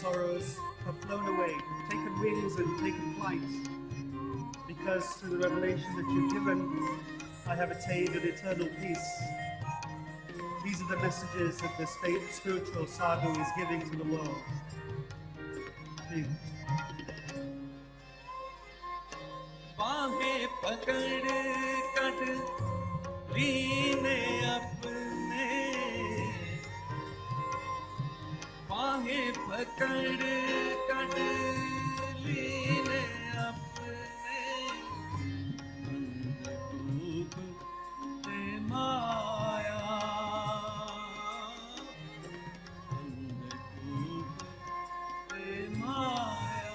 sorrows have flown away, taken wings and taken flight, because through the revelation that you've given, I have attained an eternal peace. These are the messages that the spiritual sadhu is giving to the world. Please. बाहें पकड़ cut लीने अपने, बाहें पकड़ cut लीने अपने, अंधकूप ते माया, अंधकूप ते माया।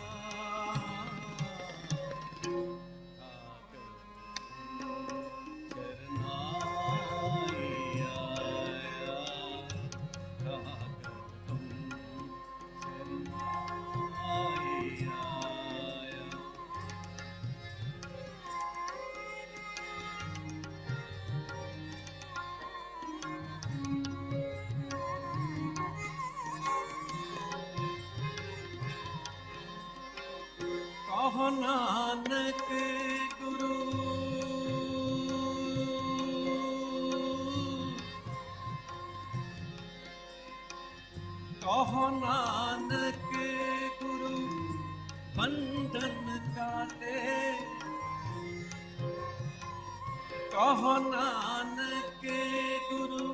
कहो नानक गुरु, कहो नानक गुरु बंधन काटे, कहो नानक गुरु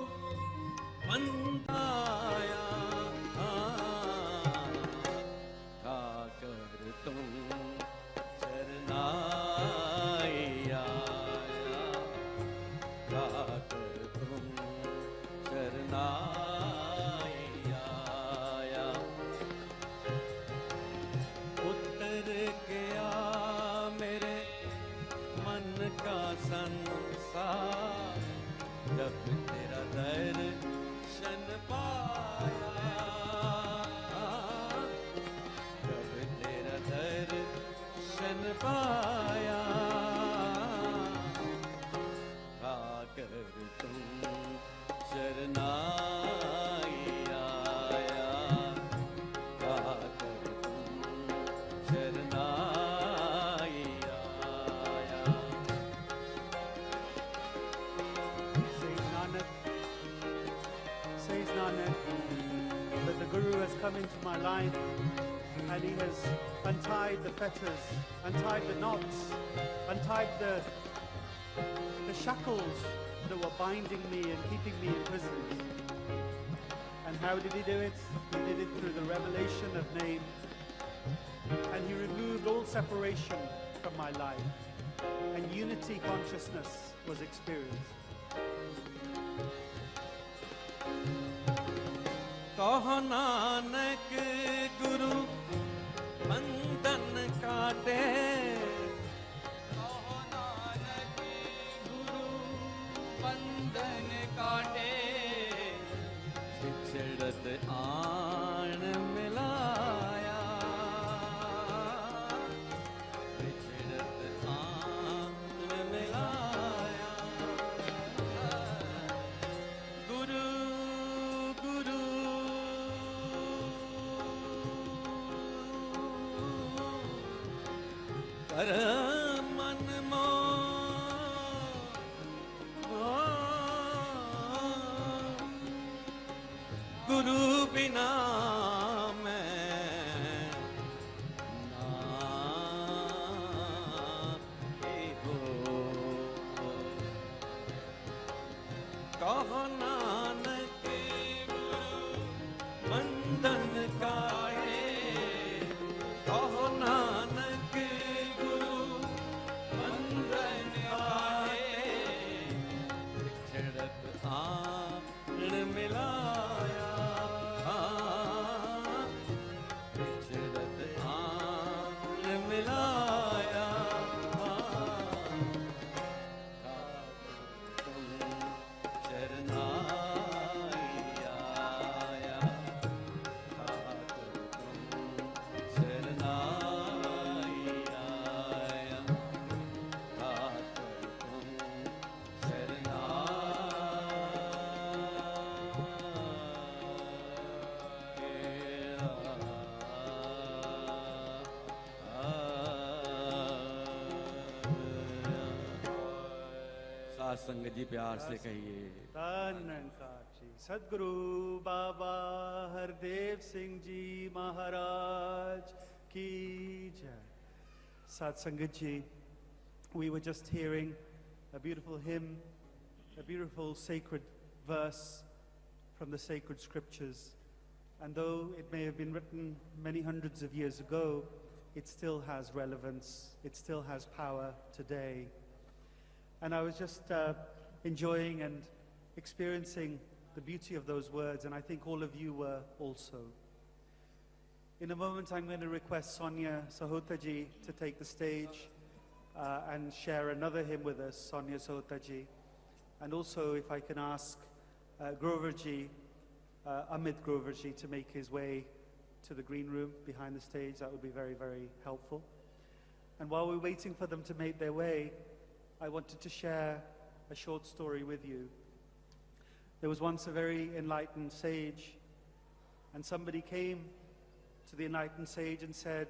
बंधाया, खाकर तुम संसार जब तेरा दर्शन पाया, जब तेरा दर्शन पाया, आकर तुम शरणाई आया, आकर तुम शरणाई आया। Says Nanak, that the Guru has come into my life and he has untied the fetters, untied the knots, untied the shackles that were binding me and keeping me imprisoned. And how did he do it? He did it through the revelation of name, and he removed all separation from my life, and unity consciousness was experienced. कहो नानक गुरु बंधन काटे, कहो नानक गुरु बंधन काटे, बिछड़त आन मिलाया, बिछड़त आन मिलाया, गुरु गुरु कर मन गुरु बिना मैं ना हो, कहो नानक गुरु बंधन काटे, कहो नानक गुरु बंधन काटे, बिछड़त आन मिलाया, बिछड़त आन मिलाया, तुम शरणा साथ संगत जी प्यार से कहिए। धन्यकार जी। सदगुरु बाबा हरदेव सिंह जी महाराज की जय। Sat Sangat Ji, we were just hearing a beautiful hymn, a beautiful sacred verse from the sacred scriptures. And though it may have been written many hundreds of years ago, it still has relevance, it still has power today. And I was just enjoying and experiencing the beauty of those words, and I think all of you were also. In a moment, I'm going to request Sonia Sahotaji to take the stage and share another hymn with us, Sonia Sahotaji. And also, if I can ask Groverji, Amit Groverji, to make his way to the green room behind the stage, that would be very, very helpful. And while we're waiting for them to make their way, I wanted to share a short story with you. There was once a very enlightened sage, and somebody came to the enlightened sage and said,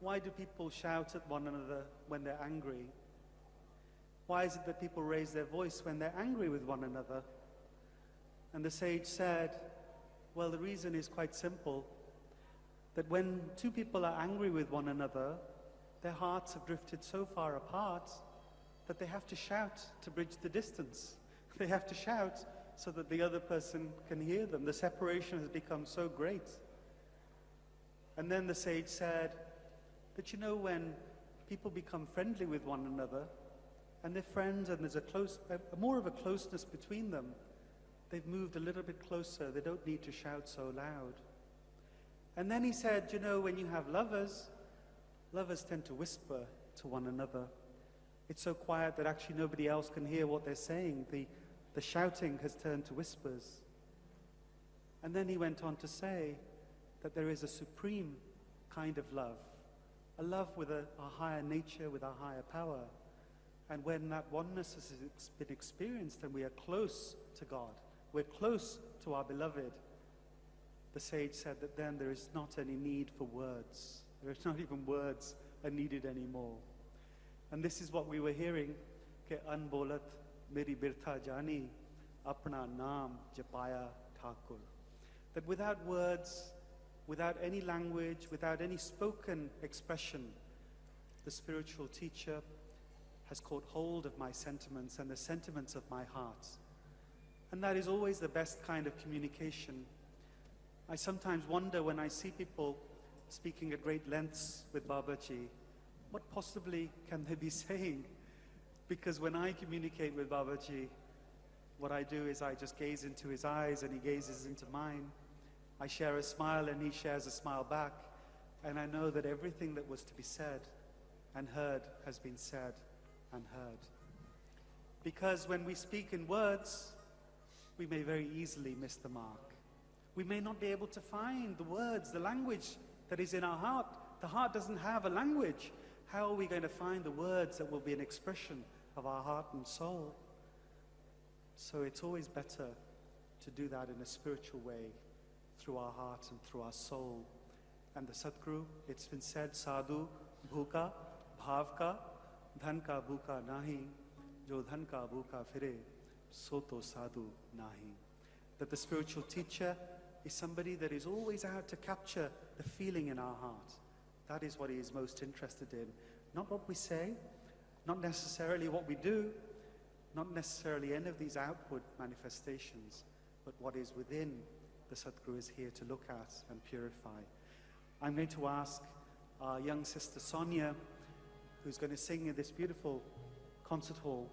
"Why do people shout at one another when they're angry? Why is it that people raise their voice when they're angry with one another?" And the sage said, "Well, the reason is quite simple, that when two people are angry with one another, their hearts have drifted so far apart that they have to shout to bridge the distance. They have to shout so that the other person can hear them. The separation has become so great." And then the sage said that, you know, when people become friendly with one another, and they're friends and there's more of a closeness between them, they've moved a little bit closer. They don't need to shout so loud. And then he said, you know, when you have lovers tend to whisper to one another. It's so quiet that actually nobody else can hear what they're saying. The shouting has turned to whispers. And then he went on to say that there is a supreme kind of love, a love with a higher nature, with a higher power. And when that oneness has been experienced and we are close to God, we're close to our beloved, the sage said that then there is not any need for words. There is not even words are needed anymore. And this is what we were hearing, ke anbolat meri birtha jani, apna naam japaya Thakur. That without words, without any language, without any spoken expression, the spiritual teacher has caught hold of my sentiments and the sentiments of my heart. And that is always the best kind of communication. I sometimes wonder when I see people speaking at great lengths with Babaji, what possibly can they be saying? Because when I communicate with Babaji, what I do is I just gaze into his eyes and he gazes into mine. I share a smile and he shares a smile back. And I know that everything that was to be said and heard has been said and heard. Because when we speak in words, we may very easily miss the mark. We may not be able to find the words, the language that is in our heart. The heart doesn't have a language. How are we going to find the words that will be an expression of our heart and soul? So it's always better to do that in a spiritual way, through our heart and through our soul. And the Sadguru, it's been said, sadhu bhuka bhavka dhan ka bhuka nahi, jo dhan ka bhuka fire, so to sadhu nahi. That the spiritual teacher is somebody that is always out to capture the feeling in our heart. That is what he is most interested in. Not what we say, not necessarily what we do, not necessarily any of these outward manifestations, but what is within. The Sadguru is here to look at and purify. I'm going to ask our young sister Sonia, who's going to sing in this beautiful concert hall,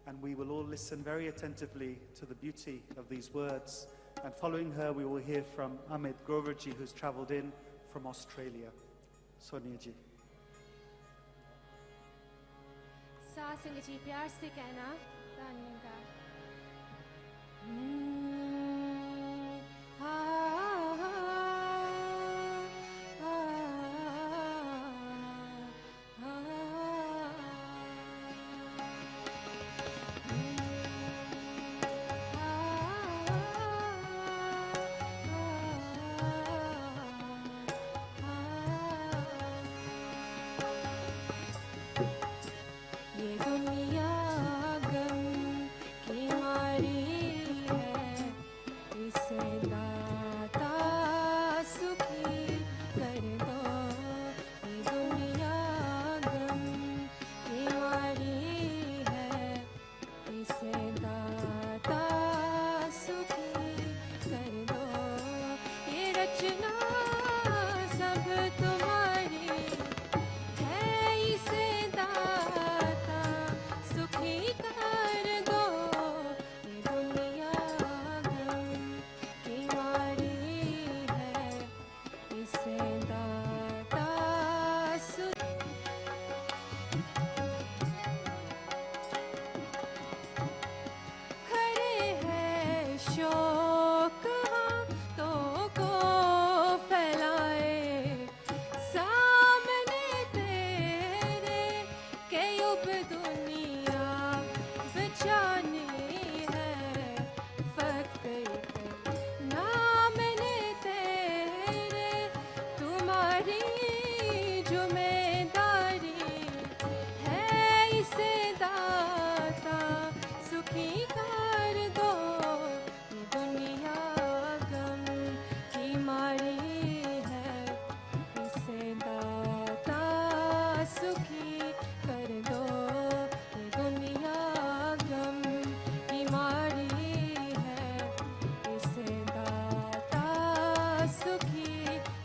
and we will all listen very attentively to the beauty of these words. And following her, we will hear from Amit Groverji, who's traveled in from Australia. Sonia ji. साथ संगत जी प्यार से कहना धन्यवाद। ये दुनिया गम अब दुनिया बचानी है वक्त एक नाम ने तेरे तुम्हारी जुम्मेदारी है इसे दाता सुखी कर दो ये दुनिया गम की मारी है इसे दाता सुखी कर दो ये दुनिया गम की मारी है इसे दाता सुखी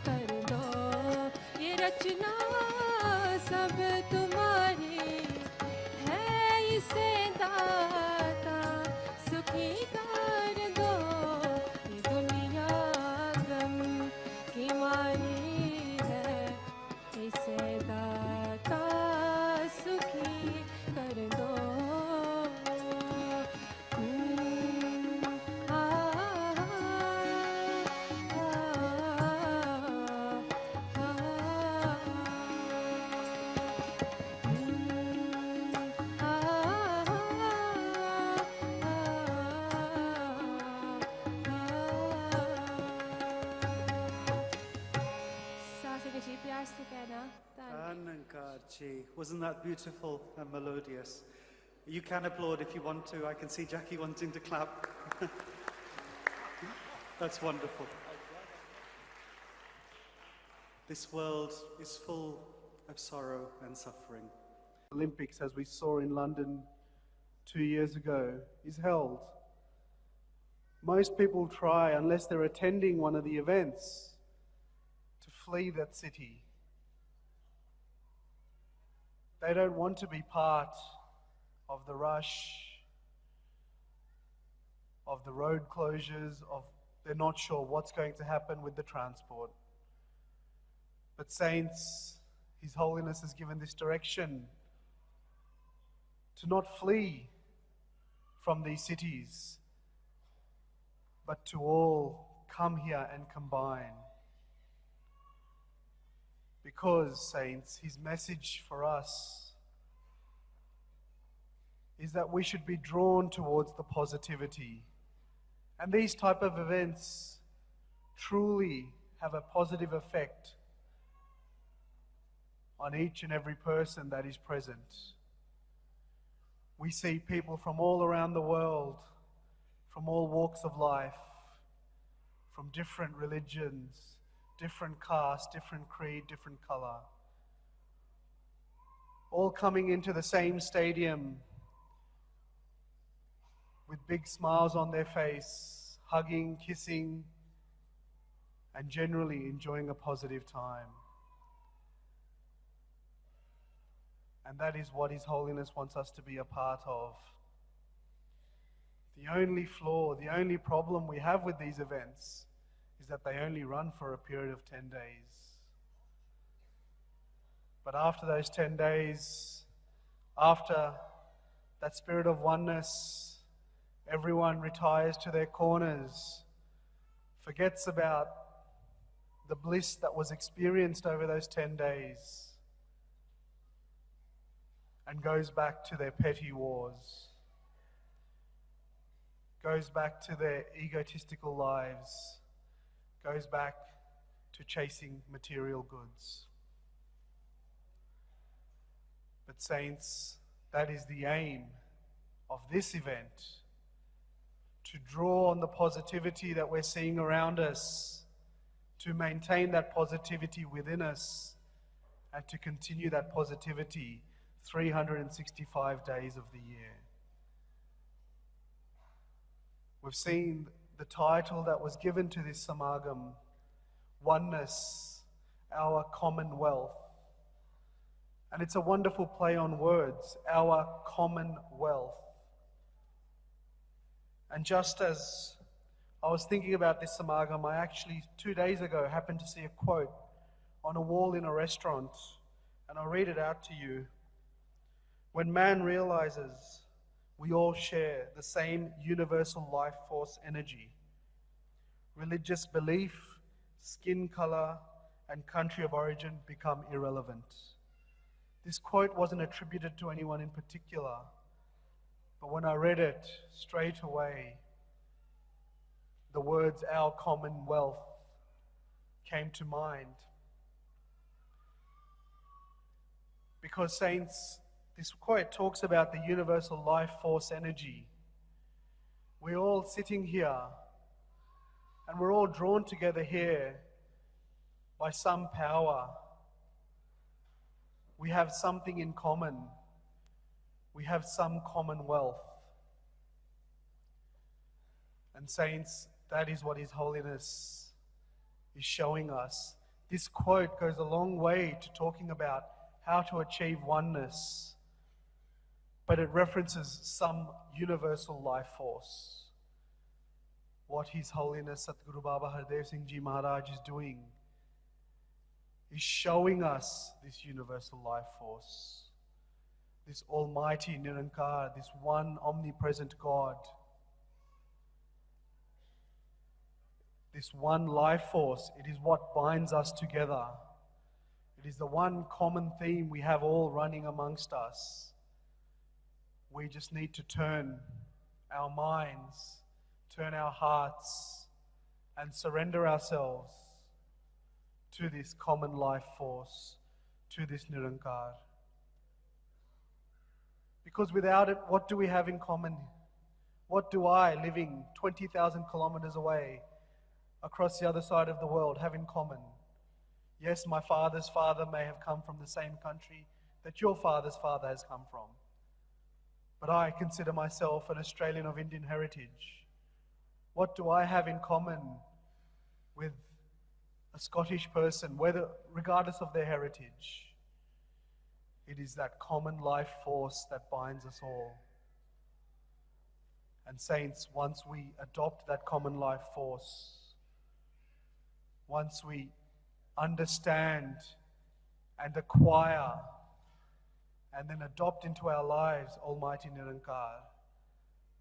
कर दो ये रचना सब तुम्हारी है इसे दाता सुखी कर दो ये दुनिया गम की मारी है इसे दाता सुखी कर दो आ, सासंगची प्यार से कहना Anankarchi. Wasn't that beautiful and melodious? You can applaud if you want to. I can see Jackie wanting to clap. That's wonderful. This world is full of sorrow and suffering. Olympics, as we saw in London 2 years ago, is held. Most people try, unless they're attending one of the events, to flee that city. They don't want to be part of the rush, of the road closures, they're not sure what's going to happen with the transport. But saints, His Holiness has given this direction to not flee from these cities, but to all come here and combine. Because, saints, His message for us is that we should be drawn towards the positivity. And these type of events truly have a positive effect on each and every person that is present. We see people from all around the world, from all walks of life, from different religions, different caste, different creed, different color, all coming into the same stadium with big smiles on their face, hugging, kissing, and generally enjoying a positive time. And that is what His Holiness wants us to be a part of. The only flaw, the only problem we have with these events is that they only run for a period of 10 days. But after those 10 days, after that spirit of oneness, everyone retires to their corners, forgets about the bliss that was experienced over those 10 days, and goes back to their petty wars, goes back to their egotistical lives, goes back to chasing material goods. But saints, that is the aim of this event, to draw on the positivity that we're seeing around us, to maintain that positivity within us, and to continue that positivity 365 days of the year. We've seen the title that was given to this Samagam, Oneness, our Commonwealth. And it's a wonderful play on words, our Commonwealth. And just as I was thinking about this Samagam, I actually 2 days ago happened to see a quote on a wall in a restaurant, and I'll read it out to you. When man realizes we all share the same universal life force energy, religious belief, skin color, and country of origin become irrelevant. This quote wasn't attributed to anyone in particular, but when I read it straight away, the words "our Commonwealth" came to mind. Because, saints, this quote talks about the universal life force energy. We're all sitting here and we're all drawn together here by some power. We have something in common. We have some commonwealth. And saints, that is what His Holiness is showing us. This quote goes a long way to talking about how to achieve oneness, but it references some universal life force. What His Holiness Satguru Baba Hardev Singh Ji Maharaj is doing is showing us this universal life force, this almighty Nirankar, this one omnipresent God, this one life force. It is what binds us together. It is the one common theme we have all running amongst us. We just need to turn our minds, turn our hearts, and surrender ourselves to this common life force, to this Nirankar. Because without it, what do we have in common? What do I, living 20,000 kilometers away across the other side of the world, have in common? Yes, my father's father may have come from the same country that your father's father has come from. But I consider myself an Australian of Indian heritage. What do I have in common with a Scottish person, regardless of their heritage? It is that common life force that binds us all. And saints, once we adopt that common life force, once we understand and acquire and then adopt into our lives Almighty Nirankar,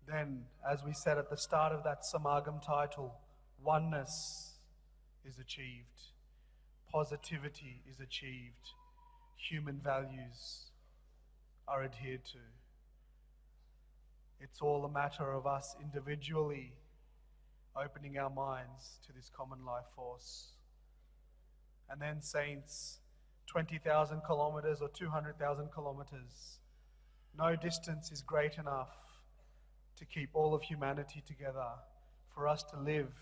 then, as we said at the start of that Samagam title, oneness is achieved, positivity is achieved, human values are adhered to. It's all a matter of us individually opening our minds to this common life force. And then, saints, 20,000 kilometers or 200,000 kilometers, no distance is great enough to keep all of humanity together, for us to live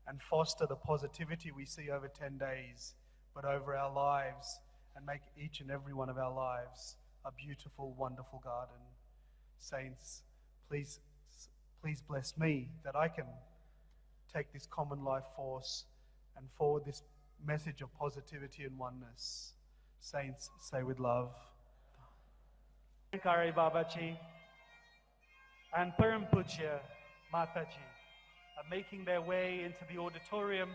and foster the positivity we see over 10 days, but over our lives, and make each and every one of our lives a beautiful, wonderful garden. Saints, please bless me that I can take this common life force and forward this message of positivity and oneness. Saints, say with love. Kari Babaji and Param Pujya Mataji are making their way into the auditorium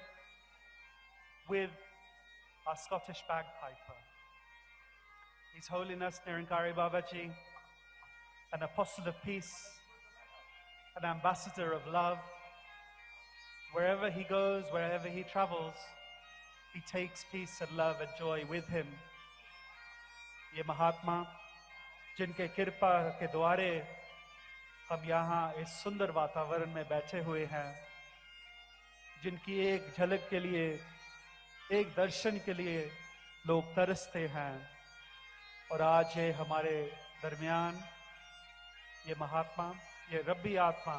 with our Scottish bagpiper. His Holiness Nirankari Babaji, an apostle of peace, an ambassador of love. Wherever he goes, wherever he travels, he takes peace and love and joy with him. ये महात्मा जिनके कृपा के द्वारे हम यहाँ इस सुंदर वातावरण में बैठे हुए हैं, जिनकी एक झलक के लिए, एक दर्शन के लिए लोग तरसते हैं, और आज ये हमारे दरमियान ये महात्मा, ये रब्बी आत्मा,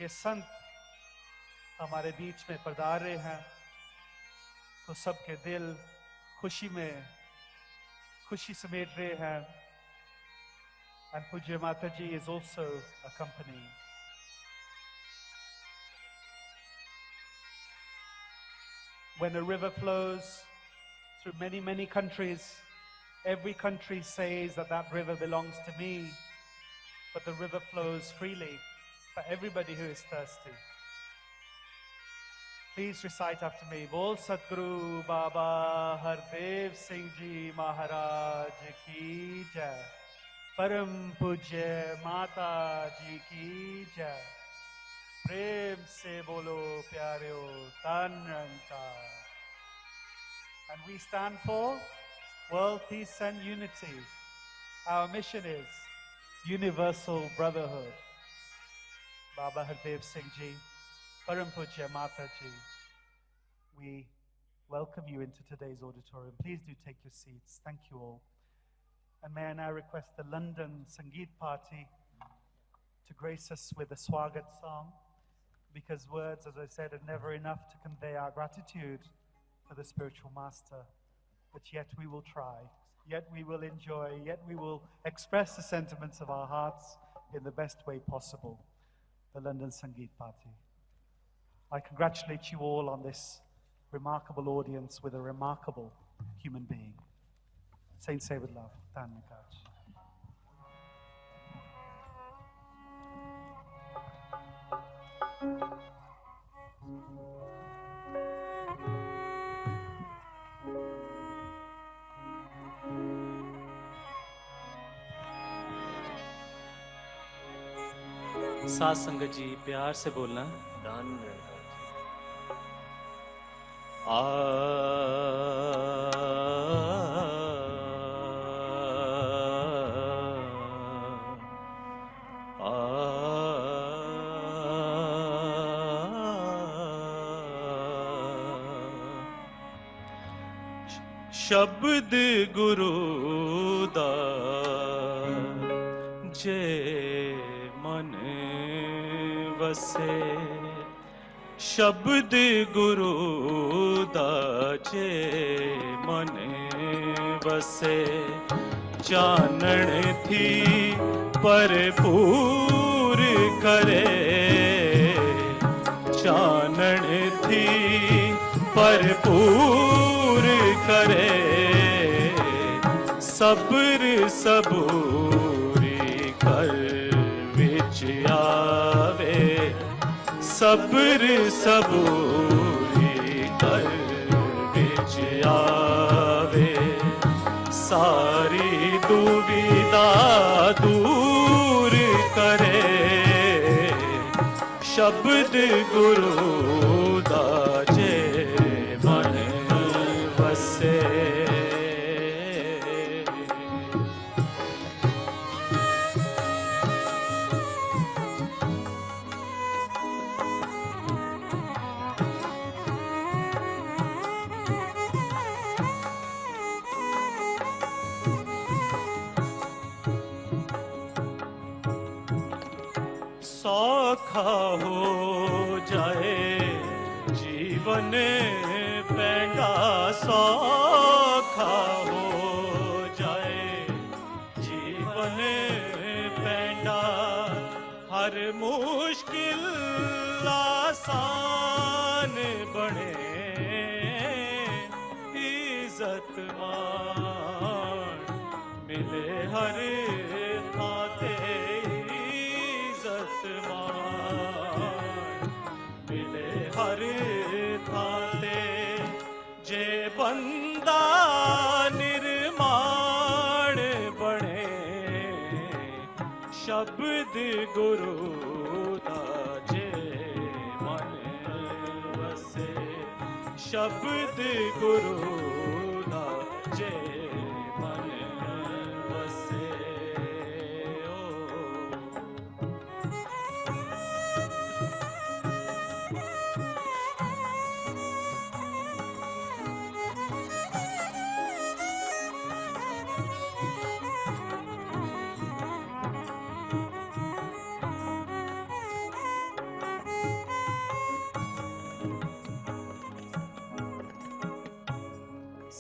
ये संत हमारे बीच में पधार रहे हैं, तो सबके दिल खुशी में खुशी समेट रहे हैं. And Pujya Mataji is also accompanying. When a river flows through many, many countries, every country says that that river belongs to me, but the river flows freely for everybody who is thirsty. Please recite after me. Bol Satguru Baba Hardev Singh Ji Maharaj Ki Jai. Param Pujya Mata Ji Ki Jai. Prem se bolo pyareo Tanrankar. And we stand for world peace and unity. Our mission is universal brotherhood. Baba Hardev Singh Ji, Param Pujya Mata Ji, we welcome you into today's auditorium. Please do take your seats. Thank you all. And may I now request the London Sangeet Party to grace us with a Swagat song, because words, as I said, are never enough to convey our gratitude for the spiritual master. But yet we will try, yet we will enjoy, yet we will express the sentiments of our hearts in the best way possible. The London Sangeet Party. I congratulate you all on this remarkable audience with a remarkable human being. Saints say with love, Dan Mikaj. साथ संगत जी प्यार से बोलना। शब्द गुरु दा जे मन वसे, शब्द गुरु दा जे मन वसे, चानण थी भरपूर करे, चानण थी भरपूर करे, सब्र सबूरी कर विच आवे, सब्र सबूरी कर विच आवे, सारी दुविधा दूर करे, शब्द गुरु दा जे मन वसे। सौखा हो जाए जीवन पैंडा, सौखा हो जाए जीवन पैंडा, हर मुश्किल आसान बने, इज्जत मान मिले हर खाते, मिले हर थाते, जे बंदा निर्माण बने, शब्द गुरु दा जे मन वसे, शब्द गुरु दा जे मन वसे।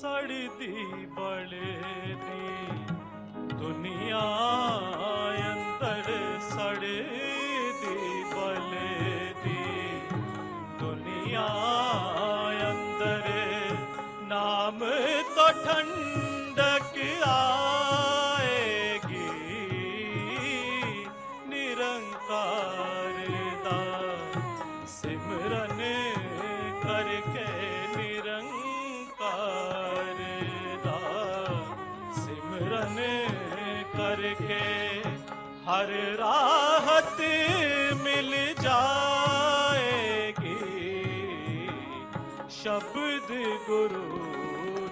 सड़दी बलदी दुनिया अंदर, सड़दी बलदी दुनिया अंदर, नाम तो ठंडक आएगी, निरंकार दा सिमरन करके, निरंकार दा सिमरन करके, हर राहत मिल जाएगी, शब्द गुरु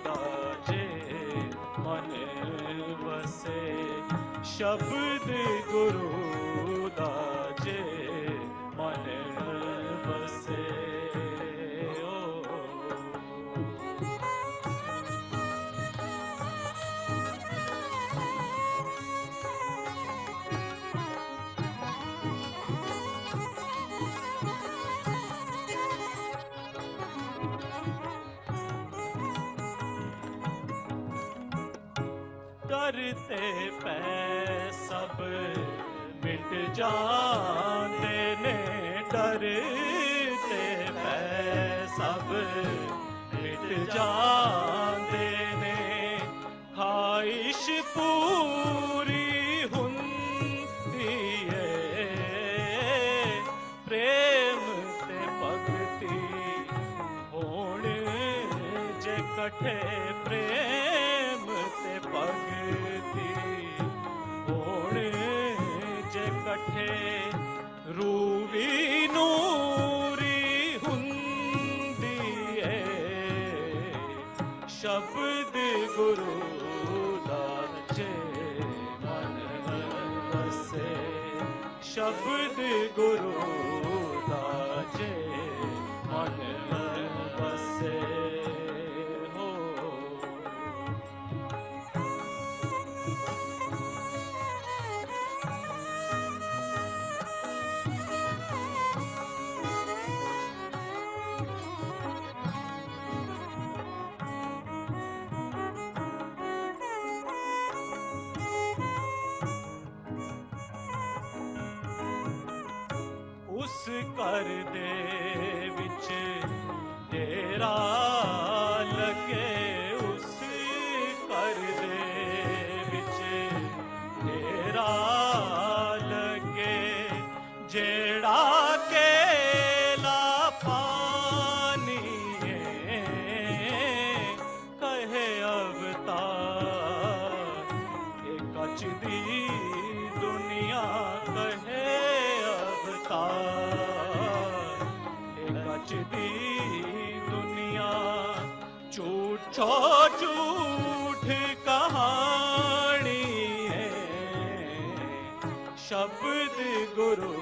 दा जे मन वसे शब्द गुरु दा जे मन वसे डरते पै सब मिट जाते ने डरते पै सब मिट जाते ने ख्वाहिश पूरी हुंदी है प्रेम ते भगती होण जे कठे प्रेम ते भगती होण जे कठे रूवी नूरी हुंदी है शब्द गुरु दा जे मन वसे शब्द गुरु दा जे मन वसे उस कर दे विच तेरा लगे उस कर दे विच तेरा लगे जेड़ा केला पानी है कहे अवतार ये कच दी दुनिया कहे कच दी दुनिया झूठ छो झूठ कहानी है शब्द गुरु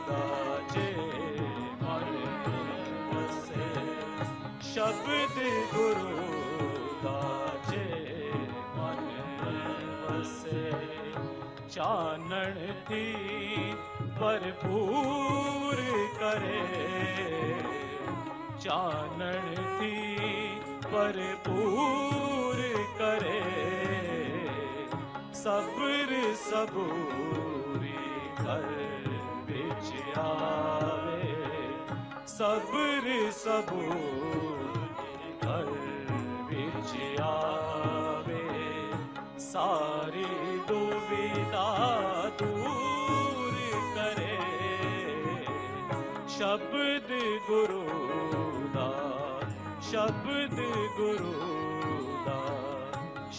दा जे मन वसे शब्द गुरु दा जे मन वसे चानण थी भरपूर करे चानण थी भरपूर करे सब्र सबूरी घर विच आवे सब्र सबूरी घर विच आवे सारी दुविधा दूर करे शब्द गुरु दा शब्द गुरु दा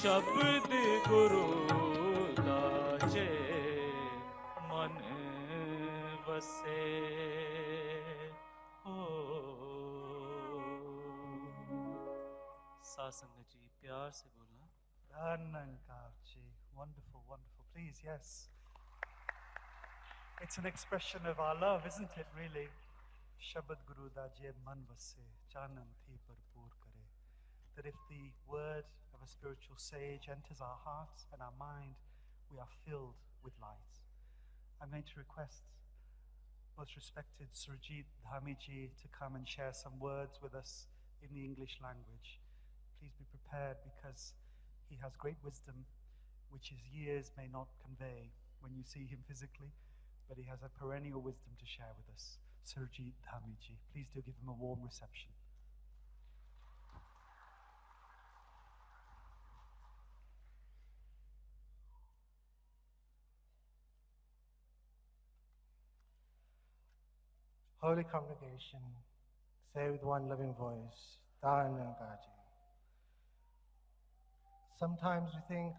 शब्द गुरु दा जे मन वसे हो साथ संगत जी प्यार से बोलना Anankaji. Wonderful, wonderful. Please, yes. It's an expression of our love, isn't it, really? Shabad Guru da je man vase, chanan thi bharpoor kare. That if the word of a spiritual sage enters our hearts and our mind, we are filled with light. I'm going to request most respected Surjit Dhamiji to come and share some words with us in the English language. Please be prepared because he has great wisdom which his years may not convey when you see him physically, but he has a perennial wisdom to share with us. Surjit Dhamiji. Please do give him a warm reception. Holy congregation, say with one loving voice, Dhanankaji. Sometimes we think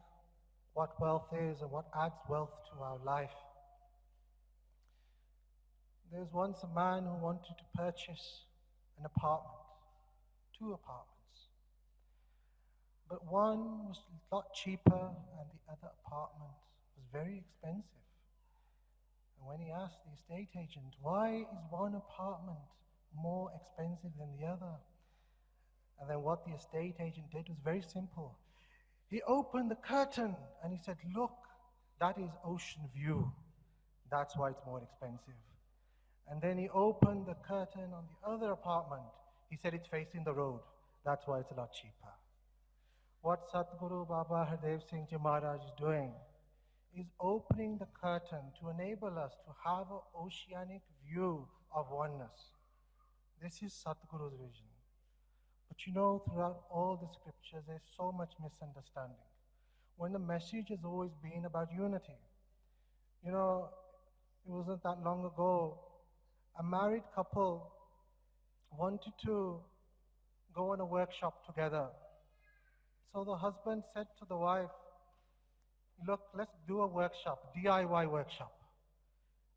what wealth is and what adds wealth to our life. There was once a man who wanted to purchase an apartment, 2 apartments. But one was a lot cheaper and the other apartment was very expensive. And when he asked the estate agent, why is one apartment more expensive than the other? And then what the estate agent did was very simple. He opened the curtain and he said, look, that is ocean view. That's why it's more expensive. And then he opened the curtain on the other apartment. He said it's facing the road. That's why it's a lot cheaper. What Satguru Baba Hardev Singh Ji Maharaj is doing is opening the curtain to enable us to have an oceanic view of oneness. This is Satguru's vision. But you know, throughout all the scriptures, there's so much misunderstanding. When the message has always been about unity. You know, it wasn't that long ago, a married couple wanted to go on a workshop together. So the husband said to the wife, look, let's do a workshop, DIY workshop.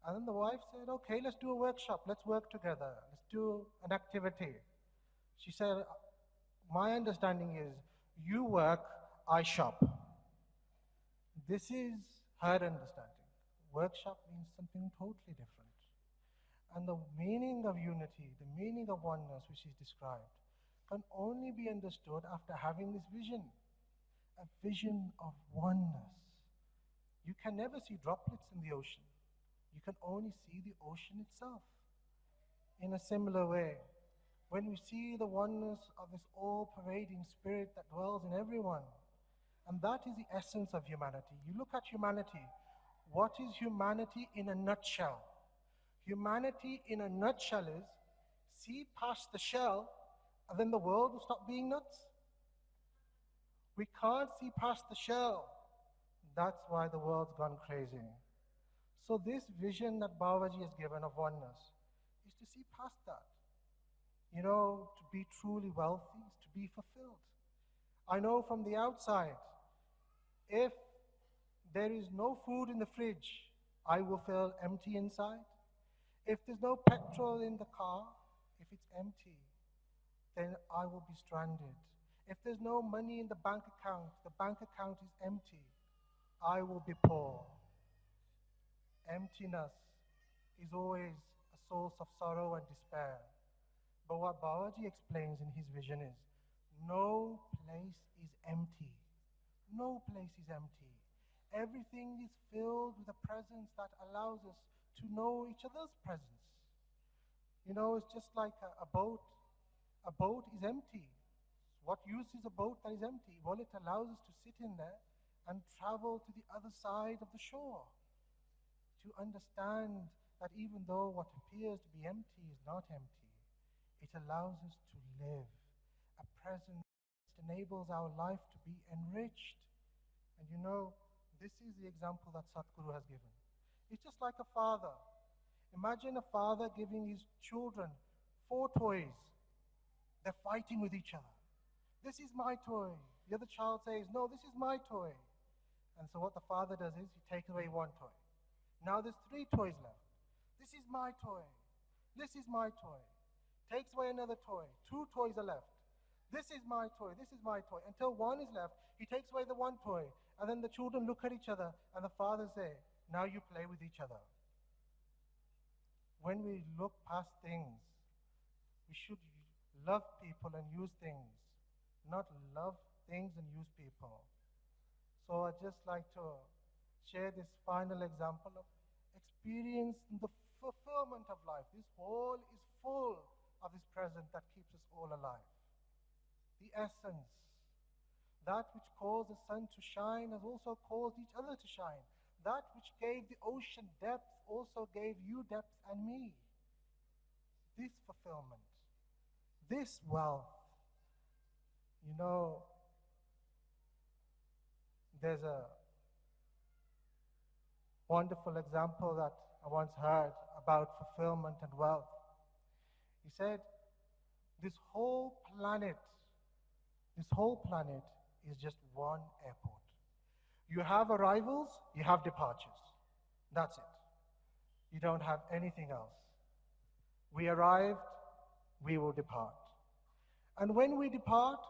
And then the wife said, okay, let's do a workshop, let's work together, let's do an activity. She said, my understanding is, you work, I shop. This is her understanding. Workshop means something totally different. And the meaning of unity, the meaning of oneness which is described, can only be understood after having this vision, a vision of oneness. You can never see droplets in the ocean. You can only see the ocean itself. In a similar way, when we see the oneness of this all-pervading spirit that dwells in everyone, and that is the essence of humanity. You look at humanity. What is humanity in a nutshell? Humanity in a nutshell is, see past the shell, and then the world will stop being nuts. We can't see past the shell. That's why the world's gone crazy. So this vision that Babaji has given of oneness is to see past that. You know, to be truly wealthy is to be fulfilled. I know from the outside, if there is no food in the fridge, I will feel empty inside. If there's no petrol in the car, if it's empty, then I will be stranded. If there's no money in the bank account is empty, I will be poor. Emptiness is always a source of sorrow and despair. But what Babaji explains in his vision is, no place is empty. No place is empty. Everything is filled with a presence that allows us to know each other's presence. You know, it's just like a boat. A boat is empty. What use is a boat that is empty? Well, it allows us to sit in there and travel to the other side of the shore. To understand that even though what appears to be empty is not empty, it allows us to live. A presence that enables our life to be enriched. And you know, this is the example that Satguru has given. It's just like a father. Imagine a father giving his children 4 toys. They're fighting with each other. This is my toy. The other child says, no, this is my toy. And so what the father does is he takes away 1 toy. Now there's 3 toys left. This is my toy. This is my toy. Takes away another toy. 2 toys are left. This is my toy. This is my toy. Until 1 is left, he takes away the 1 toy. And then the children look at each other and the father says, now you play with each other. When we look past things, we should love people and use things, not love things and use people. So I'd just like to share this final example of experiencing the fulfillment of life. This whole is full of this present that keeps us all alive. The essence, that which caused the sun to shine has also caused each other to shine. That which gave the ocean depth also gave you depth and me. This fulfillment, this wealth. You know, there's a wonderful example that I once heard about fulfillment and wealth. He said, this whole planet is just one airport. You have arrivals, you have departures. That's it. You don't have anything else. We arrived, we will depart. And when we depart,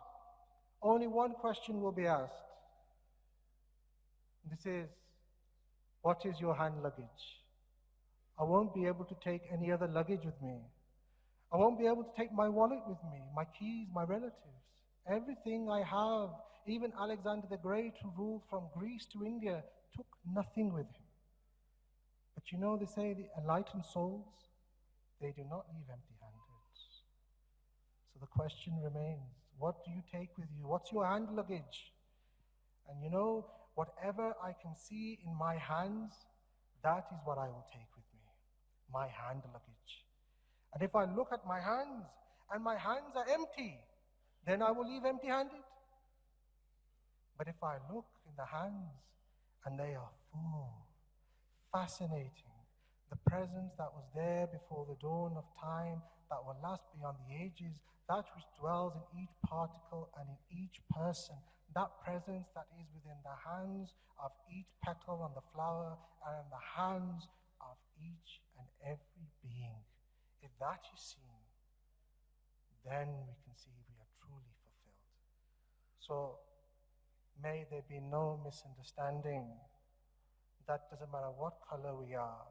only one question will be asked. This is, what is your hand luggage? I won't be able to take any other luggage with me. I won't be able to take my wallet with me, my keys, my relatives. Everything I have, even Alexander the Great, who ruled from Greece to India, took nothing with him. But you know, they say the enlightened souls, they do not leave empty-handed. So the question remains, what do you take with you? What's your hand luggage? And you know, whatever I can see in my hands, that is what I will take with me, my hand luggage. And if I look at my hands and my hands are empty, then I will leave empty-handed. But if I look in the hands and they are full, fascinating, the presence that was there before the dawn of time, that will last beyond the ages, that which dwells in each particle and in each person, that presence that is within the hands of each petal on the flower and in the hands of each and every being. If that is seen, then we can see we are truly fulfilled. So may there be no misunderstanding. That doesn't matter what color we are.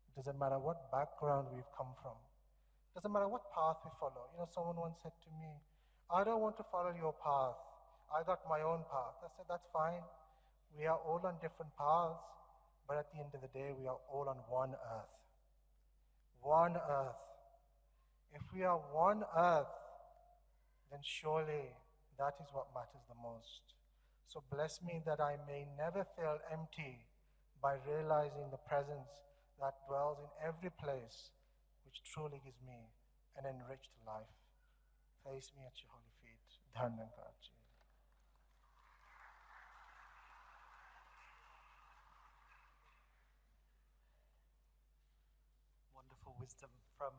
It doesn't matter what background we've come from. It doesn't matter what path we follow. You know, someone once said to me, I don't want to follow your path. I got my own path. I said, that's fine. We are all on different paths, but at the end of the day, we are all on one earth. One earth. If we are one earth, then surely that is what matters the most. So bless me that I may never feel empty by realizing the presence that dwells in every place, which truly gives me an enriched life. Place me at your holy feet. Dhanyankarji. Wonderful wisdom from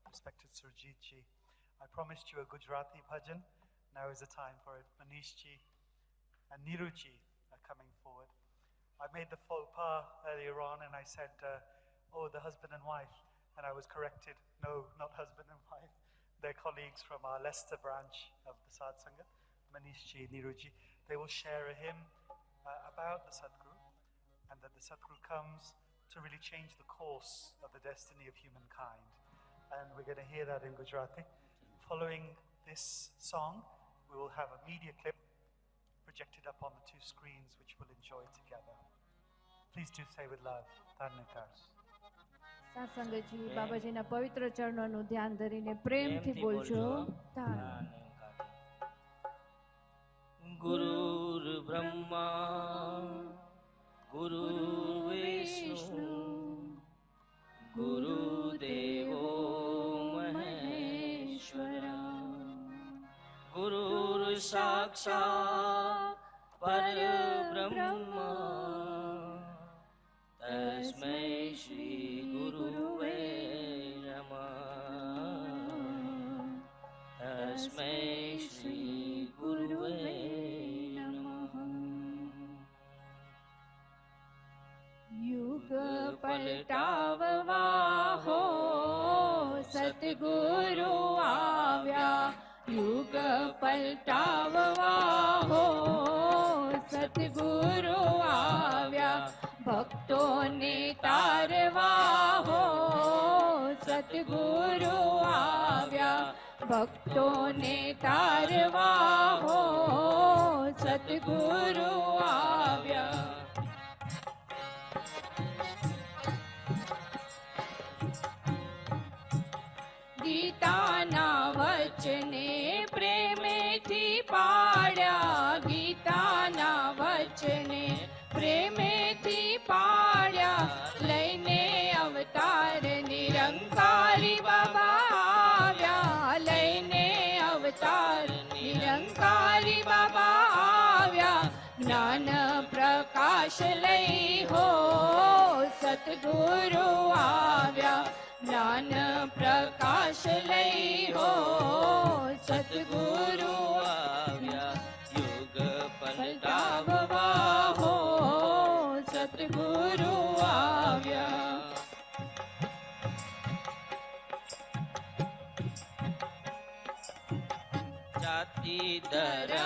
respected Surjit ji. I promised you a Gujarati bhajan. Now is the time for it. Manish ji and Niru ji are coming forward. I made the faux pas earlier on and I said, oh, the husband and wife. And I was corrected. No, not husband and wife. They're colleagues from our Leicester branch of the Sadh Sangat, Manish ji, Niru ji. They will share a hymn about the Sadhguru, and that the Sadhguru comes to really change the course of the destiny of humankind. And we're going to hear that in Gujarati. Following this song, we will have a media clip projected up on the two screens, which we'll enjoy together. Please do say with love, Dhanyakar. સાસંગજી બાબાજીના પવિત્ર ચરણોનું ધ્યાન ધરીને પ્રેમથી બોલજો. ગુરુર બ્રહ્મા ગુરુર વિષ્ણુ ગુરુદેવો મહેશ્વરા ગુરુર સાક્ષાત પરબ્રહ્મા તસ્मै શ્રી ગુરુવે નમઃ તસ્मै શ્રી ગુરુવે નમઃ યુગ પલટાવવા હો સતગુરુ આવ્યા યુગ પલટાવવા હો સતગુરુ આવ્યા ભક્તોને તારવા હો સતગુરુ આવ્યા ભક્તોને તારવા હો સતગુરુ આવ્યા ગીતાના વચને પ્રેમેથી પાડ્યા ગીતાના વચને પ્રેમેથી પાડ્યા લઈને અવતાર નિરંકારી બાબા આવ્યા લઈને અવતાર નિરંકારી બાબા આવ્યા જ્ઞાન પ્રકાશ લઈ હો સતગુરુ આવ્યા જ્ઞાન પ્રકાશ લઈ હો સતગુરુ આવ્યા યુગ પલટાવવા હો સતગુરુ આવ્યા જાતિ ધર્મ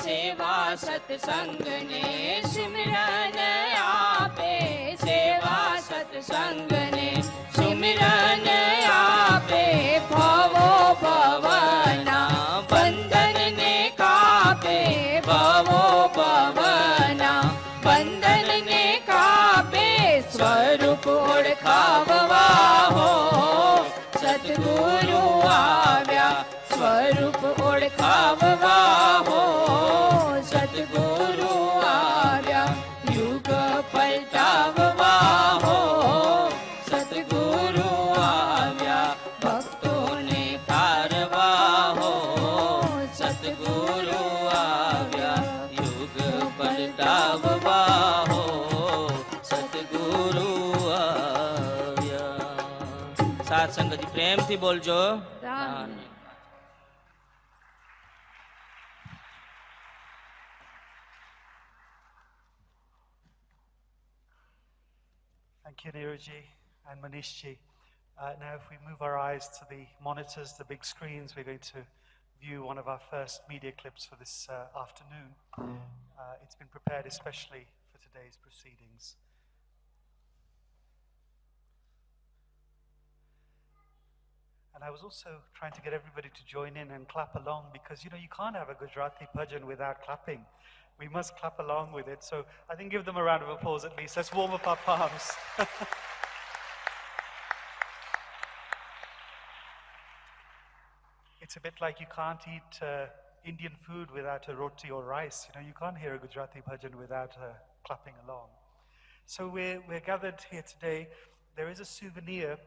सेवा सत्संग ने सुमिरन आपे सेवा सत्संग ने सुमिरन आपे भवो भवना बंधन ने कापे भवो भवना बंधन ने कापे स्वरूप ओळखाववा हो सद्गुरु आव्या स्वरूप ओळखाववा हो सद्गुरु आव्या युग पलटाववा हो सद्गुरु आव्या भक्तोने तारवा हो सद्गुरु आव्या युग पलटाववा हो सद्गुरु आव्या। साथ संगत जी प्रेम थी बोलजो। Thank you, Neeraj and Manish. Now, if we move our eyes to the monitors, the big screens, we're going to view one of our first media clips for this afternoon. It's been prepared especially for today's proceedings. And I was also trying to get everybody to join in and clap along because, you know, you can't have a Gujarati bhajan without clapping. We must clap along with it. So I think give them a round of applause at least. Let's warm up our palms. It's a bit like you can't eat Indian food without a roti or rice. You know, you can't hear a Gujarati bhajan without clapping along. So we're gathered here today. There is a souvenir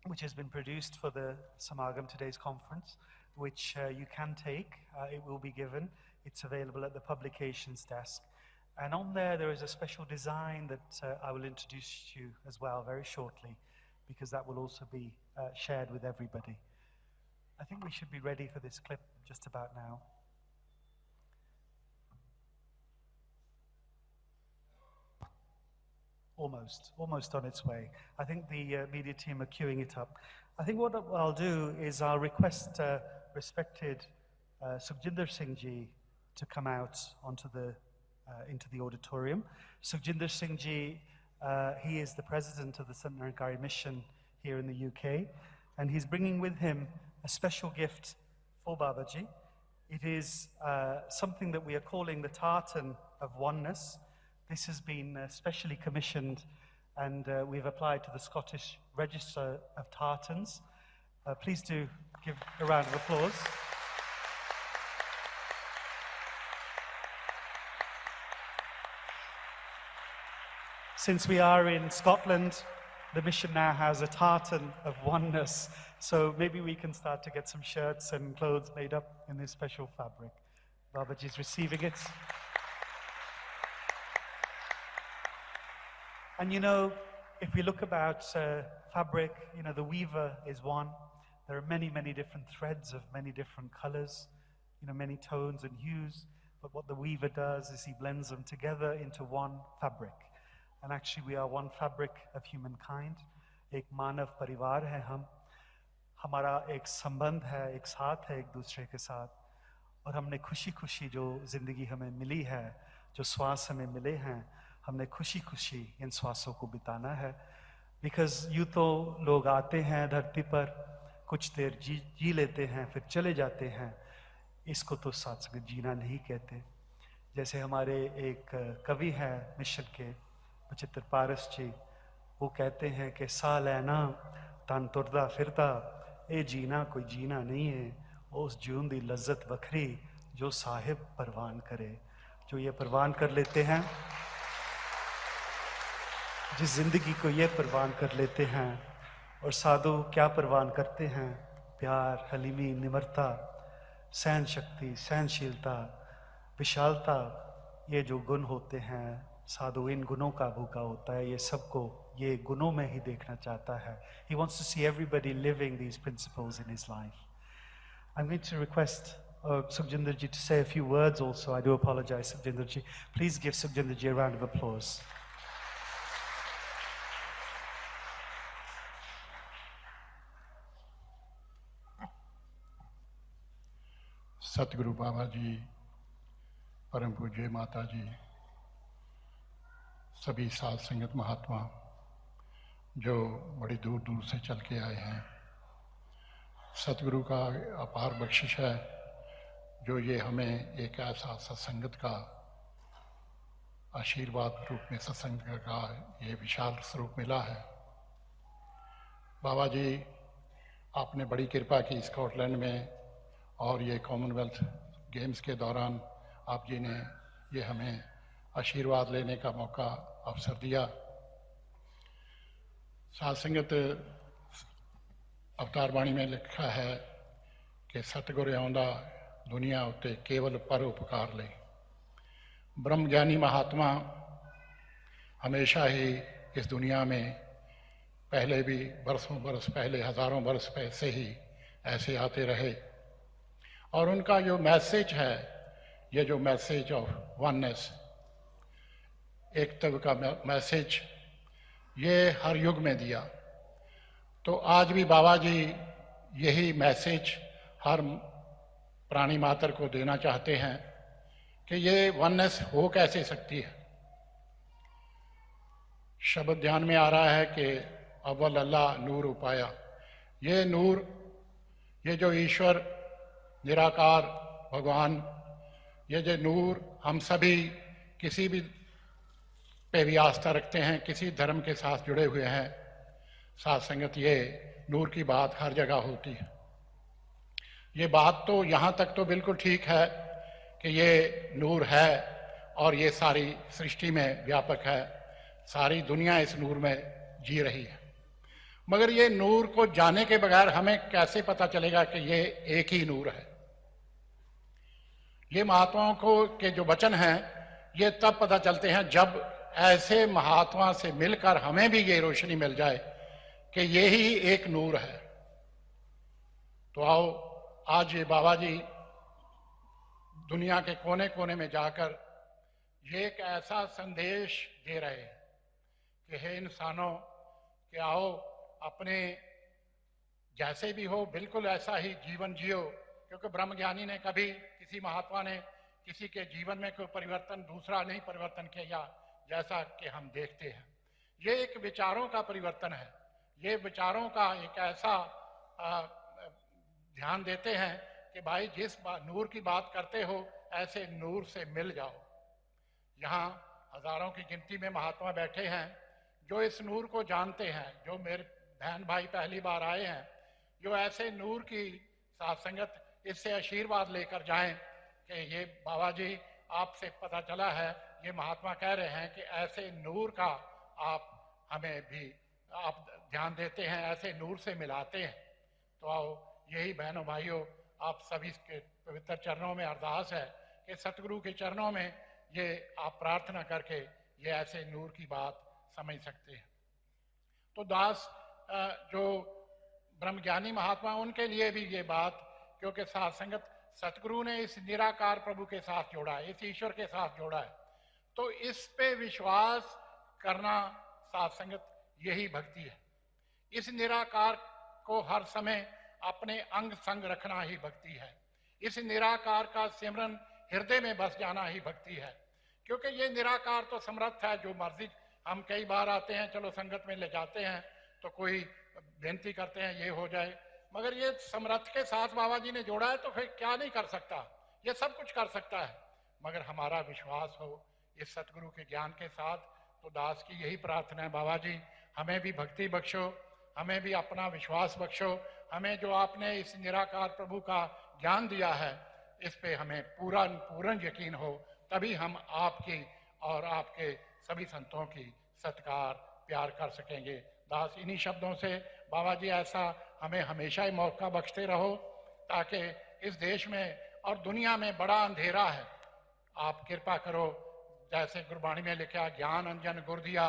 which has been produced for the Samagam, today's conference, which you can take. It will be given. It's available at the publications desk. And on there is a special design that I will introduce to you as well very shortly, because that will also be shared with everybody. I think we should be ready for this clip just about now. Almost on its way. I think the media team are queuing it up. I think what I'll do is I'll request respected Sukhjinder Singh Ji to come out onto into the auditorium. Sukhjinder Singh Ji, he is the president of the Sant Nirankari Mission here in the UK, and he's bringing with him a special gift for Babaji. It is something that we are calling the tartan of oneness. This has been specially commissioned, and we've applied to the Scottish Register of Tartans. Please do give a round of applause. Since we are in Scotland, the mission now has a tartan of oneness, so maybe we can start to get some shirts and clothes made up in this special fabric. Babaji's receiving it. And you know, if we look about fabric, you know, the weaver is one. There are many, many different threads of many different colors, you know, many tones and hues. But what the weaver does is he blends them together into one fabric. And actually we are one fabric of humankind. एक मानव परिवार है हम, हमारा एक संबंध है, एक साथ है एक दूसरे के साथ, और हमने खुशी खुशी जो जिंदगी हमें मिली है, जो श्वास हमें मिले हैं, हमने खुशी खुशी इन श्वासों को बिताना है. Because यूँ तो लोग आते हैं धरती पर, कुछ देर जी लेते हैं, फिर चले जाते हैं. इसको तो साथ संगत जीना नहीं कहते. जैसे हमारे एक कवि हैं मिशन के बचित्र पारस जी, वो कहते हैं कि सा लेना तन तुरदा फिरदा, ए जीना कोई जीना नहीं है, उस जून दी लज्जत बखरी जो साहिब परवान करे. जो ये परवान कर लेते हैं, जिस जिंदगी को ये परवान कर लेते हैं. और साधु क्या परवान करते हैं? प्यार, हलीमी, निम्रता, सहन शक्ति, सहनशीलता, विशालता, ये जो गुण होते हैं, साधु इन गुणों का भूखा होता है. ये सबको ये गुणों में ही देखना चाहता है. He wants to see everybody living these principles in his life. I'm going to request Sukhjinder Ji to say a few words also. I do apologize, Sukhjinder Ji. Please give Sukhjinder Ji a round of applause. Satguru Babaji, परम पूज्य माता जी, सभी साध संगत महात्मा जो बड़ी दूर दूर से चल के आए हैं, सतगुरु का अपार बख्शिश है जो ये हमें एक ऐसा सत्संगत का आशीर्वाद रूप में सत्संग का ये विशाल स्वरूप मिला है। बाबा जी, आपने बड़ी कृपा की स्कॉटलैंड में, और ये कॉमनवेल्थ गेम्स के दौरान आप जी ने ये हमें आशीर्वाद लेने का मौका, अवसर दिया। साध संगत अवतार बाणी में लिखा है कि सतगुर आउंदा दुनिया उत्ते केवल पर उपकार ले। ब्रह्म ज्ञानी महात्मा हमेशा ही इस दुनिया में पहले भी बरसों बरस पहले, हजारों बरस पहले से ही ऐसे आते रहे, और उनका जो मैसेज है, ये जो मैसेज ऑफ वननेस, एकत्व का मैसेज, ये हर युग में दिया। तो आज भी बाबा जी यही मैसेज हर प्राणी मात्र को देना चाहते हैं कि ये वननेस हो कैसे सकती है। शब्द ध्यान में आ रहा है कि अव्वल अल्लाह नूर उपाया। ये नूर, ये जो ईश्वर निराकार भगवान, ये जो नूर, हम सभी किसी भी पे भी आस्था रखते हैं, किसी धर्म के साथ जुड़े हुए हैं, साथ संगत ये नूर की बात हर जगह होती है। ये बात तो यहाँ तक तो बिल्कुल ठीक है कि ये नूर है और ये सारी सृष्टि में व्यापक है, सारी दुनिया इस नूर में जी रही है। मगर ये नूर को जाने के बगैर हमें कैसे पता चलेगा कि ये एक ही नूर है। ये महात्माओं को के जो वचन हैं, ये तब पता चलते हैं जब ऐसे महात्मा से मिलकर हमें भी ये रोशनी मिल जाए कि ये ही एक नूर है। तो आओ, आज ये बाबा जी दुनिया के कोने कोने में जाकर ये एक ऐसा संदेश दे रहे हैं कि हे इंसानों, कि आओ अपने जैसे भी हो बिल्कुल ऐसा ही जीवन जियो, क्योंकि ब्रह्मज्ञानी ने कभी, किसी महात्मा ने किसी के जीवन में कोई परिवर्तन दूसरा नहीं परिवर्तन किया, जैसा कि हम देखते हैं। ये एक विचारों का परिवर्तन है। ये विचारों का एक ऐसा ध्यान देते हैं कि भाई जिस नूर की बात करते हो, ऐसे नूर से मिल जाओ। यहाँ हजारों की गिनती में महात्मा बैठे हैं जो इस नूर को जानते हैं, जो मेरे बहन भाई पहली बार आए हैं, जो ऐसे नूर की साथ संगत इससे आशीर्वाद लेकर जाएं कि ये बाबा जी, आपसे पता चला है, ये महात्मा कह रहे हैं कि ऐसे नूर का आप हमें भी आप ध्यान देते हैं, ऐसे नूर से मिलाते हैं। तो आओ, यही बहनों भाइयों, आप सभी के पवित्र चरणों में अरदास है कि सतगुरु के चरणों में ये आप प्रार्थना करके ये ऐसे नूर की बात समझ सकते हैं। तो दास जो ब्रह्मज्ञानी महात्मा, उनके लिए भी ये बात, क्योंकि साथ संगत सतगुरु ने इस निराकार प्रभु के साथ जोड़ा है, इस ईश्वर के साथ जोड़ा है, तो इस पे विश्वास करना साथ संगत यही भक्ति है। इस निराकार को हर समय अपने अंग संग रखना ही भक्ति है। इस निराकार का सिमरन हृदय में बस जाना ही भक्ति है, क्योंकि ये निराकार तो समर्थ है, जो मर्जी। हम कई बार आते हैं, चलो संगत में ले जाते हैं तो कोई बेनती करते हैं ये हो जाए, मगर ये समर्थ के साथ बाबा जी ने जोड़ा है, तो फिर क्या नहीं कर सकता, ये सब कुछ कर सकता है। मगर हमारा विश्वास हो इस सतगुरु के ज्ञान के साथ। तो दास की यही प्रार्थना है, बाबा जी हमें भी भक्ति बख्शो, हमें भी अपना विश्वास बख्शो, हमें जो आपने इस निराकार प्रभु का ज्ञान दिया है, इस पे हमें पूर्ण यकीन हो, तभी हम आपकी और आपके सभी संतों की सत्कार प्यार कर सकेंगे। दास इन्हीं शब्दों से बाबा जी ऐसा हमें हमेशा ही मौका बख्शते रहो, ताकि इस देश में और दुनिया में बड़ा अंधेरा है, आप कृपा करो। जैसे गुरबाणी में लिखा, ज्ञान अंजन गुर दिया,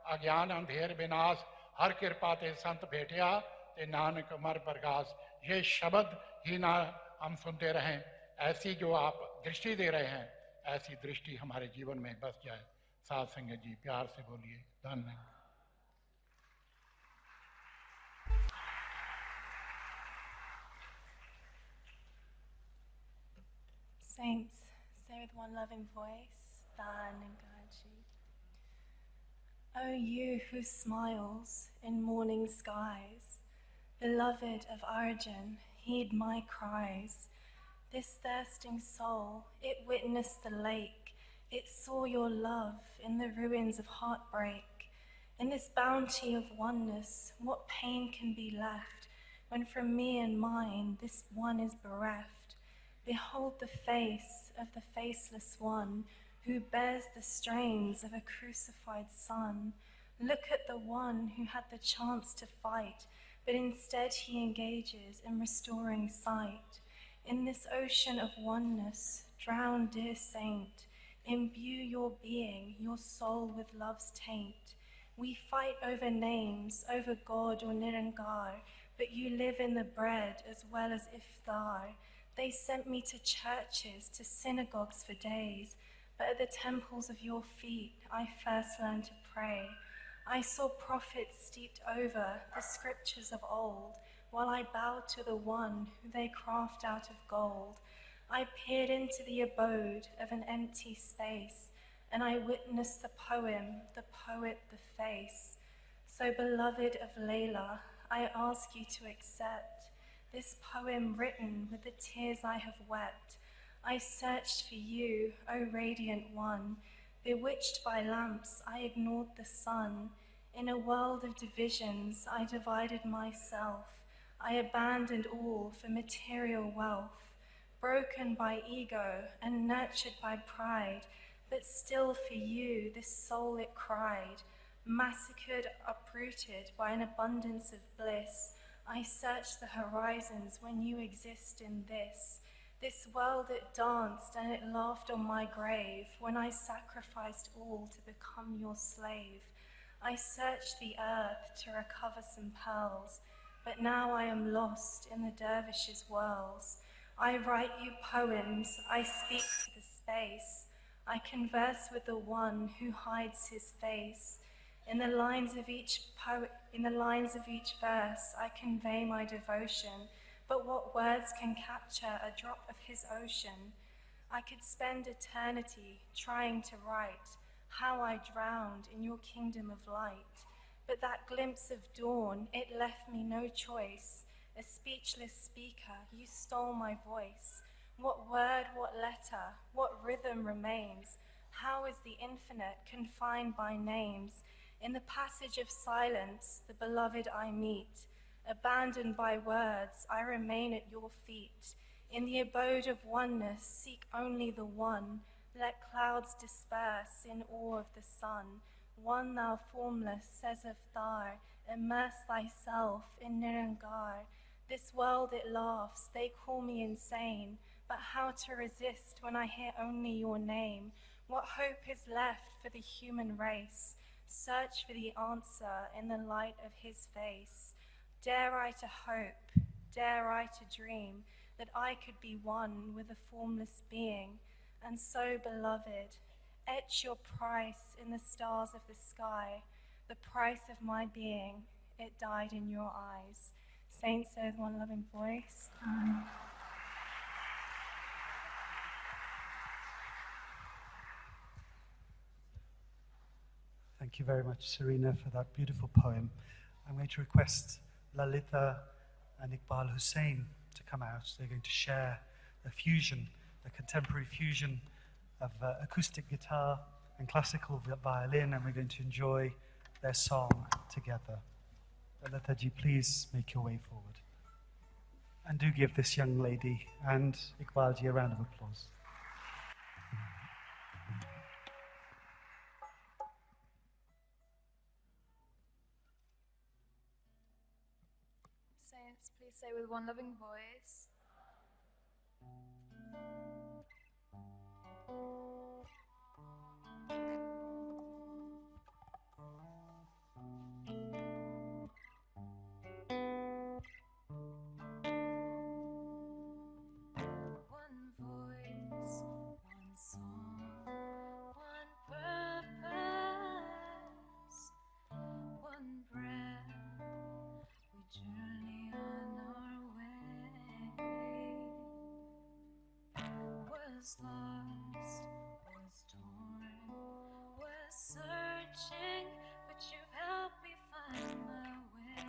अज्ञान अंधेर विनाश, हर कृपा ते संत भेटिया, ते नानक मर प्रकाश। ये शब्द ही ना हम सुनते रहें, ऐसी जो आप दृष्टि दे रहे हैं, ऐसी दृष्टि हमारे जीवन में बस जाए। साध संगत जी प्यार से बोलिए धन्यवाद। Saints, Say with one loving voice, Thanagaji. O you who smiles in morning skies, beloved of Arjun, heed my cries. This thirsting soul, it witnessed the lake, it saw your love in the ruins of heartbreak. In this bounty of oneness, what pain can be left when from me and mine this one is bereft? Behold the face of the faceless one who bears the strains of a crucified son. Look at the one who had the chance to fight, but instead he engages in restoring sight. In this ocean of oneness, drown, dear saint, imbue your being, your soul with love's taint. We fight over names, over God or Nirangar, but you live in the bread as well as iftar. They sent me to churches, to synagogues for days, but at the temples of your feet I first learned to pray. I saw prophets steeped over the scriptures of old, while I bowed to the one who they craft out of gold. I peered into the abode of an empty space, and I witnessed the poem, the poet, the face. So beloved of Layla, I ask you to accept this poem written with the tears I have wept. I searched for you, O radiant one. Bewitched by lamps, I ignored the sun. In a world of divisions, I divided myself. I abandoned all for material wealth. Broken by ego and nurtured by pride, but still for you, this soul it cried. Massacred, uprooted by an abundance of bliss, I searched the horizons when you exist in this. This world it danced and it laughed on my grave when I sacrificed all to become your slave. I searched the earth to recover some pearls, but now I am lost in the dervishes' whirls. I write you poems, I speak to the space. I converse with the one who hides his face. In the lines of each verse, I convey my devotion. But what words can capture a drop of his ocean? I could spend eternity trying to write how I drowned in your kingdom of light. But that glimpse of dawn, it left me no choice. A speechless speaker, you stole my voice. What word, what letter, what rhythm remains? How is the infinite confined by names? In the passage of silence, the beloved I meet. Abandoned by words, I remain at your feet. In the abode of oneness, seek only the one. Let clouds disperse in awe of the sun. One thou formless, says of Thar, immerse thyself in Nirangar. This world it laughs, they call me insane. But how to resist when I hear only your name? What hope is left for the human race? Search for the answer in the light of his face. Dare I to hope, dare I to dream that I could be one with a formless being? And so, beloved, etch your price in the stars of the sky. The price of my being, it died in your eyes. Saints, say with one loving voice. Amen. Thank you very much, Serena, for that beautiful poem. I'm going to request Lalita and Iqbal Hussain to come out. They're going to share a fusion, a contemporary fusion of acoustic guitar and classical violin, and we're going to enjoy their song together. Lalita ji, please make your way forward. And do give this young lady and Iqbal ji a round of applause. Saints, please say with one loving voice. One voice, one song, one purpose, one breath. We journey on our way. was lost, was torn, was searching, but you've helped me find my way.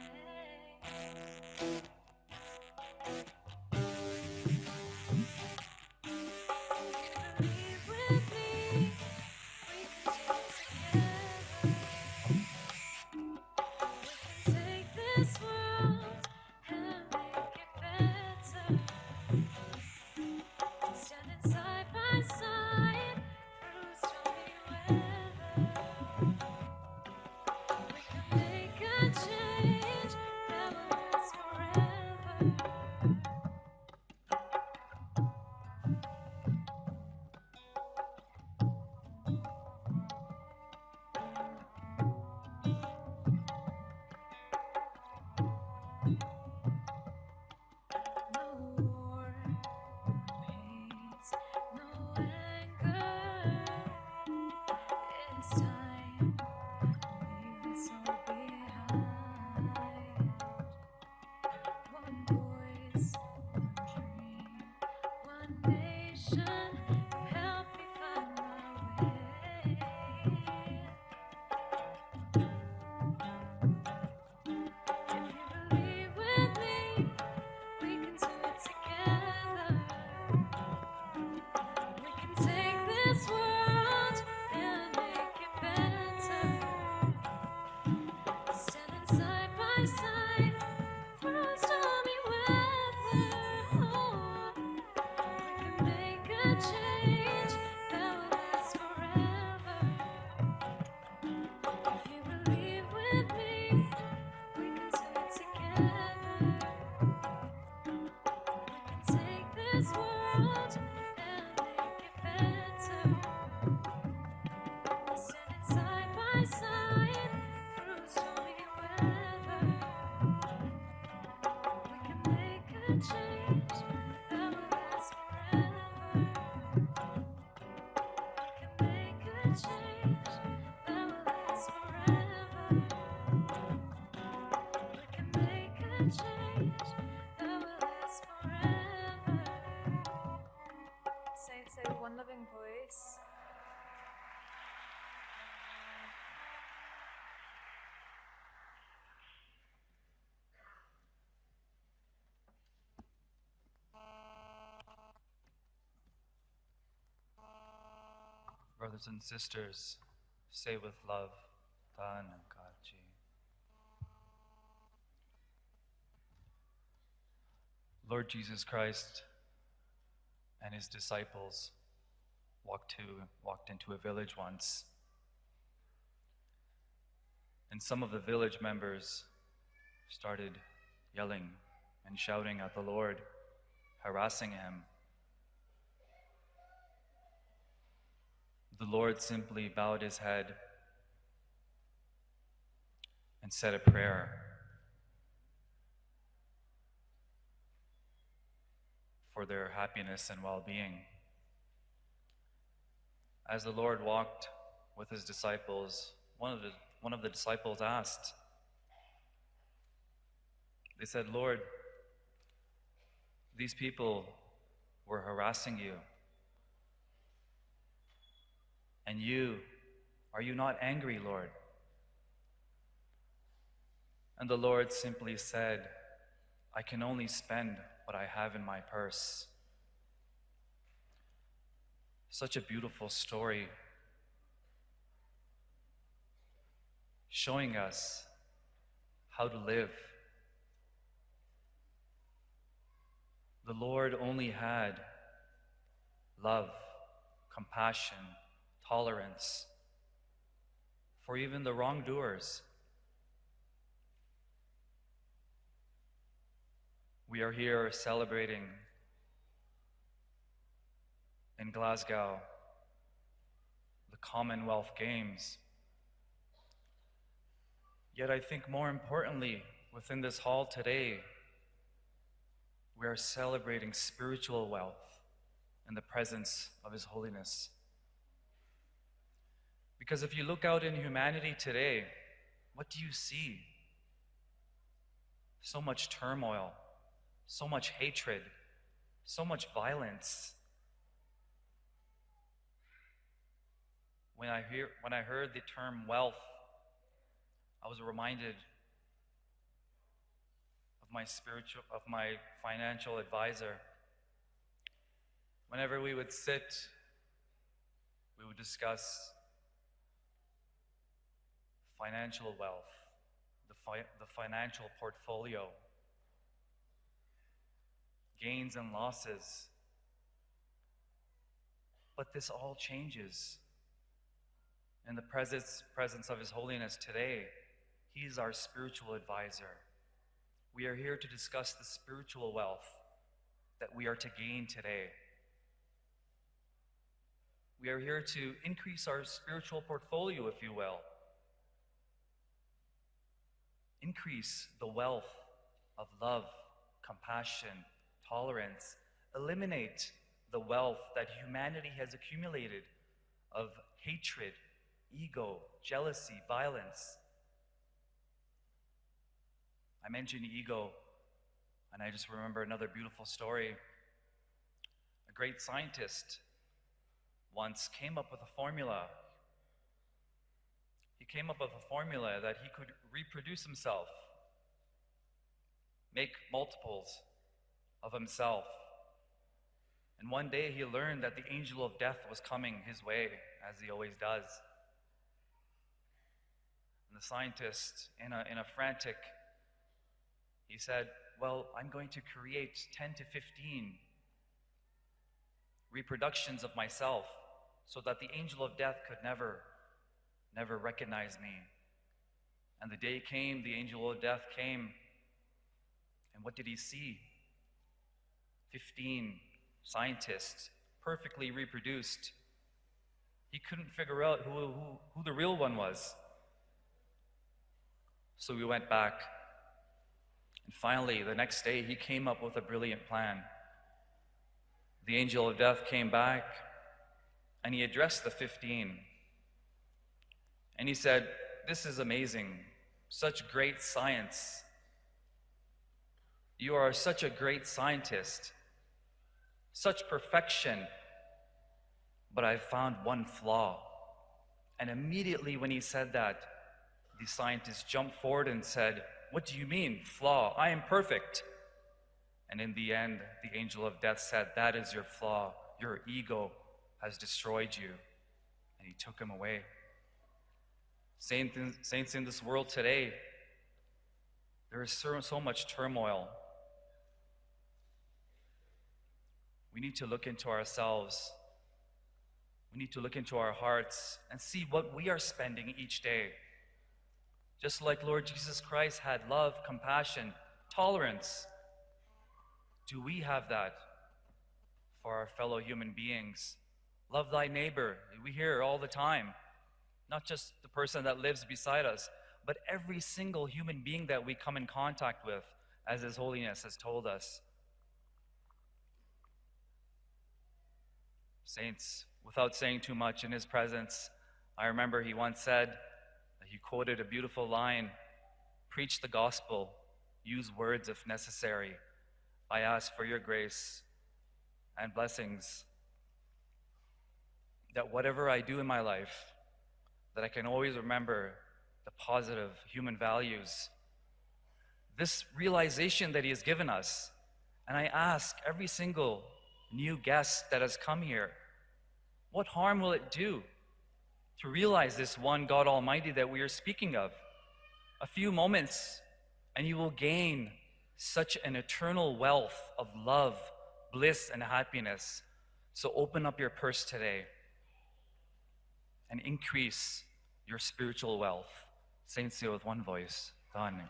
Believe with me, we can do it together. We can take this world and make it better. Standing side by side through stormy weather. We can make a change that will last forever. No war, no hate, no anger. It's time to leave this all behind. One voice, one dream, one nation. You help me find my way. If you believe with me, we can do it together. We can take this world and make it better. Standing side by side through stormy weather. Oh, we can make a change that will last forever. If you believe with me, we can do it together. We can take this world and make it better. Standing side by side through stormy weather. We can make a change that will last forever. We can make a change that will last forever. We can make a change that will last forever. Saints, say one loving voice. Brothers and sisters, say with love, Tanakaji. Lord Jesus Christ and his disciples walked into a village once. And some of the village members started yelling and shouting at the Lord, harassing him. The Lord simply bowed his head and said a prayer for their happiness and well-being. As the Lord walked with his disciples, one of the disciples asked, they said, Lord, these people were harassing you. And are you not angry, Lord? And the Lord simply said, I can only spend what I have in my purse. Such a beautiful story, showing us how to live. The Lord only had love, compassion, tolerance for even the wrongdoers. We are here celebrating in Glasgow the Commonwealth Games. Yet I think more importantly, within this hall today, we are celebrating spiritual wealth in the presence of His Holiness. Because if you look out in humanity today, what do you see? So much turmoil, so much hatred, so much violence. When I heard the term wealth, I was reminded of my financial advisor. Whenever we would sit, we would discuss financial wealth, the financial portfolio, gains and losses. But this all changes in the presence of His Holiness today. He's our spiritual advisor. We are here to discuss the spiritual wealth that we are to gain today. We are here to increase our spiritual portfolio, if you will. Increase the wealth of love, compassion, tolerance. Eliminate the wealth that humanity has accumulated of hatred, ego, jealousy, violence. I mentioned ego, and I just remember another beautiful story. A great scientist once came up with a formula. He came up with a formula that he could reproduce himself, make multiples of himself. And one day he learned that the angel of death was coming his way, as he always does. And the scientist, in a frantic, he said, well, I'm going to create 10 to 15 reproductions of myself so that the angel of death could never recognize me. And the day came, the angel of death came, and what did he see? 15 scientists, perfectly reproduced. He couldn't figure out who the real one was. So we went back, and finally, the next day, he came up with a brilliant plan. The angel of death came back, and he addressed the 15. And he said, this is amazing, such great science. You are such a great scientist, such perfection, but I found one flaw. And immediately when he said that, the scientist jumped forward and said, what do you mean, flaw? I am perfect. And in the end, the angel of death said, that is your flaw. Your ego has destroyed you. And he took him away. Saints in this world today, there is so much turmoil. We need to look into ourselves. We need to look into our hearts and see what we are spending each day. Just like Lord Jesus Christ had love, compassion, tolerance, do we have that for our fellow human beings? Love thy neighbor. We hear all the time. Not just the person that lives beside us, but every single human being that we come in contact with, as His Holiness has told us. Saints, without saying too much in His presence, I remember he once said, he quoted a beautiful line, preach the gospel, use words if necessary. I ask for your grace and blessings that whatever I do in my life, that I can always remember the positive human values, this realization that He has given us. And I ask every single new guest that has come here, what harm will it do to realize this one God Almighty that we are speaking of? A few moments, and you will gain such an eternal wealth of love, bliss, and happiness. So open up your purse today and increase your spiritual wealth. Saints say with one voice, done.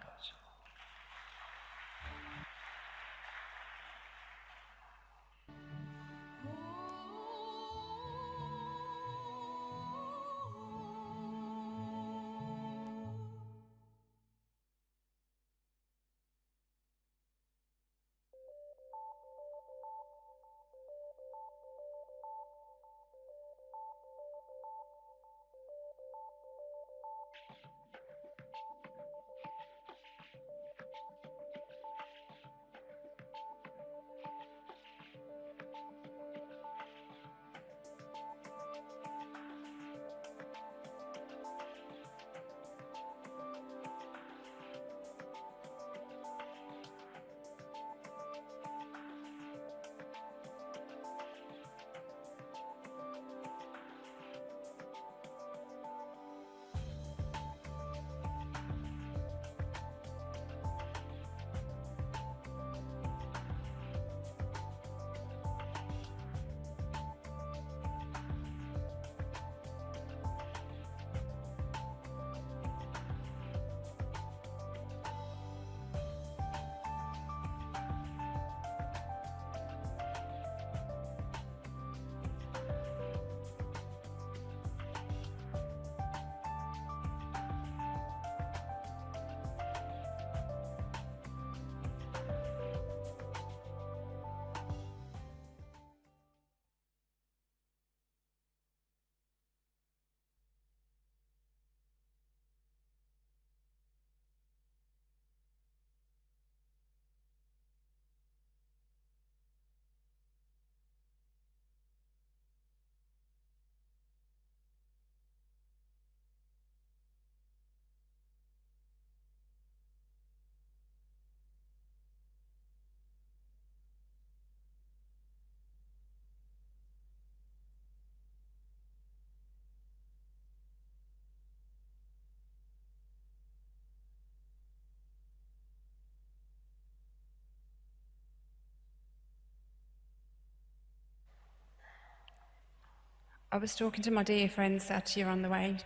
I was talking to my dear friend Satya on the way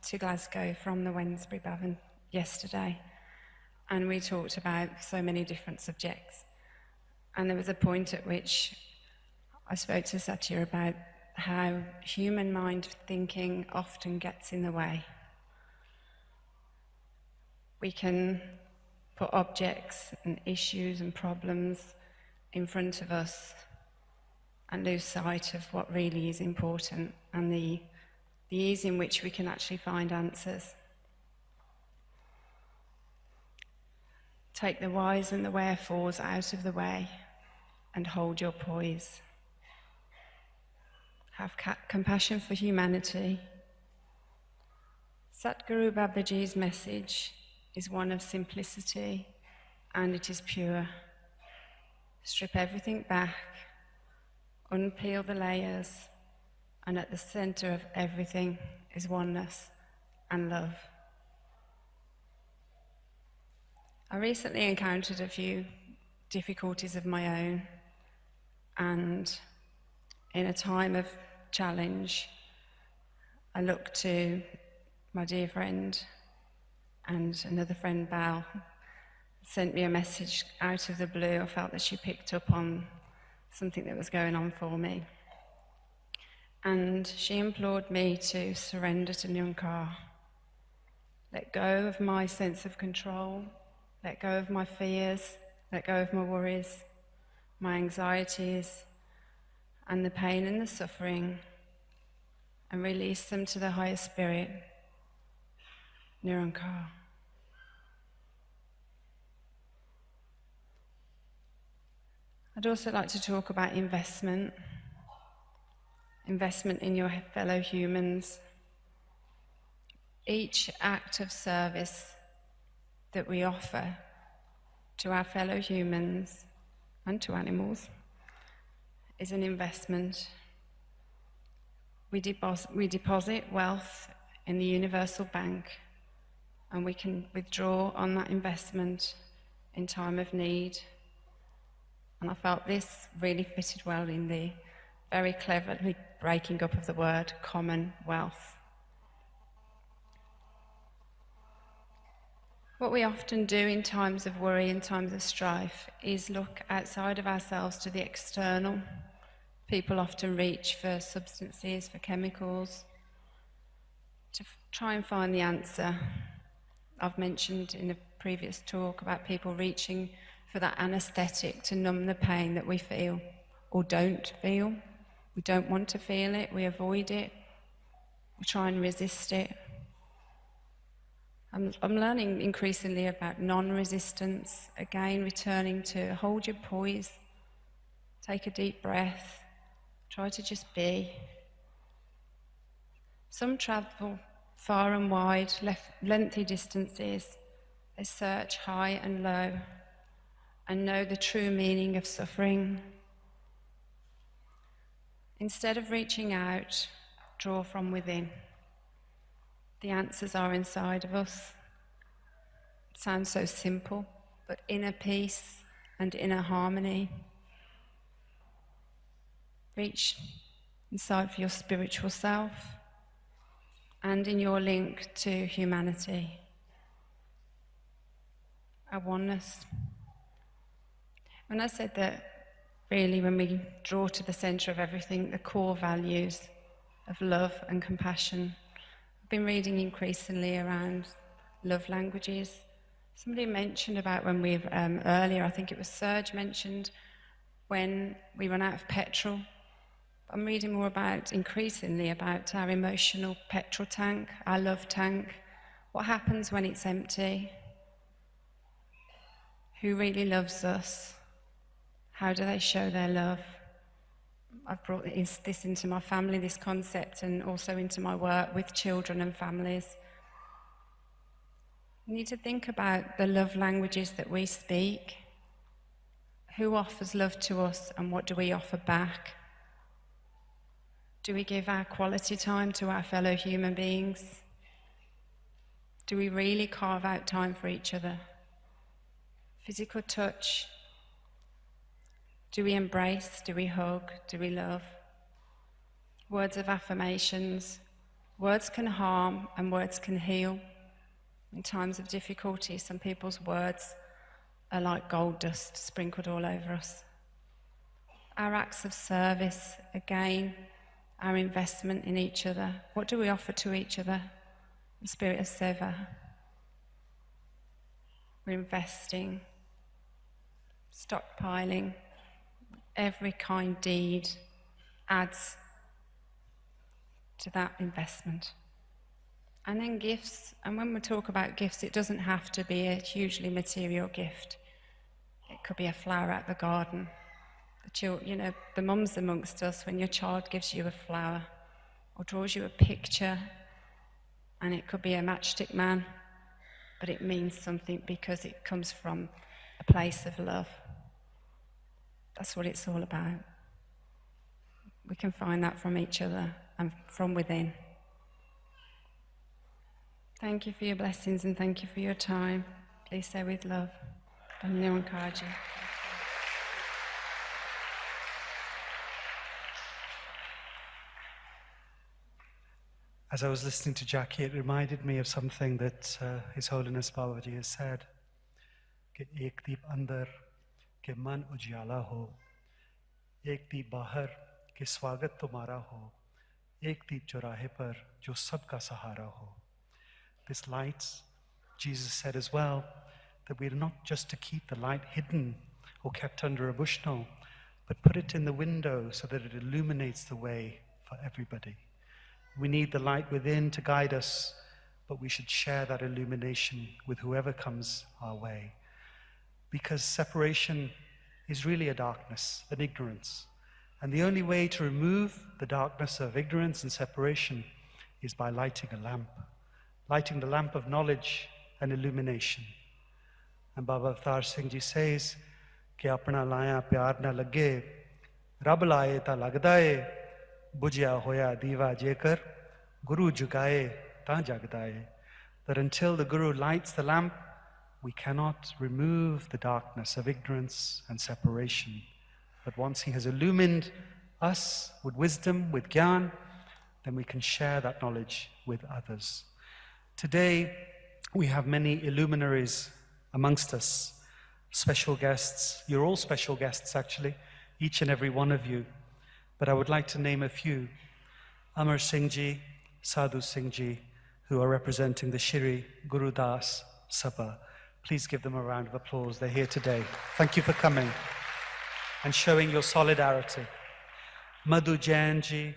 to Glasgow from the Wednesbury Bavon yesterday, and we talked about so many different subjects. And there was a point at which I spoke to Satya about how human mind thinking often gets in the way. We can put objects and issues and problems in front of us and lose sight of what really is important and the ease in which we can actually find answers. Take the whys and the wherefores out of the way and hold your poise. Have compassion for humanity. Satguru Babaji's message is one of simplicity and it is pure. Strip everything back, unpeel the layers, and at the center of everything is oneness and love. I recently encountered a few difficulties of my own, and in a time of challenge, I looked to my dear friend and another friend, Bal, sent me a message out of the blue. I felt that she picked up on something that was going on for me. And she implored me to surrender to Nyankar, let go of my sense of control, let go of my fears, let go of my worries, my anxieties, and the pain and the suffering, and release them to the higher spirit, Nirankar. I'd also like to talk about investment in your fellow humans. Each act of service that we offer to our fellow humans and to animals is an investment. We deposit wealth in the universal bank, and we can withdraw on that investment in time of need. And I felt this really fitted well in the very cleverly breaking up of the word Commonwealth. What we often do in times of worry and times of strife is look outside of ourselves to the external. People often reach for substances, for chemicals, to try and find the answer. I've mentioned in a previous talk about people reaching for that anesthetic to numb the pain that we feel or don't feel. We don't want to feel it, we avoid it, we try and resist it. I'm learning increasingly about non-resistance, again returning to hold your poise, take a deep breath, try to just be. Some travel far and wide, lengthy distances. They search high and low and know the true meaning of suffering. Instead of reaching out, draw from within. The answers are inside of us. It sounds so simple, but inner peace and inner harmony. Reach inside for your spiritual self and in your link to humanity. Our oneness. When I said that, really, when we draw to the center of everything, the core values of love and compassion. I've been reading increasingly around love languages. Somebody mentioned about when we've, earlier, I think it was Serge mentioned, when we run out of petrol. I'm reading more about, increasingly, about our emotional petrol tank, our love tank. What happens when it's empty? Who really loves us? How do they show their love? I've brought this into my family, this concept, and also into my work with children and families. We need to think about the love languages that we speak. Who offers love to us and what do we offer back? Do we give our quality time to our fellow human beings? Do we really carve out time for each other? Physical touch. Do we embrace? Do we hug? Do we love? words of affirmations. Words can harm and words can heal. In times of difficulty, some people's words are like gold dust sprinkled all over us. Our acts of service, again, our investment in each other. What do we offer to each other? The spirit of Seva. We're investing, stockpiling. Every kind deed adds to that investment. And then gifts, and when we talk about gifts, it doesn't have to be a hugely material gift. It could be a flower at the garden. The mums amongst us, when your child gives you a flower or draws you a picture, and it could be a matchstick man, but it means something because it comes from a place of love. That's what it's all about. We can find that from each other and from within. Thank you for your blessings and thank you for your time. Please say with love. Dhanyawad Kaji. As I was listening to Jackie, it reminded me of something that His Holiness Babaji has said. कि एक दीप अंदर के मन उजियाला हो, एक दीप बाहर के स्वागत तुम्हारा हो, एक दीप चौराहे पर जो सबका सहारा हो. This light, Jesus said as well, that we're not just to keep the light hidden or kept under a bushel, but put it in the window so that it illuminates the way for everybody. We need the light within to guide us, but we should share that illumination with whoever comes our way. Because separation is really a darkness, an ignorance. And the only way to remove the darkness of ignorance and separation is by lighting a lamp. Lighting the lamp of knowledge and illumination. And Baba Avtar Singh Ji says, कि अपना लाया प्यार ना लगे, रब लाए ता लगदा है, बुझिया होया दीवा जेकर, Guru jugaye ta jagdaye. That until the Guru lights the lamp, we cannot remove the darkness of ignorance and separation. But once he has illumined us with wisdom, with gyan, then we can share that knowledge with others. Today, we have many illuminaries amongst us, special guests. You're all special guests, actually, each and every one of you. But I would like to name a few. Amar Singh Ji, Sadhu Singh Ji, who are representing the Shri Guru Das Sabha. Please give them a round of applause. They're here today. Thank you for coming and showing your solidarity. Madhu Jain Ji,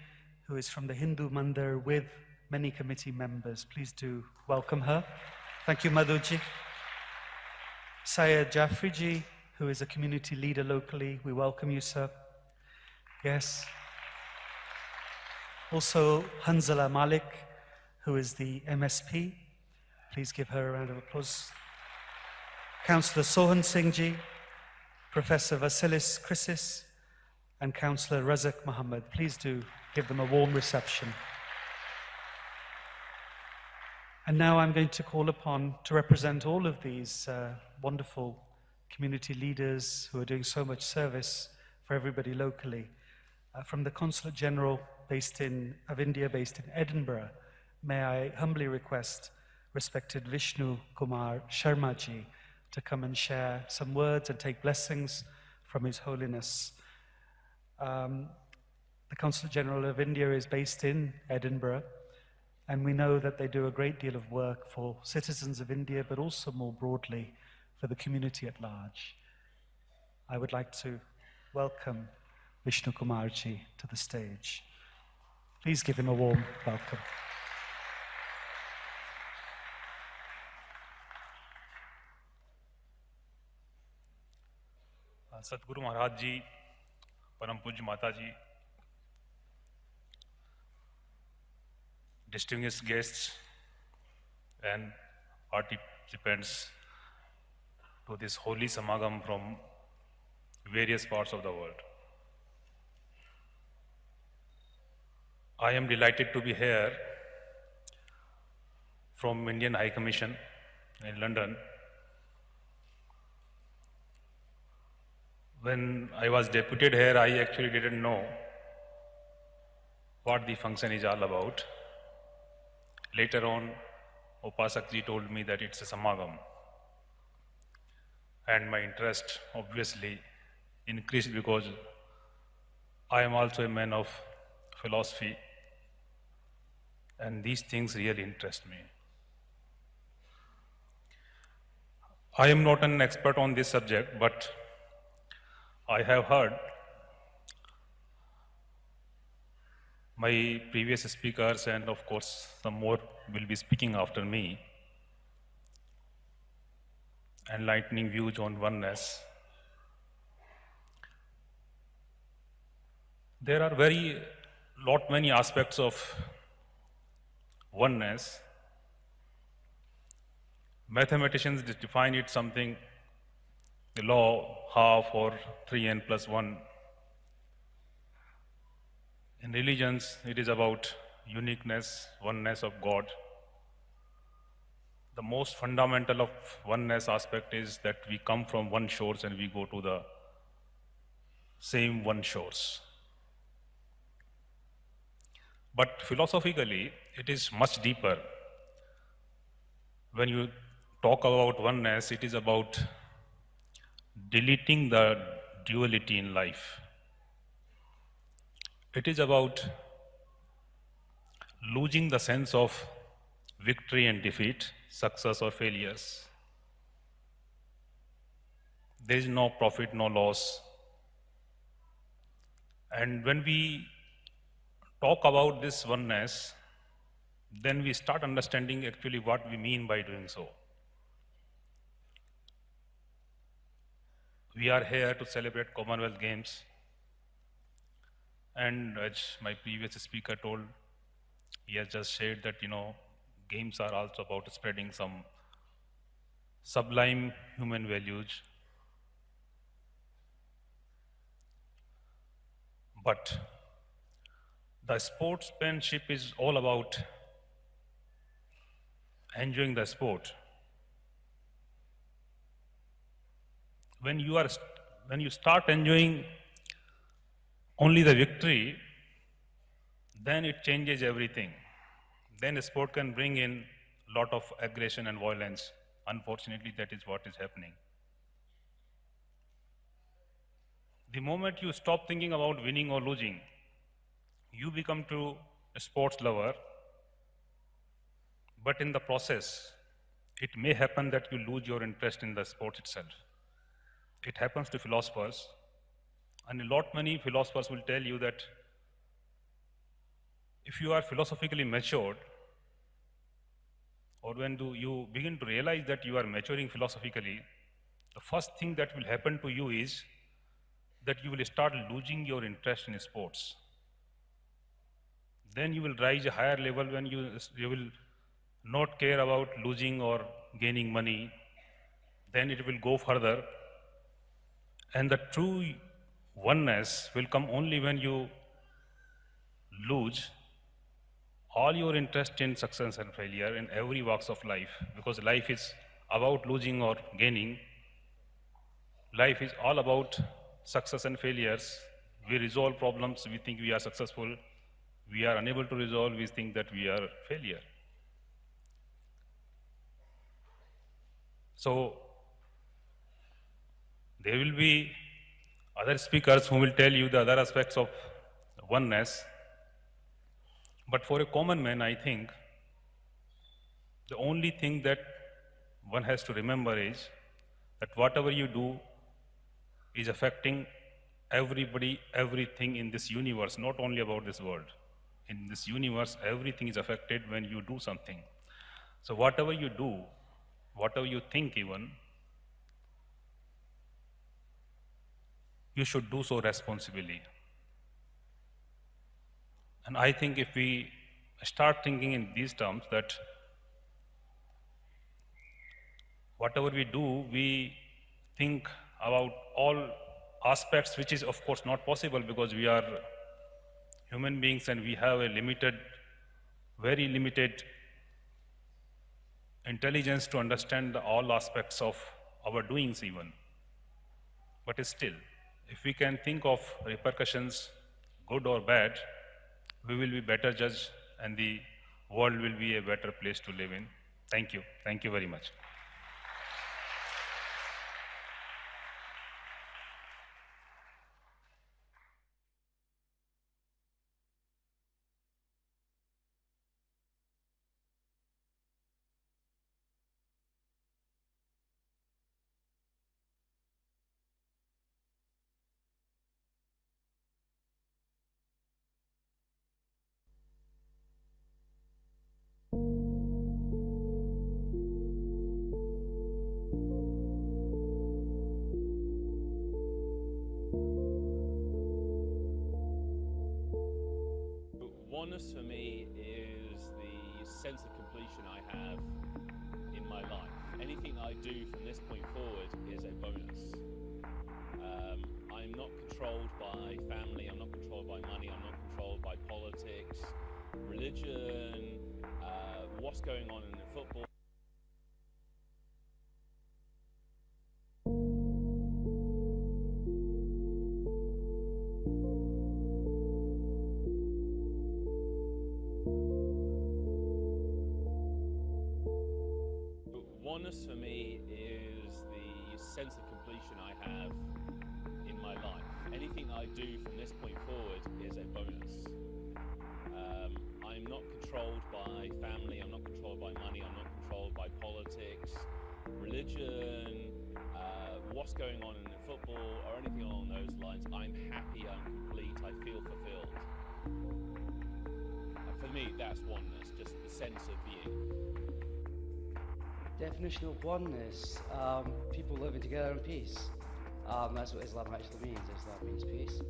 who is from the Hindu Mandir with many committee members. Please do welcome her. Thank you, Madhu Ji. Syed Jafri Ji, who is a community leader locally. We welcome you, sir. Yes. Also, Hanzala Malik, who is the MSP. Please give her a round of applause. Councillor Sohan Singh Ji, Professor Vasilis Krisis, and Councillor Razak Muhammad. Please do give them a warm reception. And now I'm going to call upon to represent all of these wonderful community leaders who are doing so much service for everybody locally. From the Consulate General of India based in Edinburgh, may I humbly request respected Vishnu Kumar Sharma Ji to come and share some words and take blessings from His Holiness. The Consulate General of India is based in Edinburgh, and we know that they do a great deal of work for citizens of India, but also more broadly for the community at large. I would like to welcome Vishnu Kumar Ji to the stage. Please give him a warm welcome. सतगुरु महाराज जी, परम पूज्य माता जी, distinguished guests and participants to this holy Samagam from various parts of the world. I am delighted to be here from Indian High Commission in London. When I was deputed here, I actually didn't know what the function is all about. Later on, Upasak ji told me that it's a Samagam. And my interest obviously increased because I am also a man of philosophy, and these things really interest me. I am not an expert on this subject, but I have heard my previous speakers, and of course some more will be speaking after me, enlightening views on oneness. There are many aspects of oneness. Mathematicians define it something, the law half or 3n plus 1. In religions, it is about uniqueness, oneness of God. The most fundamental of oneness aspect is that we come from one source and we go to the same one source. But philosophically, it is much deeper. When you talk about oneness, it is about deleting the duality in life. It is about losing the sense of victory and defeat, success or failures. There is no profit, no loss. And when we talk about this oneness, then we start understanding actually what we mean by doing so. We are here to celebrate Commonwealth Games. And as my previous speaker told, he has just shared that, games are also about spreading some sublime human values. But the sportsmanship is all about enjoying the sport. When you start enjoying only the victory, then it changes everything. Then sport can bring in a lot of aggression and violence. Unfortunately, that is what is happening. The moment you stop thinking about winning or losing, you become to a sports lover, but in the process, it may happen that you lose your interest in the sport itself. It happens to philosophers, and many philosophers will tell you that if you are philosophically matured, or when you begin to realize that you are maturing philosophically, the first thing that will happen to you is that you will start losing your interest in sports. Then you will rise a higher level when you will not care about losing or gaining money. Then it will go further. And the true oneness will come only when you lose all your interest in success and failure in every walks of life, because life is about losing or gaining. Life is all about success and failures. We resolve problems, we think we are successful. We are unable to resolve, we think that we are failure. So there will be other speakers who will tell you the other aspects of oneness. But for a common man, I think the only thing that one has to remember is that whatever you do is affecting everybody, everything in this universe, not only about this world. In this universe, everything is affected when you do something. So whatever you do, whatever you think even, you should do so responsibly. And I think if we start thinking in these terms, that whatever we do, we think about all aspects, which is of course not possible because we are human beings and we have a very limited intelligence to understand all aspects of our doings even. But still, if we can think of repercussions, good or bad, we will be better judged and the world will be a better place to live in. Thank you. Thank you very much. Oneness for me is the sense of completion I have in my life. Anything I do from this point forward is a bonus. I'm not controlled by family, I'm not controlled by money, I'm not controlled by politics, religion, what's going on in football. Oneness for me is the sense of completion I have in my life. Anything I do from this point forward is a bonus. I'm not controlled by family, I'm not controlled by money, I'm not controlled by politics, religion, what's going on in football or anything along those lines. I'm happy, I'm complete, I feel fulfilled. And for me, that's oneness, just the sense of being. Definition of oneness, people living together in peace. That's what Islam actually means. Islam means peace.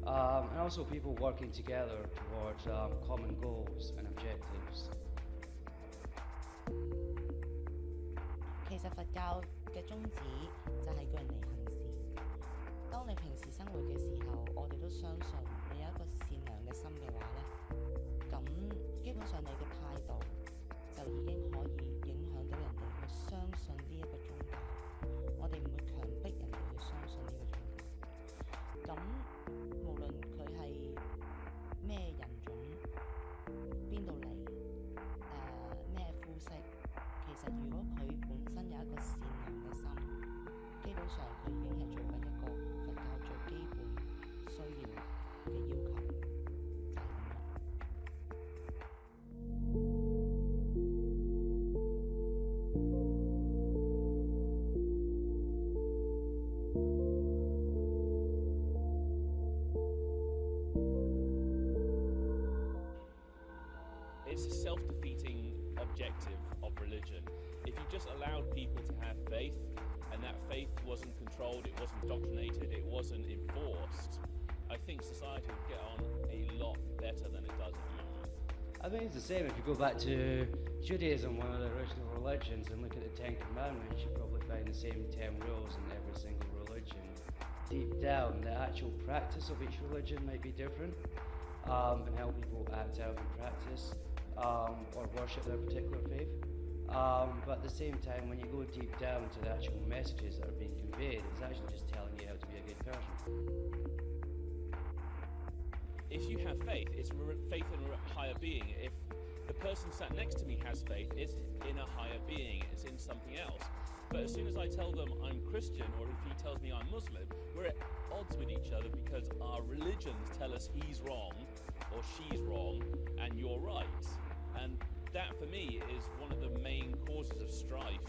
And also people working together towards common goals and objectives. 其實佛教嘅宗旨就係叫人哋行善。當你平時生活嘅時候，我哋都相信你有一個善良嘅心嘅話呢，咁基本上你嘅態度就已經可以影響到人哋去相信呢一個宗教。我哋唔會強迫人哋去相信呢個宗教。咁無論佢係咩人種、邊度嚟、咩膚色，其實如果佢本身有一個善良嘅心，基本上佢已經係做緊一個佛教最基本需要嘅要求，就係咁啦。It's a self-defeating objective of religion. If you just allowed people to have faith, and that faith wasn't controlled, it wasn't indoctrinated, it wasn't enforced, I think society would get on a lot better than it does at the moment. I think it's the same if you go back to Judaism, one of the original religions, and look at the Ten Commandments, you probably find the same 10 rules in every single religion. Deep down, the actual practice of each religion might be different, and how people act out in practice, or worship their particular faith. But at the same time, when you go deep down to the actual messages that are being conveyed, it's actually just telling you how to be a good person. If you have faith, it's faith in a higher being. If the person sat next to me has faith, it's in a higher being, it's in something else. But as soon as I tell them I'm Christian, or if he tells me I'm Muslim, we're at odds with each other because our religions tell us he's wrong or she's wrong and you're right. And that for me is one of the main causes of strife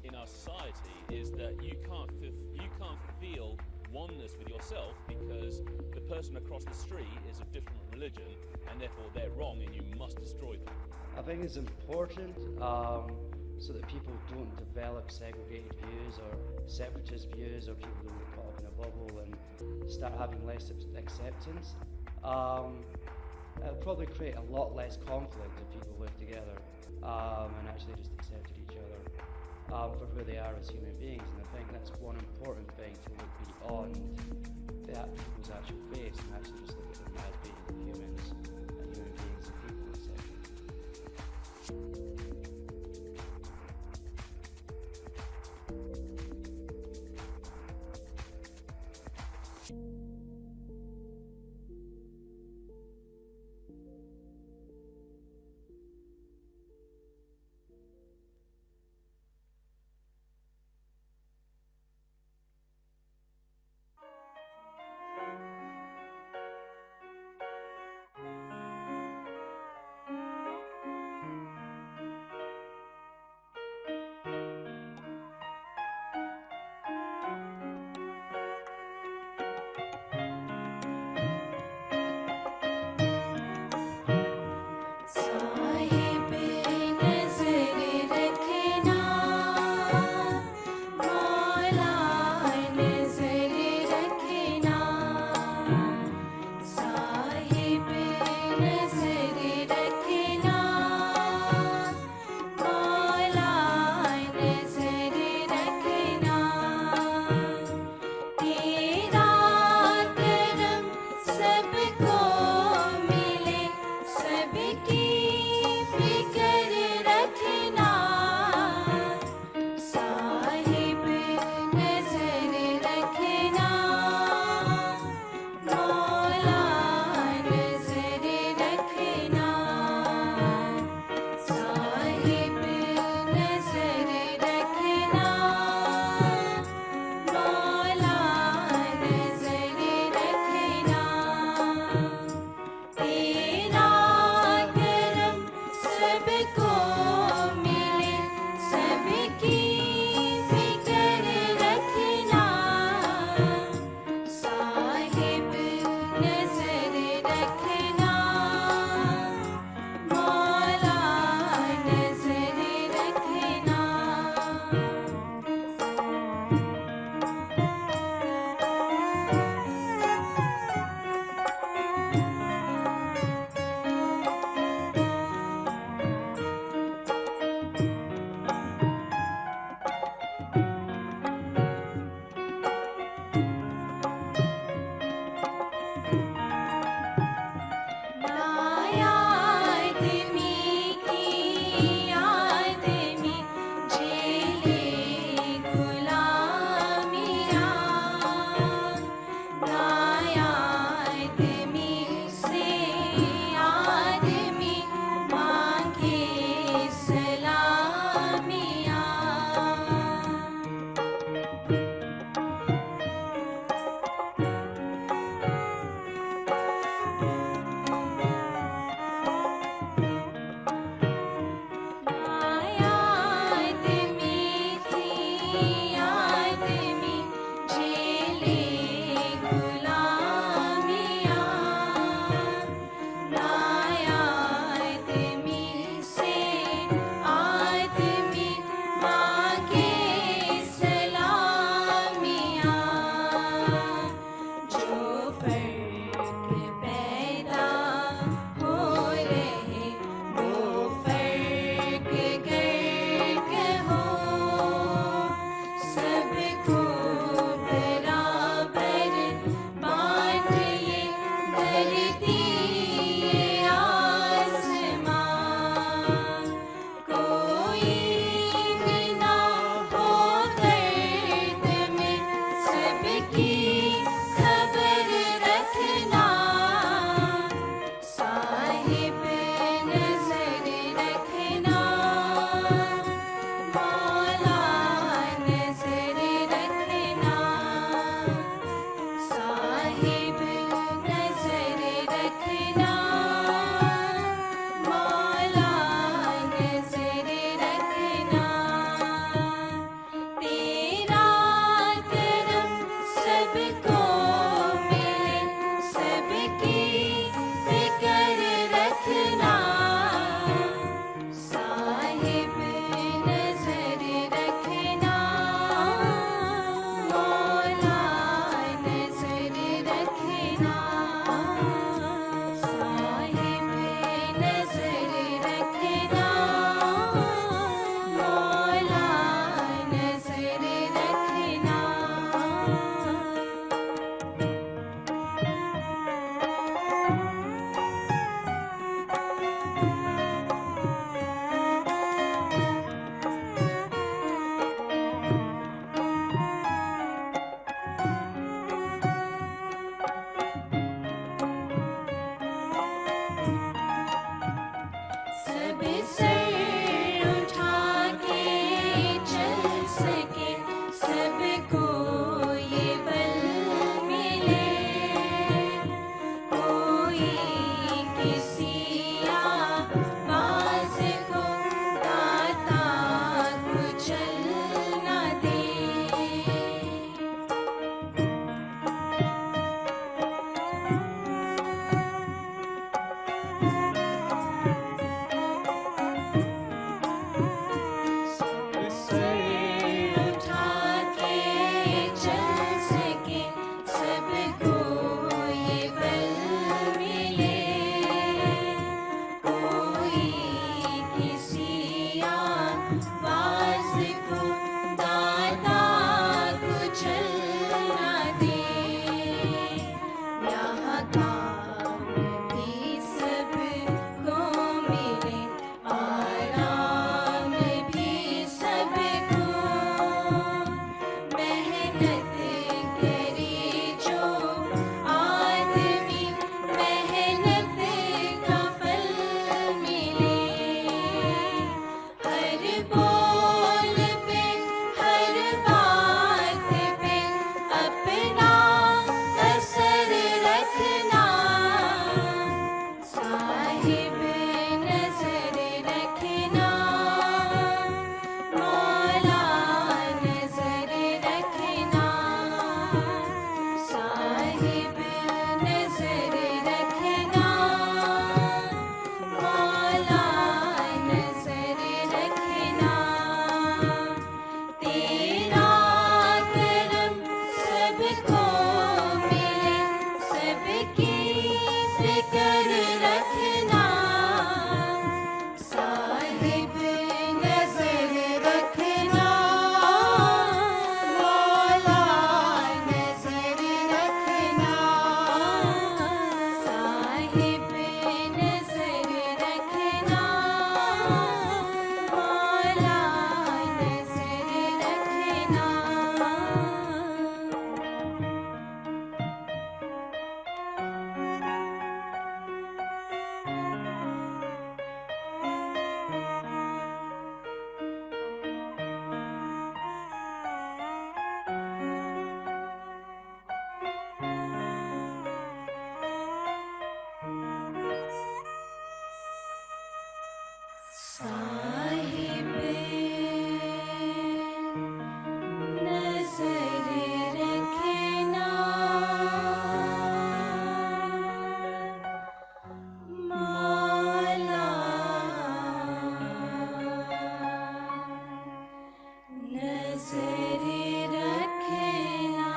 in our society, is that you can't feel oneness with yourself because the person across the street is of different religion and therefore they're wrong and you must destroy them. I think it's important so that people don't develop segregated views or separatist views, or people don't get caught up in a bubble and start having less acceptance. It'll probably create a lot less conflict if people live together and actually just accepted each other for who they are as human beings. And I think that's one important thing, to look beyond people's actual faiths and actually just look at them as being humans and human beings and people, etc. साहिबे नजर रखना मौला नजर रखना।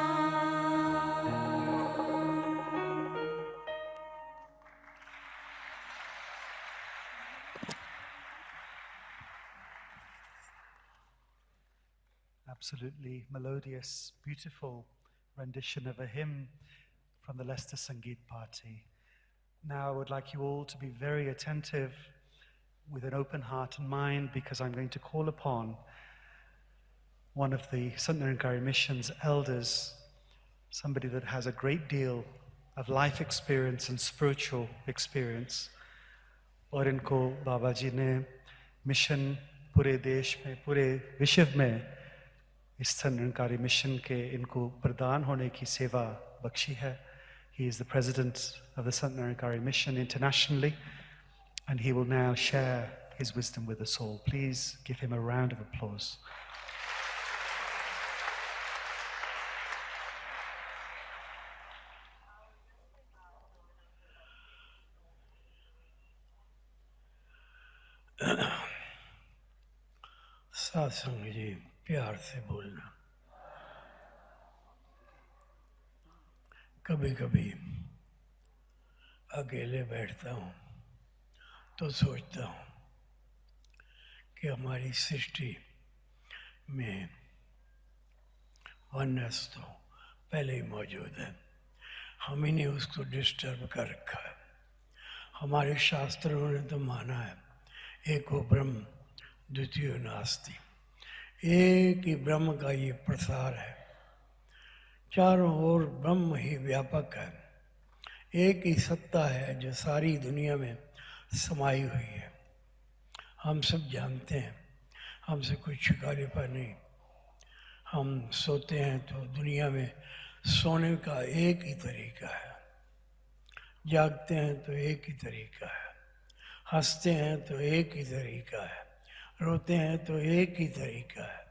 Absolutely melodious, beautiful rendition of a hymn from the Leicester Sangeet Party. Now I would like you all to be very attentive with an open heart and mind, because I'm going to call upon one of the Sant Nirankari Mission's elders, somebody that has a great deal of life experience and spiritual experience. और इनको बाबा जी ने mission पूरे देश में, पूरे विश्व में इस Sant Nirankari मिशन के इनको प्रदान होने की सेवा बख्शी है. He is the president of the Sant Nirankari mission internationally, and he will now share his wisdom with us all. Please give him a round of applause. सत्संग जी प्यार से बोलना. कभी कभी अकेले बैठता हूँ तो सोचता हूँ कि हमारी सृष्टि में वननेस तो पहले ही मौजूद है, हम ही ने उसको डिस्टर्ब कर रखा है. हमारे शास्त्रों ने तो माना है एको ब्रह्म द्वितीय नास्ति, एक ही ब्रह्म का ये प्रसार है, चारों ओर ब्रह्म ही व्यापक है, एक ही सत्ता है जो सारी दुनिया में समाई हुई है. हम सब जानते हैं, हमसे कुछ छिपाने पर नहीं. हम सोते हैं तो दुनिया में सोने का एक ही तरीका है, जागते हैं तो एक ही तरीका है, हंसते हैं तो एक ही तरीका है, रोते हैं तो एक ही तरीका है.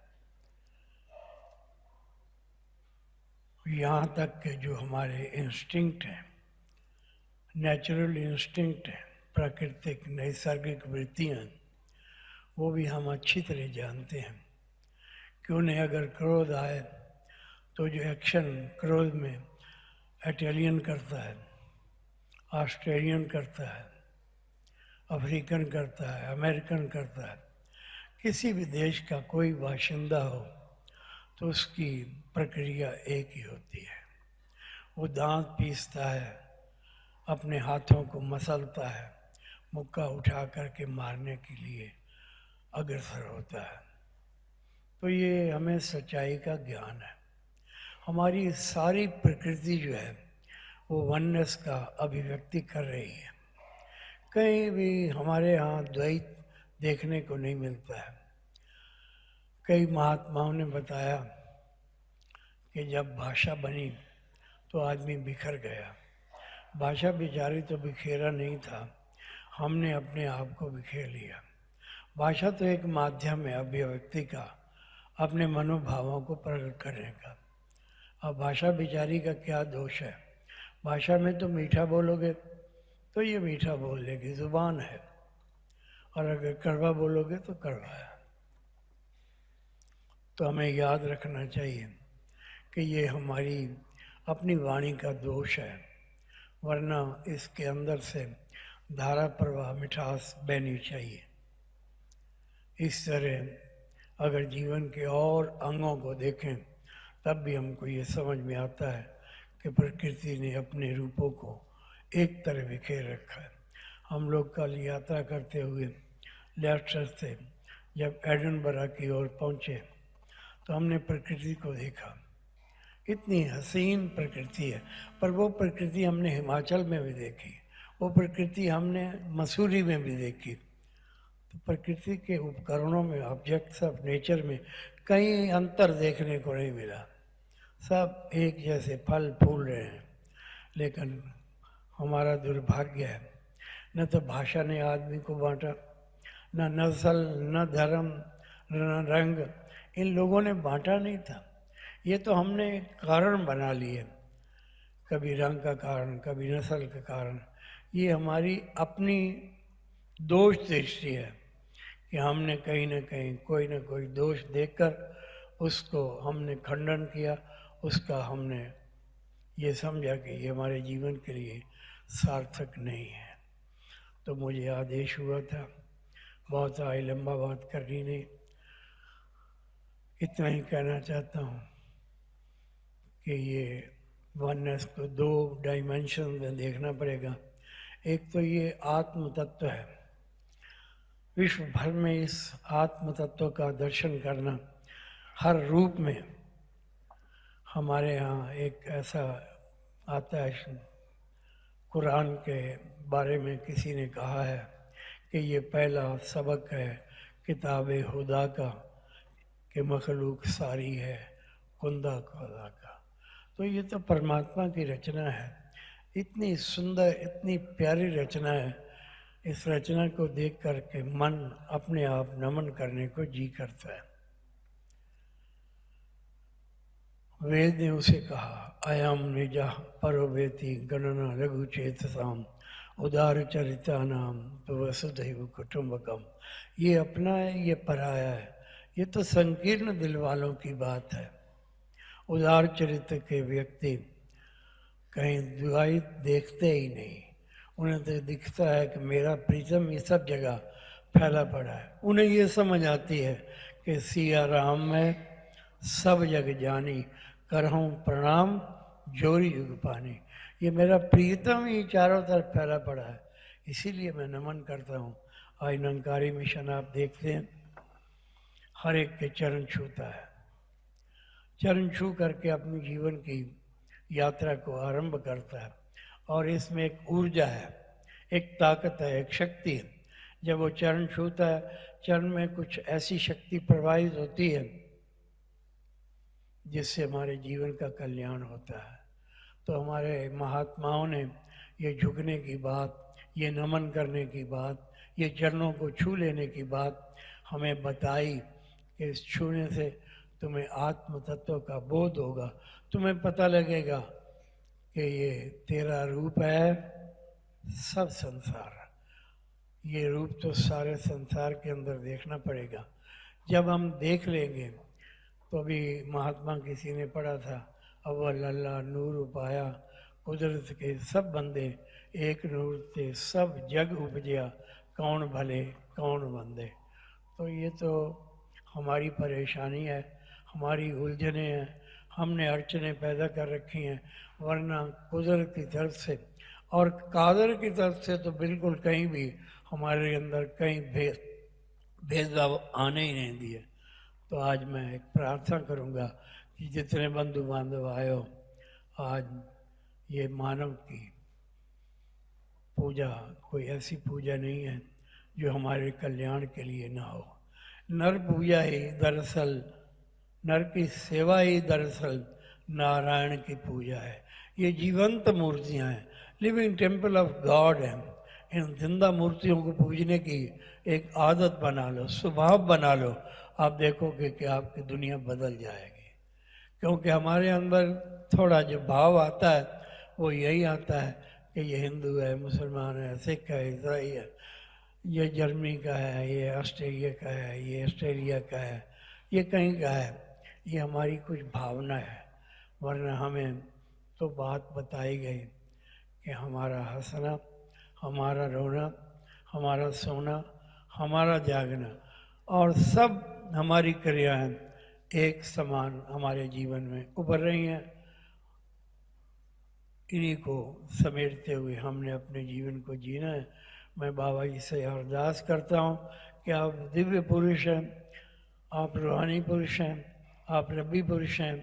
यहाँ तक कि जो हमारे इंस्टिंक्ट हैं, नेचुरल इंस्टिंक्ट हैं, प्राकृतिक नैसर्गिक वृत्तियाँ, वो भी हम अच्छी तरह जानते हैं कि उन्हें अगर क्रोध आए तो जो एक्शन क्रोध में इटालियन करता है, ऑस्ट्रेलियन करता है, अफ्रीकन करता है, अमेरिकन करता है, किसी भी देश का कोई बाशिंदा हो तो उसकी प्रक्रिया एक ही होती है. वो दांत पीसता है, अपने हाथों को मसलता है, मुक्का उठा करके मारने के लिए अग्रसर होता है. तो ये हमें सच्चाई का ज्ञान है. हमारी सारी प्रकृति जो है वो वननेस का अभिव्यक्ति कर रही है. कहीं भी हमारे यहाँ द्वैत देखने को नहीं मिलता है. कई महात्माओं ने बताया कि जब भाषा बनी तो आदमी बिखर गया. भाषा बेचारी तो बिखेरा नहीं था, हमने अपने आप को बिखेर लिया. भाषा तो एक माध्यम है अभिव्यक्ति का, अपने मनोभावों को प्रकट करने का. अब भाषा बेचारी का क्या दोष है? भाषा में तो मीठा बोलोगे तो ये मीठा बोल लेगी, जुबान है, और अगर कड़वा बोलोगे तो कड़वा है. तो हमें याद रखना चाहिए कि ये हमारी अपनी वाणी का दोष है, वरना इसके अंदर से धारा प्रवाह मिठास बहनी चाहिए. इस तरह अगर जीवन के और अंगों को देखें तब भी हमको ये समझ में आता है कि प्रकृति ने अपने रूपों को एक तरह बिखेर रखा है. हम लोग कल यात्रा करते हुए लेस्टर से जब एडिनबरा की ओर पहुँचे तो हमने प्रकृति को देखा. इतनी हसीन प्रकृति है, पर वो प्रकृति हमने हिमाचल में भी देखी, वो प्रकृति हमने मसूरी में भी देखी. तो प्रकृति के उपकरणों में, ऑब्जेक्ट्स ऑफ नेचर में कहीं अंतर देखने को नहीं मिला. सब एक जैसे फल फूल रहे हैं. लेकिन हमारा दुर्भाग्य है, न तो भाषा ने आदमी को बांटा, न नस्ल, न धर्म, न रंग, इन लोगों ने बांटा नहीं था। ये तो हमने कारण बना लिए, कभी रंग का कारण, कभी नस्ल का कारण। ये हमारी अपनी दोष दृष्टि है कि हमने कहीं ना कहीं कोई ना कोई दोष देखकर उसको हमने खंडन किया, उसका हमने ये समझा कि ये हमारे जीवन के लिए सार्थक नहीं है। तो मुझे आदेश हुआ था, बहुत आई लंबा बात करनी नहीं, इतना ही कहना चाहता हूँ कि ये वननेस को दो डायमेंशन में देखना पड़ेगा। एक तो ये आत्म तत्व है, विश्व भर में इस आत्म तत्व का दर्शन करना हर रूप में। हमारे यहाँ एक ऐसा आता है, कुरान के बारे में किसी ने कहा है कि ये पहला सबक है किताब खुदा का कि मखलूक सारी है कुंदा खुदा का। तो ये तो परमात्मा की रचना है, इतनी सुंदर, इतनी प्यारी रचना है। इस रचना को देख करके मन अपने आप नमन करने को जी करता है। वेद ने उसे कहा, अयम निजा परोवेति गणना लघु चेतसाम उदार चरिता नाम तो वसुधैव कुटुंबकम। ये अपना है, ये पराया है, ये तो संकीर्ण दिल वालों की बात है। उदार चरित्र के व्यक्ति कहीं दुआई देखते ही नहीं, उन्हें तो दिखता है कि मेरा प्रीतम ये सब जगह फैला पड़ा है। उन्हें ये समझ आती है कि सिया राम में सब जग जानी, करहूँ प्रणाम जोरी युग पानी। ये मेरा प्रीतम ही चारों तरफ फैला पड़ा है, इसीलिए मैं नमन करता हूँ। आज निरंकारी मिशन आप देखते हैं, हर एक के चरण छूता है, चरण छू करके अपनी जीवन की यात्रा को आरंभ करता है। और इसमें एक ऊर्जा है, एक ताकत है, एक शक्ति है। जब वो चरण छूता है, चरण में कुछ ऐसी शक्ति प्रवाहित होती है जिससे हमारे जीवन का कल्याण होता है। तो हमारे महात्माओं ने ये झुकने की बात, ये नमन करने की बात, ये चरणों को छू लेने की बात हमें बताई कि इस छूने से तुम्हें आत्म तत्व का बोध होगा, तुम्हें पता लगेगा कि ये तेरा रूप है सब संसार। ये रूप तो सारे संसार के अंदर देखना पड़ेगा। जब हम देख लेंगे तो अभी महात्मा किसी ने पढ़ा था, अव्वल अल्लाह नूर उपाया कुदरत के सब बंदे एक नूर ते सब जग उपजया कौन भले कौन बंदे। तो ये तो हमारी परेशानी है, हमारी उलझने हैं, हमने अड़चने पैदा कर रखी हैं। वरना कुदरत की तरफ से और कादर की तरफ से तो बिल्कुल कहीं भी हमारे अंदर कहीं भेदभाव आने ही नहीं दिए। तो आज मैं एक प्रार्थना करूंगा कि जितने बंधु बांधव आए हो, आज ये मानव की पूजा कोई ऐसी पूजा नहीं है जो हमारे कल्याण के लिए ना हो। नर पूजा ही दरअसल, नर की सेवा ही दरअसल नारायण की पूजा है। ये जीवंत मूर्तियाँ हैं, लिविंग टेम्पल ऑफ गॉड हैं। इन जिंदा मूर्तियों को पूजने की एक आदत बना लो, स्वभाव बना लो, आप देखोगे कि आपकी दुनिया बदल जाएगी। क्योंकि हमारे अंदर थोड़ा जो भाव आता है वो यही आता है कि ये हिंदू है, मुसलमान है, सिख है, ईसाई है, ये जर्मनी का है, ये ऑस्ट्रेलिया का है, ये ऑस्ट्रेलिया का है, ये कहीं का है। ये हमारी कुछ भावना है, वरना हमें तो बात बताई गई कि हमारा हंसना, हमारा रोना, हमारा सोना, हमारा जागना और सब हमारी क्रियाएं एक समान हमारे जीवन में उभर रही हैं। इन्हीं को समेटते हुए हमने अपने जीवन को जीना है। मैं बाबा जी से अरदास करता हूँ कि आप दिव्य पुरुष हैं, आप रूहानी पुरुष हैं, आप रब्बी पुरुष हैं,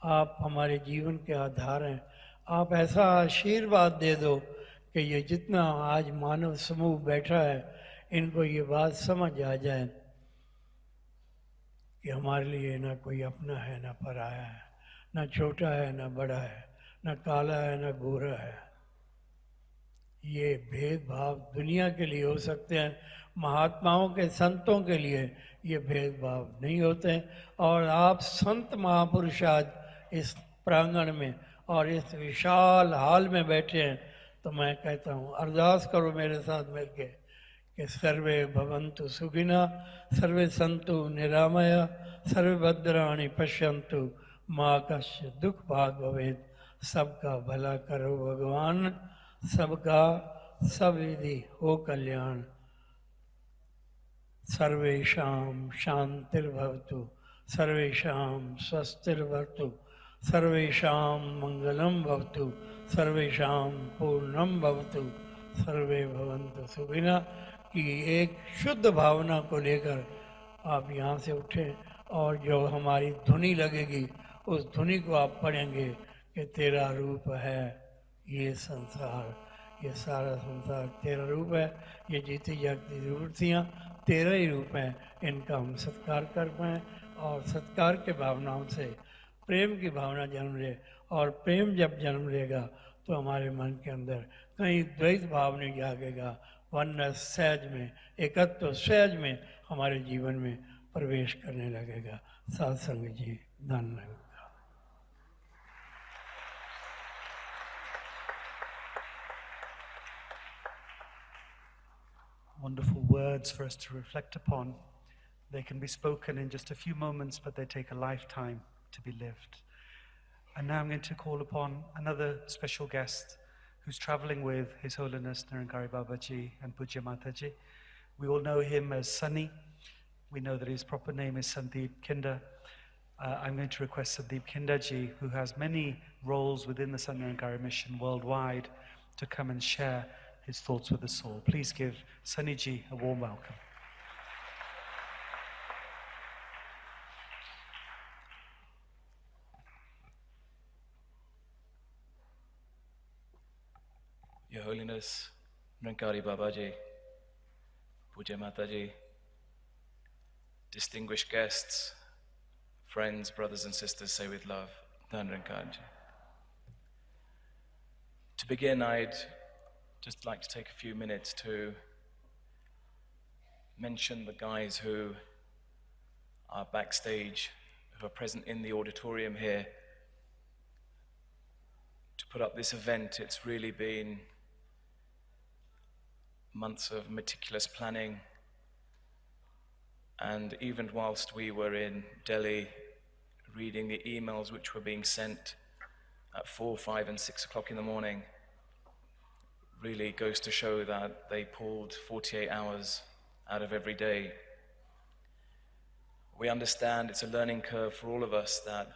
आप हमारे जीवन के आधार हैं। आप ऐसा आशीर्वाद दे दो कि ये जितना आज मानव समूह बैठा है, इनको ये बात समझ आ जाए कि हमारे लिए ना कोई अपना है ना पराया है, ना छोटा है ना बड़ा है, ना काला है ना गोरा है। ये भेदभाव दुनिया के लिए हो सकते हैं, महात्माओं के संतों के लिए ये भेदभाव नहीं होते। और आप संत महापुरुष आज इस प्रांगण में और इस विशाल हॉल में बैठे हैं, तो मैं कहता हूँ अरदास करो मेरे साथ मिलके कि सर्वे भवन्तु सुखिनः, सर्वे सन्तु निरामया, सर्वे भद्राणि पश्यन्तु मा कश्चित् दुख भाग भवेत्। सबका भला करो भगवान, सबका सब विधि हो कल्याण। सर्वेषां शांतिर्भवतु, सर्वेषां स्वस्तिर्भवतु, सर्वेषां मंगलं भवतु, सर्वेषां पूर्णं भवतु, सर्वे भवन्तु सुखिनः। कि एक शुद्ध भावना को लेकर आप यहाँ से उठें और जो हमारी धुनी लगेगी उस धुनी को आप पढ़ेंगे कि तेरा रूप है ये संसार, ये सारा संसार तेरा रूप है, ये जीती जागती मूर्तियाँ तेरा ही रूप है, इनका हम सत्कार कर पाएँ और सत्कार के भावनाओं से प्रेम की भावना जन्म ले। और प्रेम जब जन्म लेगा तो हमारे मन के अंदर कहीं द्वैत भाव नहीं जागेगा, वननेस सहज में, एकत्व सहज में हमारे जीवन में प्रवेश करने लगेगा। सत्संग जी धन्यवाद। Wonderful words for us to reflect upon. They can be spoken in just a few moments, but they take a lifetime to be lived. And now I'm going to call upon another special guest who's traveling with His Holiness Nirankari Babaji and Pujya Mataji. We all know him as Sunny. We know that his proper name is Sandeep Kinder. I'm going to request Sandeep Kinderji, who has many roles within the Sant Nirankari mission worldwide, to come and share his thoughts with us all. Please give Sunny Ji a warm welcome. Your Holiness Nirankari Babaji, Pujya Mataji, distinguished guests, friends, brothers and sisters, say with love, Dhan Nirankari. To begin, I'd just like to take a few minutes to mention the guys who are backstage, who are present in the auditorium here to put up this event. It's really been months of meticulous planning, and even whilst we were in Delhi reading the emails which were being sent at 4, 5 and 6 o'clock in the morning, really goes to show that they pulled 48 hours out of every day. We understand it's a learning curve for all of us, that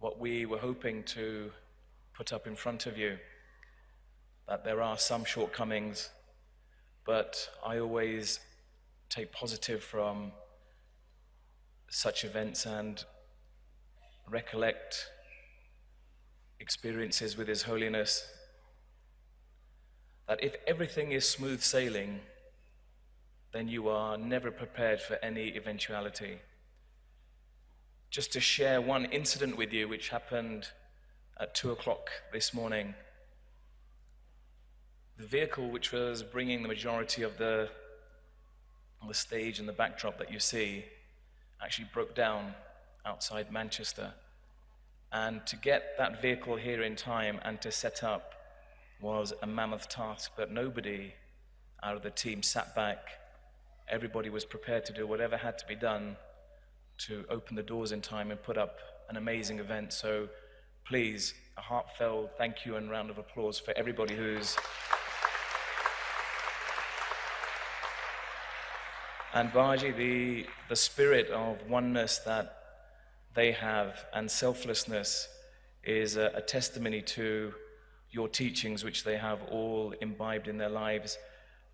what we were hoping to put up in front of you, that there are some shortcomings, but I always take positive from such events and recollect experiences with His Holiness, that if everything is smooth sailing, then you are never prepared for any eventuality. Just to share one incident with you which happened at 2 o'clock this morning. The vehicle which was bringing the majority of the stage and the backdrop that you see actually broke down outside Manchester. And to get that vehicle here in time and to set up was a mammoth task, but nobody out of the team sat back. Everybody was prepared to do whatever had to be done to open the doors in time and put up an amazing event. So please, a heartfelt thank you and round of applause for everybody who's... And Baji, the spirit of oneness that they have and selflessness is a testimony to your teachings, which they have all imbibed in their lives.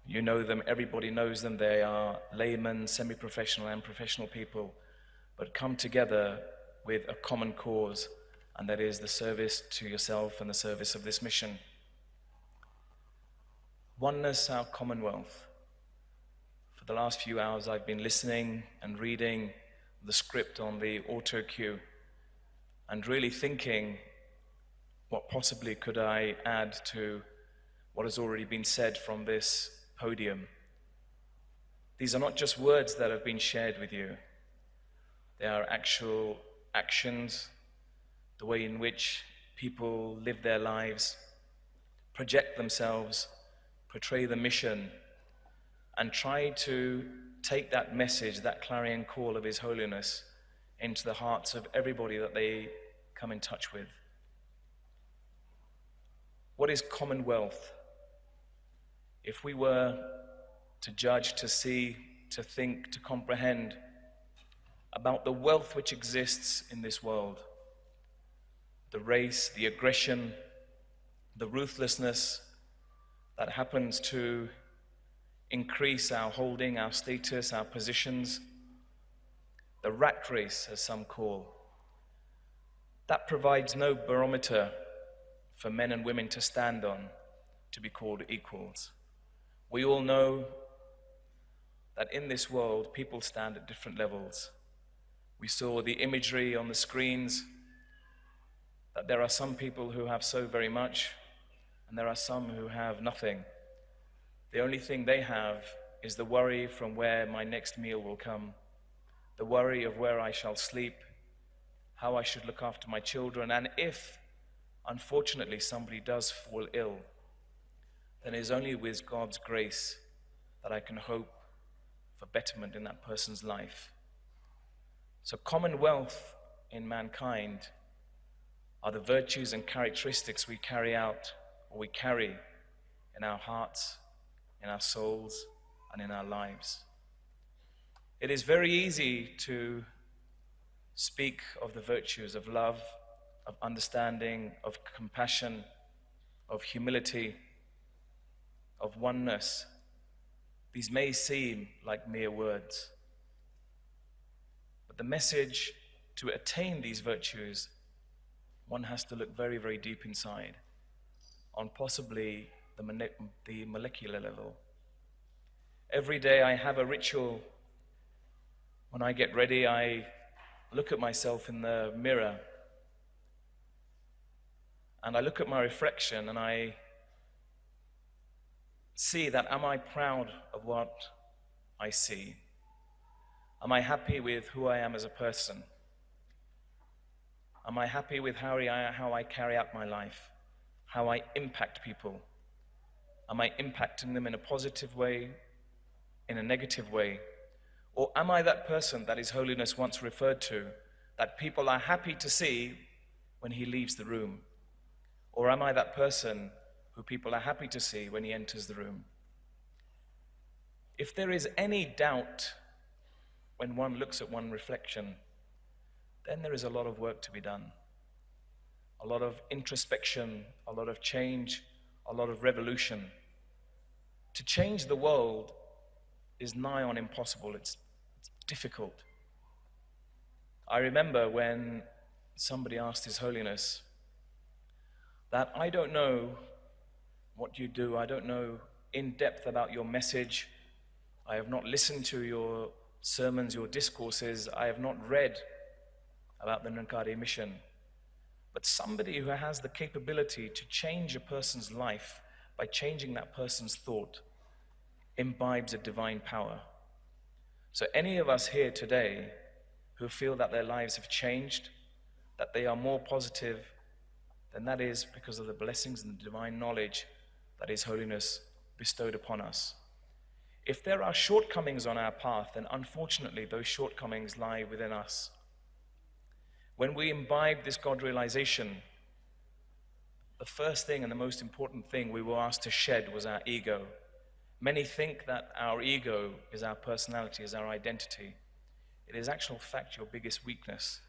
You know them, everybody knows them. They are laymen, semi-professional and professional people, but come together with a common cause, and that is the service to yourself and the service of this mission. Oneness, our Commonwealth. For the last few hours I've been listening and reading the script on the auto cue and really thinking, what possibly could I add to what has already been said from this podium? These are not just words that have been shared with you. They are actual actions, the way in which people live their lives, project themselves, portray the mission, and try to take that message, that clarion call of His Holiness, into the hearts of everybody that they come in touch with. What is Commonwealth? If we were to judge, to see, to think, to comprehend about the wealth which exists in this world, the race, the aggression, the ruthlessness that happens to increase our holding, our status, our positions, the rat race, as some call, that provides no barometer for men and women to stand on to be called equals. We all know that in this world, people stand at different levels. We saw the imagery on the screens that there are some people who have so very much, and there are some who have nothing. The only thing they have is the worry from where my next meal will come, the worry of where I shall sleep, how I should look after my children, and if, unfortunately, somebody does fall ill, then it is only with God's grace that I can hope for betterment in that person's life. So commonwealth in mankind are the virtues and characteristics we carry out, or we carry in our hearts, in our souls, and in our lives. It is very easy to speak of the virtues of love, of understanding, of compassion, of humility, of oneness. These may seem like mere words, but the message to attain these virtues, one has to look very, very deep inside, on possibly the molecular level. Every day I have a ritual. When I get ready, I look at myself in the mirror, and I look at my reflection, and I see that, am I proud of what I see? Am I happy with who I am as a person? Am I happy with how I carry out my life? How I impact people? Am I impacting them in a positive way, in a negative way? Or am I that person that His Holiness once referred to, that people are happy to see when he leaves the room? Or am I that person who people are happy to see when he enters the room? If there is any doubt when one looks at one reflection, then there is a lot of work to be done. A lot of introspection, a lot of change, a lot of revolution. To change the world is nigh on impossible. It's difficult. I remember when somebody asked His Holiness that, I don't know what you do, I don't know in depth about your message, I have not listened to your sermons, your discourses, I have not read about the Ninkari mission, but somebody who has the capability to change a person's life by changing that person's thought imbibes a divine power. So any of us here today who feel that their lives have changed, that they are more positive, then that is because of the blessings and the divine knowledge that His Holiness bestowed upon us. If there are shortcomings on our path, then unfortunately those shortcomings lie within us. When we imbibe this God realization, the first thing and the most important thing we were asked to shed was our ego. Many think that our ego is our personality, is our identity. It is actual fact your biggest weakness.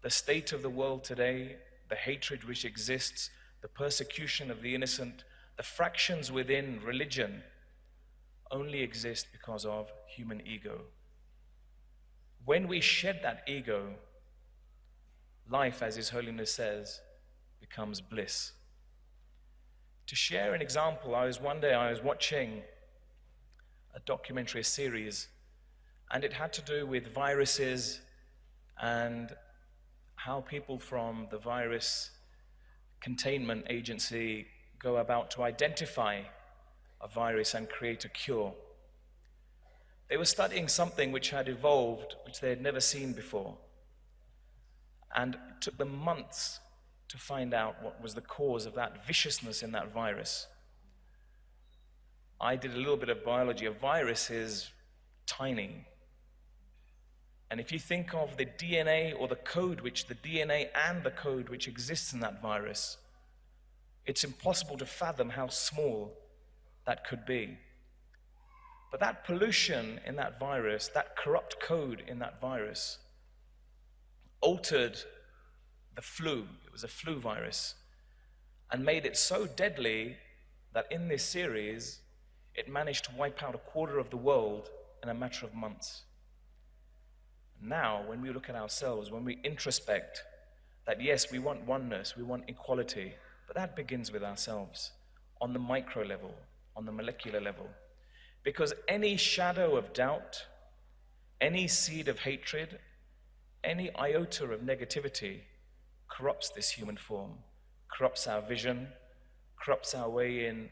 The state of the world today, the hatred which exists, the persecution of the innocent, the fractions within religion only exist because of human ego. When we shed that ego, life, as His Holiness says, becomes bliss. To share an example, one day I was watching a documentary series, and it had to do with viruses and how people from the virus containment agency go about to identify a virus and create a cure. They were studying something which had evolved, which they had never seen before. And it took them months to find out what was the cause of that viciousness in that virus. I did a little bit of biology. A virus is tiny. And if you think of the DNA or the code which the DNA and the code which exists in that virus, it's impossible to fathom how small that could be. But that pollution in that virus, that corrupt code in that virus, altered the flu. It was a flu virus, and made it so deadly that in this series, it managed to wipe out a quarter of the world in a matter of months. Now, when we look at ourselves, when we introspect, that yes, we want oneness, we want equality, but that begins with ourselves, on the micro level, on the molecular level. Because any shadow of doubt, any seed of hatred, any iota of negativity corrupts this human form, corrupts our vision, corrupts our way in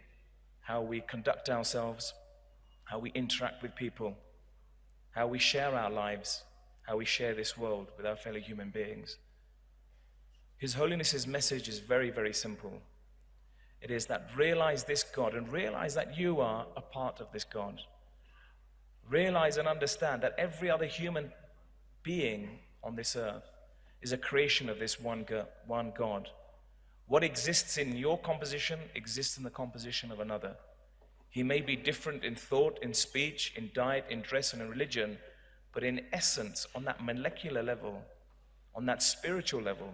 how we conduct ourselves, how we interact with people, how we share our lives, how we share this world with our fellow human beings. His Holiness's message is very, very simple. It is that realize this God and realize that you are a part of this God. Realize and understand that every other human being on this earth is a creation of this one God. What exists in your composition exists in the composition of another. He may be different in thought, in speech, in diet, in dress, and in religion, but in essence, on that molecular level, on that spiritual level,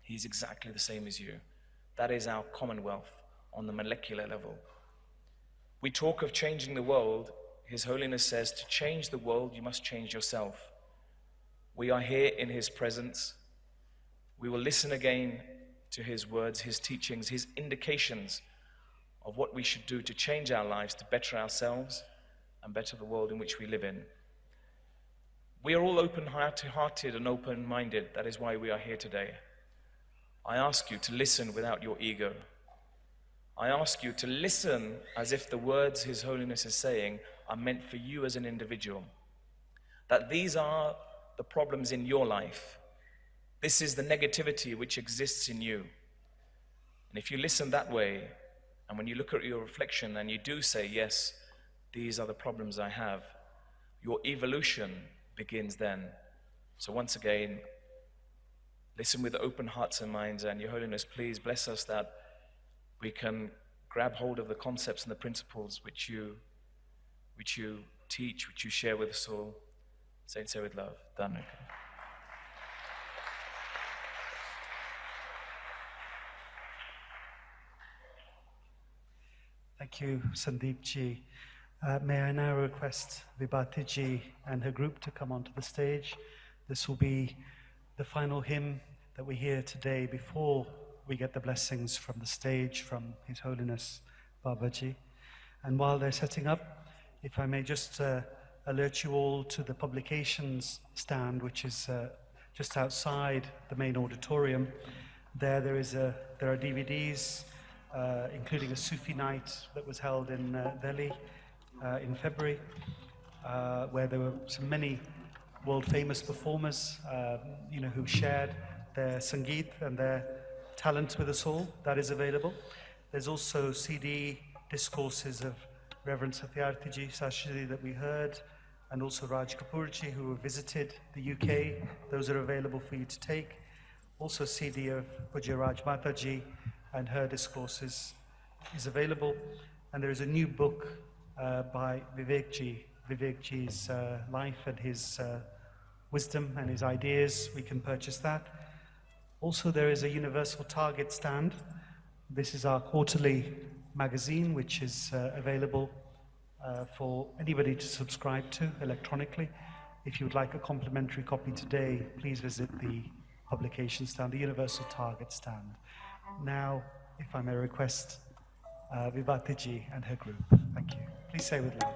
he's exactly the same as you. That is our Commonwealth on the molecular level. We talk of changing the world. His Holiness says, to change the world, you must change yourself. We are here in his presence. We will listen again to his words, his teachings, his indications of what we should do to change our lives, to better ourselves and better the world in which we live in. We are all open-hearted and open-minded. That is why we are here today. I ask you to listen without your ego. I ask you to listen as if the words His Holiness is saying are meant for you as an individual. That these are the problems in your life. This is the negativity which exists in you. And if you listen that way, and when you look at your reflection and you do say, yes, these are the problems I have, your evolution begins then. So once again, listen with open hearts and minds, and Your Holiness, please bless us that we can grab hold of the concepts and the principles which you teach, which you share with us all. Say with love. Done. Thank you, Sandeep Ji. May I now request Vibhati Ji and her group to come onto the stage. This will be the final hymn that we hear today before we get the blessings from the stage from His Holiness Babaji. And while they're setting up, if I may just alert you all to the publications stand, which is just outside the main auditorium. There are DVDs, including a Sufi night that was held in Delhi in February, where there were many world-famous performers, who shared their Sangeet and their talent with us all. That is available. There's also CD discourses of Reverend Satyarthi Ji Sashri that we heard, and also Raj Kapoor Ji, who visited the UK. Those are available for you to take. Also CD of Pujya Raj Mata Ji and her discourses is available. And there is a new book by Vivek Ji, Vivek Ji's life and his wisdom and his ideas. We can purchase that. Also, there is a Universal Target stand. This is our quarterly magazine, which is available for anybody to subscribe to electronically. If you would like a complimentary copy today, please visit the publication stand, the Universal Target stand. Now, if I may request Vibhati Ji and her group. Thank you. Please say with love.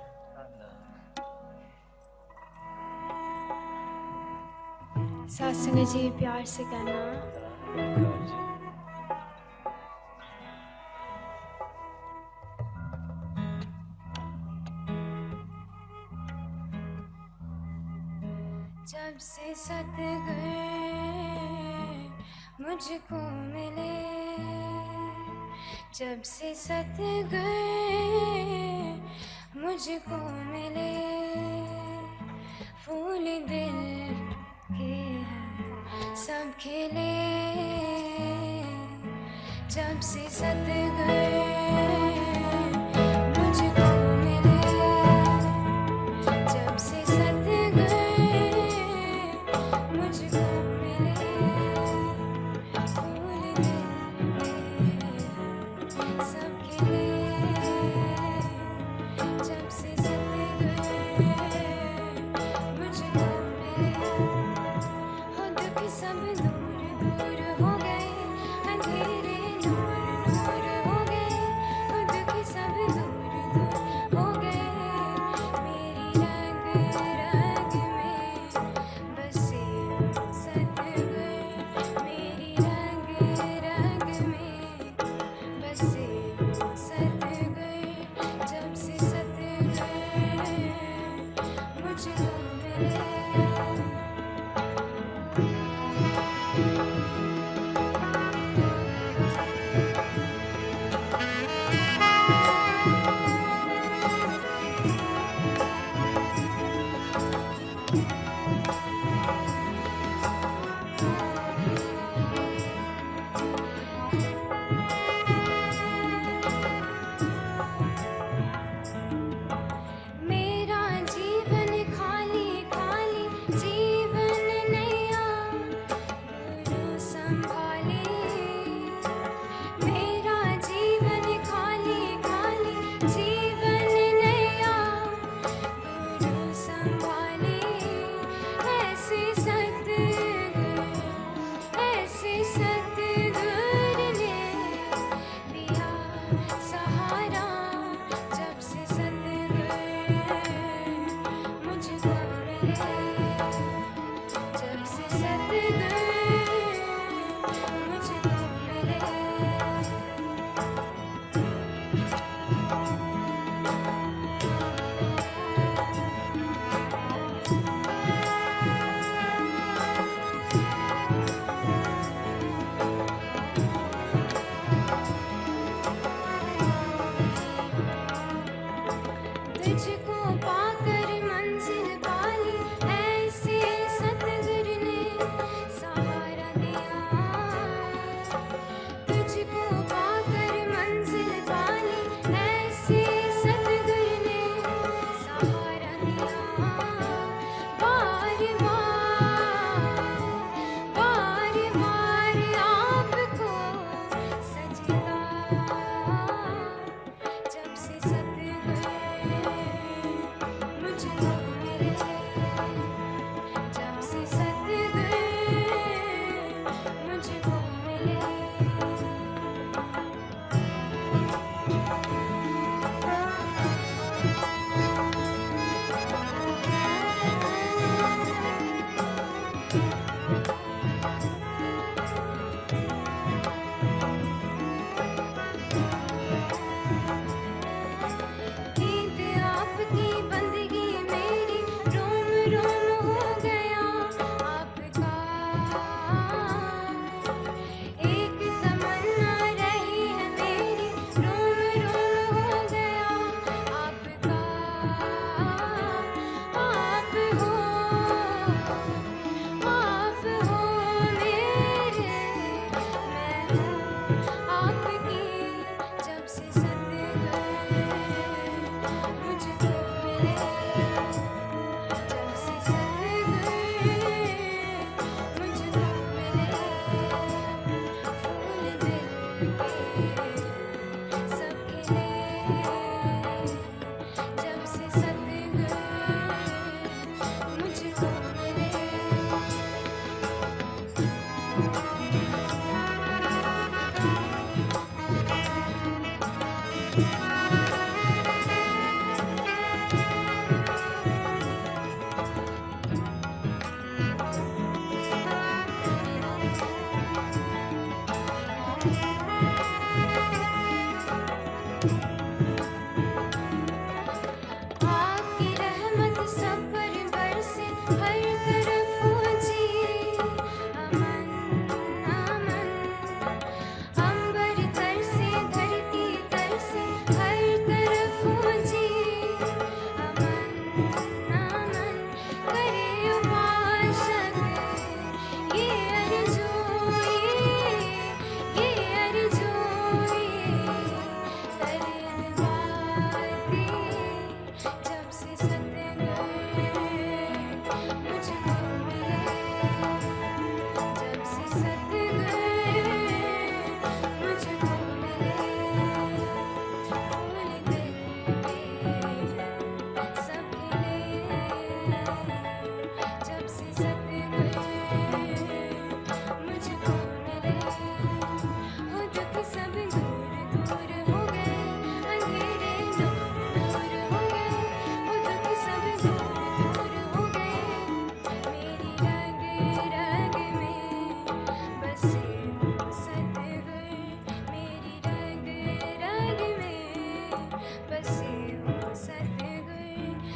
Sasang जी प्यार से कहना। जब से सतगुर मुझको मिले, जब से सतगुर मुझको मिले, फूल दिल के सब खिले, जब से सतगुर मुझको मिले, जब से सतगुर मुझको मिले, फूल दिल के सब खिले, जब से सतगुर मुझको मिले, हो दुख सब दूर दूर हो गए, अंधेरे नूर नूर हो गए, हो दुख सब दूर दूर हो गए, मेरी रग रग में बसे सतगुर, मेरी रग रग में बसे सतगुर, जब से सतगुर मुझको मिले। मेरा जीवन खाली खाली जीवन नैया गुरु संभाले, मेरा जीवन खाली खाली जीवन नैया गुरु संभाले, ऐसे सतगुर ने दिया सहारा, जब से सतगुर मुझको मिले, जब से सतगुर मुझको मिले। तुझको पाकर मंजिल पाली, ऐसे सतगुर ने सहारा दिया, तुझको पाकर मंजिल पाली, ऐसे सतगुर ने सहारा दिया, बार बार आपको सजदा, जब से सतगुर मुझको मिले, जब से सतगुर मुझको मिले। ईद आपकी बंदगी में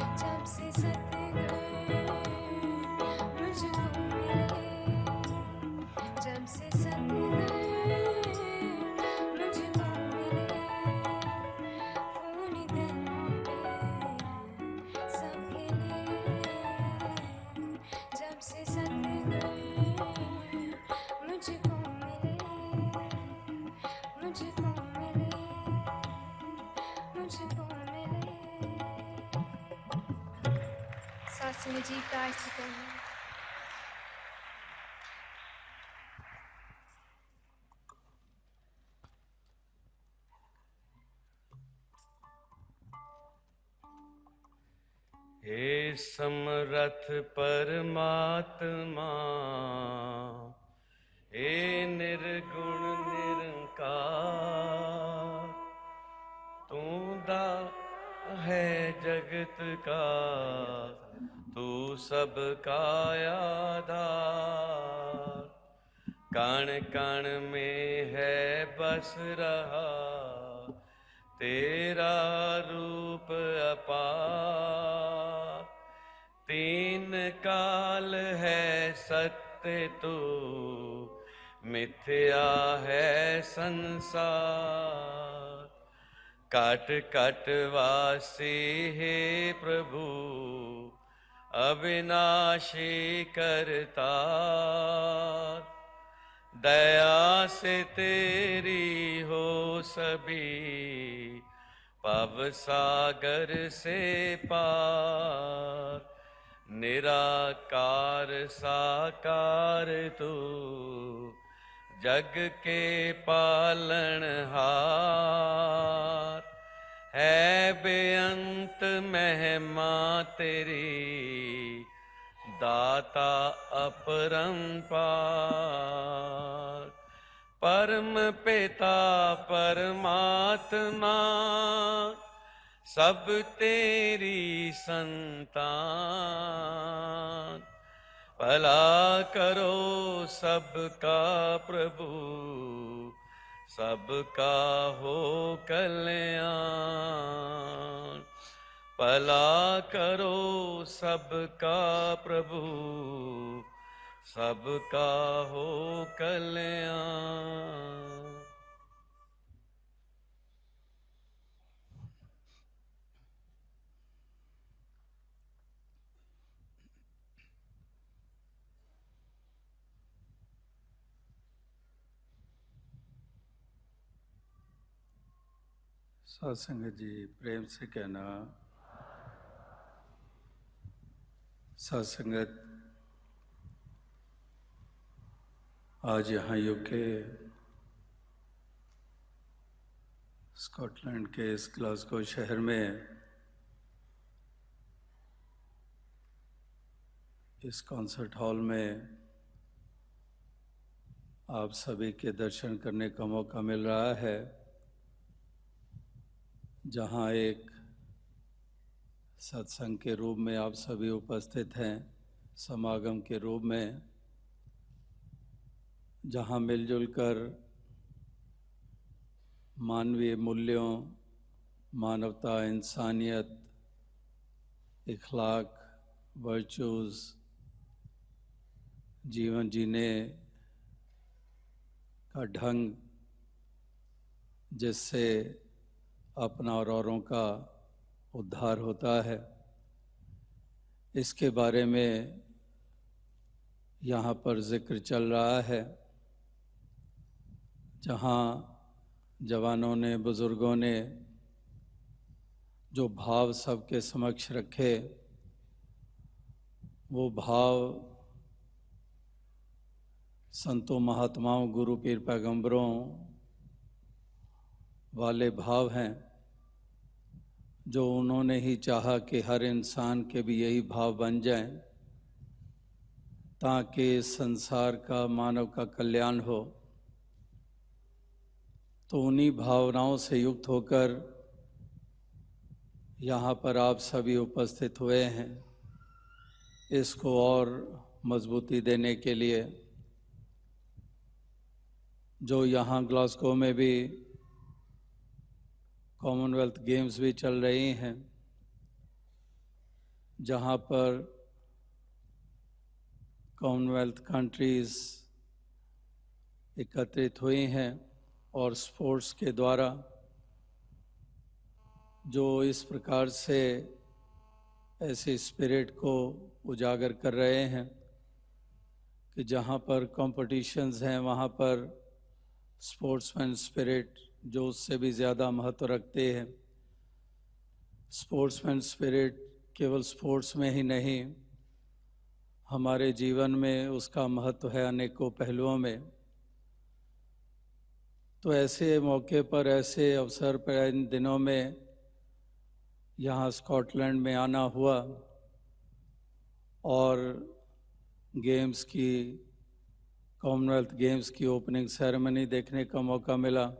जब से सतगुरु मुझको मिले, जब से सतगुरु मुझको मिले, फोन दिन पे सब खिले, जब से सतगुरु मुझको मिले, मुझको मिले, मुझको मिले। सासुन जी प्रार्थना करें। हे समरथ परमात्मा, हे निर्गुण निरंकार, तू दा है जगत का, तू सबका आधार, कण कण में है बस रहा तेरा रूप अपार, तीन काल है सत्य तू, मिथ्या है संसार, काट काट वासी हे प्रभु, अविनाशी करतार, दया से तेरी हो सभी, पव सागर से पार, निराकार साकार तू, जग के पालनहार, है बेअंत महिमा तेरी, दाता अपरंपार, परम पिता परमात्मा, सब तेरी संतान, भला करो सबका प्रभु, सबका हो कल्याण, भला करो सबका प्रभु, सबका हो कल्याण। सत्संग जी प्रेम से कहना, सत्संगत आज यहाँ यूके स्कॉटलैंड के इस ग्लासगो शहर में इस कॉन्सर्ट हॉल में आप सभी के दर्शन करने का मौका मिल रहा है, जहाँ एक सत्संग के रूप में आप सभी उपस्थित हैं, समागम के रूप में, जहाँ मिलजुल कर मानवीय मूल्यों, मानवता, इंसानियत, इखलाक, वर्चूज़, जीवन जीने का ढंग, जिससे अपना और औरों का उद्धार होता है, इसके बारे में यहाँ पर जिक्र चल रहा है, जहाँ जवानों ने, बुजुर्गों ने जो भाव सबके समक्ष रखे, वो भाव संतों, महात्माओं, गुरु, पीर, पैगंबरों वाले भाव हैं, जो उन्होंने ही चाहा कि हर इंसान के भी यही भाव बन जाएं, ताकि संसार का, मानव का कल्याण हो। तो उन्हीं भावनाओं से युक्त होकर यहाँ पर आप सभी उपस्थित हुए हैं, इसको और मजबूती देने के लिए। जो यहाँ ग्लासगो में भी कॉमनवेल्थ गेम्स भी चल रही हैं, जहाँ पर कॉमनवेल्थ कंट्रीज़ एकत्रित हुई हैं और स्पोर्ट्स के द्वारा जो इस प्रकार से ऐसे स्पिरिट को उजागर कर रहे हैं कि जहाँ पर कॉम्पिटिशन्स हैं वहाँ पर स्पोर्ट्समैन स्पिरिट जो उससे भी ज़्यादा महत्व रखते हैं। स्पोर्ट्समैन स्पिरिट केवल स्पोर्ट्स में ही नहीं, हमारे जीवन में उसका महत्व है अनेकों पहलुओं में। तो ऐसे मौके पर, ऐसे अवसर पर इन दिनों में यहाँ स्कॉटलैंड में आना हुआ और गेम्स की, कॉमनवेल्थ गेम्स की ओपनिंग सेरेमनी देखने का मौका मिला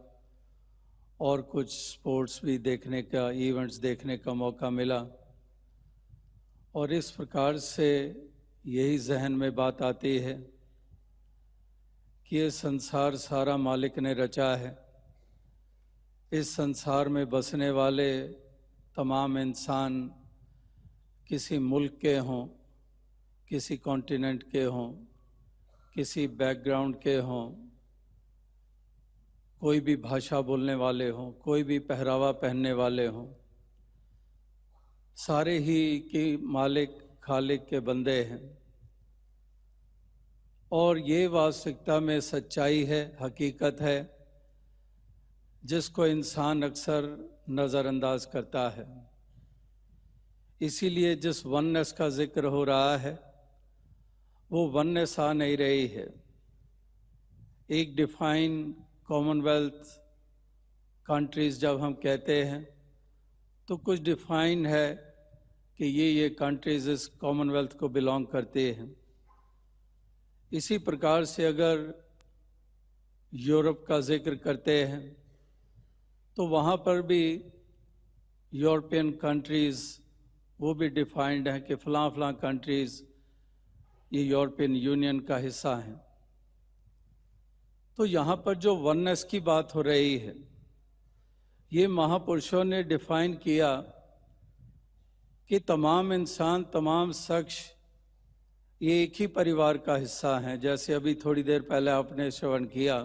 और कुछ स्पोर्ट्स भी देखने का, इवेंट्स देखने का मौका मिला। और इस प्रकार से यही जहन में बात आती है कि ये संसार सारा मालिक ने रचा है। इस संसार में बसने वाले तमाम इंसान किसी मुल्क के हों, किसी कॉन्टिनेंट के हों, किसी बैकग्राउंड के हों, कोई भी भाषा बोलने वाले हों, कोई भी पहरावा पहनने वाले हों, सारे ही की मालिक खालिक के बंदे हैं। और ये वास्तविकता में सच्चाई है, हकीकत है, जिसको इंसान अक्सर नज़रअंदाज करता है। इसीलिए जिस वननेस का जिक्र हो रहा है वो वननेस आ नहीं रही है। एक डिफाइन कॉमनवेल्थ कंट्रीज़ जब हम कहते हैं तो कुछ डिफाइन है कि ये कंट्रीज़ इस कॉमनवेल्थ को बिलोंग करते हैं। इसी प्रकार से अगर यूरोप का जिक्र करते हैं तो वहाँ पर भी यूरोपियन कंट्रीज़ वो भी डिफाइंड हैं कि फ़लाँ कंट्रीज़ ये यूरोपियन यूनियन का हिस्सा हैं। तो यहाँ पर जो वननेस की बात हो रही है, ये महापुरुषों ने डिफाइन किया कि तमाम इंसान, तमाम शख्स ये एक ही परिवार का हिस्सा हैं। जैसे अभी थोड़ी देर पहले आपने श्रवण किया,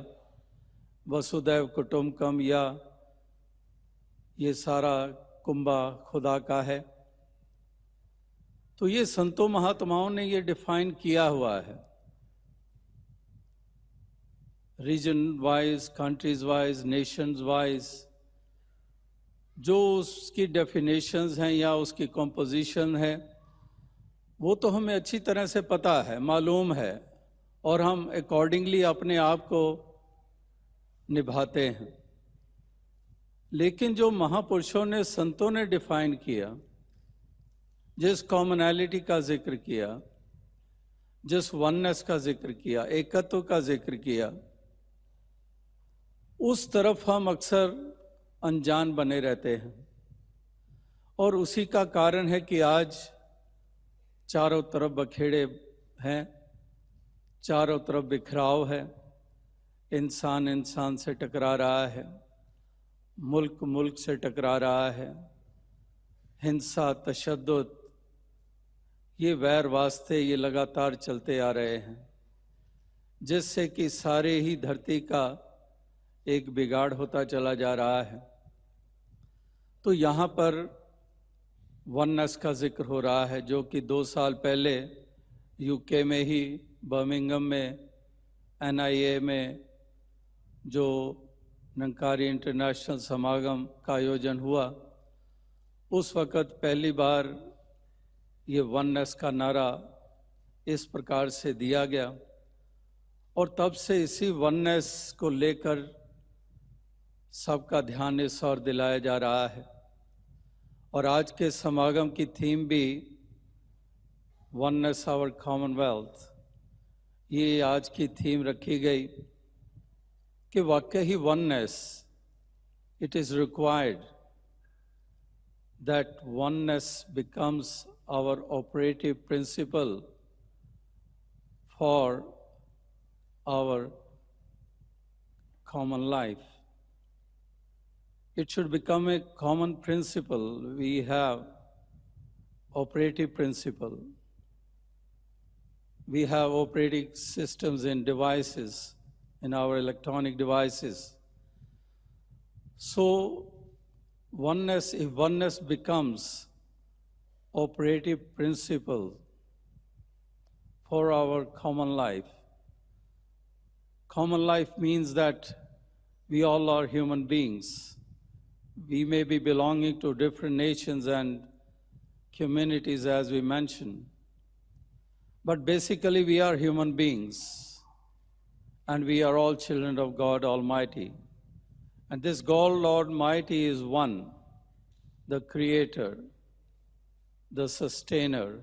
वसुदैव कुटुंबकम, या ये सारा कुंबा खुदा का है। तो ये संतों महात्माओं ने ये डिफाइन किया हुआ है, region wise, countries wise, Nations wise. जो उसकी डेफिनेशंस हैं या उसकी कंपोजिशन है वो तो हमें अच्छी तरह से पता है, मालूम है, और हम अकॉर्डिंगली अपने आप को निभाते हैं। लेकिन जो महापुरुषों ने, संतों ने डिफाइन किया, जिस कॉमनैलिटी का जिक्र किया, जिस वननेस का जिक्र किया, एकत्व का जिक्र किया, उस तरफ हम अक्सर अनजान बने रहते हैं। और उसी का कारण है कि आज चारों तरफ बखेड़े हैं, चारों तरफ बिखराव है, इंसान इंसान से टकरा रहा है, मुल्क मुल्क से टकरा रहा है, हिंसा, तशद्दुद, ये वैर वास्ते ये लगातार चलते आ रहे हैं, जिससे कि सारे ही धरती का एक बिगाड़ होता चला जा रहा है। तो यहाँ पर वननेस का जिक्र हो रहा है, जो कि 2 साल पहले यूके में ही बर्मिंघम में NIA में जो निरंकारी इंटरनेशनल समागम का आयोजन हुआ, उस वक़्त पहली बार ये वननेस का नारा इस प्रकार से दिया गया। और तब से इसी वननेस को लेकर सबका ध्यान इस ओर दिलाया जा रहा है। और आज के समागम की थीम भी वननेस आवर कॉमनवेल्थ, ये आज की थीम रखी गई कि वाकई ही oneness, it is required that oneness becomes our operative principle for our common life. It should become a common principle we have operative principle. We have operating systems in devices, in our electronic devices. So, if oneness becomes operative principle for our common life means that we all are human beings. We may be belonging to different nations and communities, as we mentioned, but basically we are human beings, and we are all children of God Almighty. And this God Almighty is one, the Creator, the Sustainer.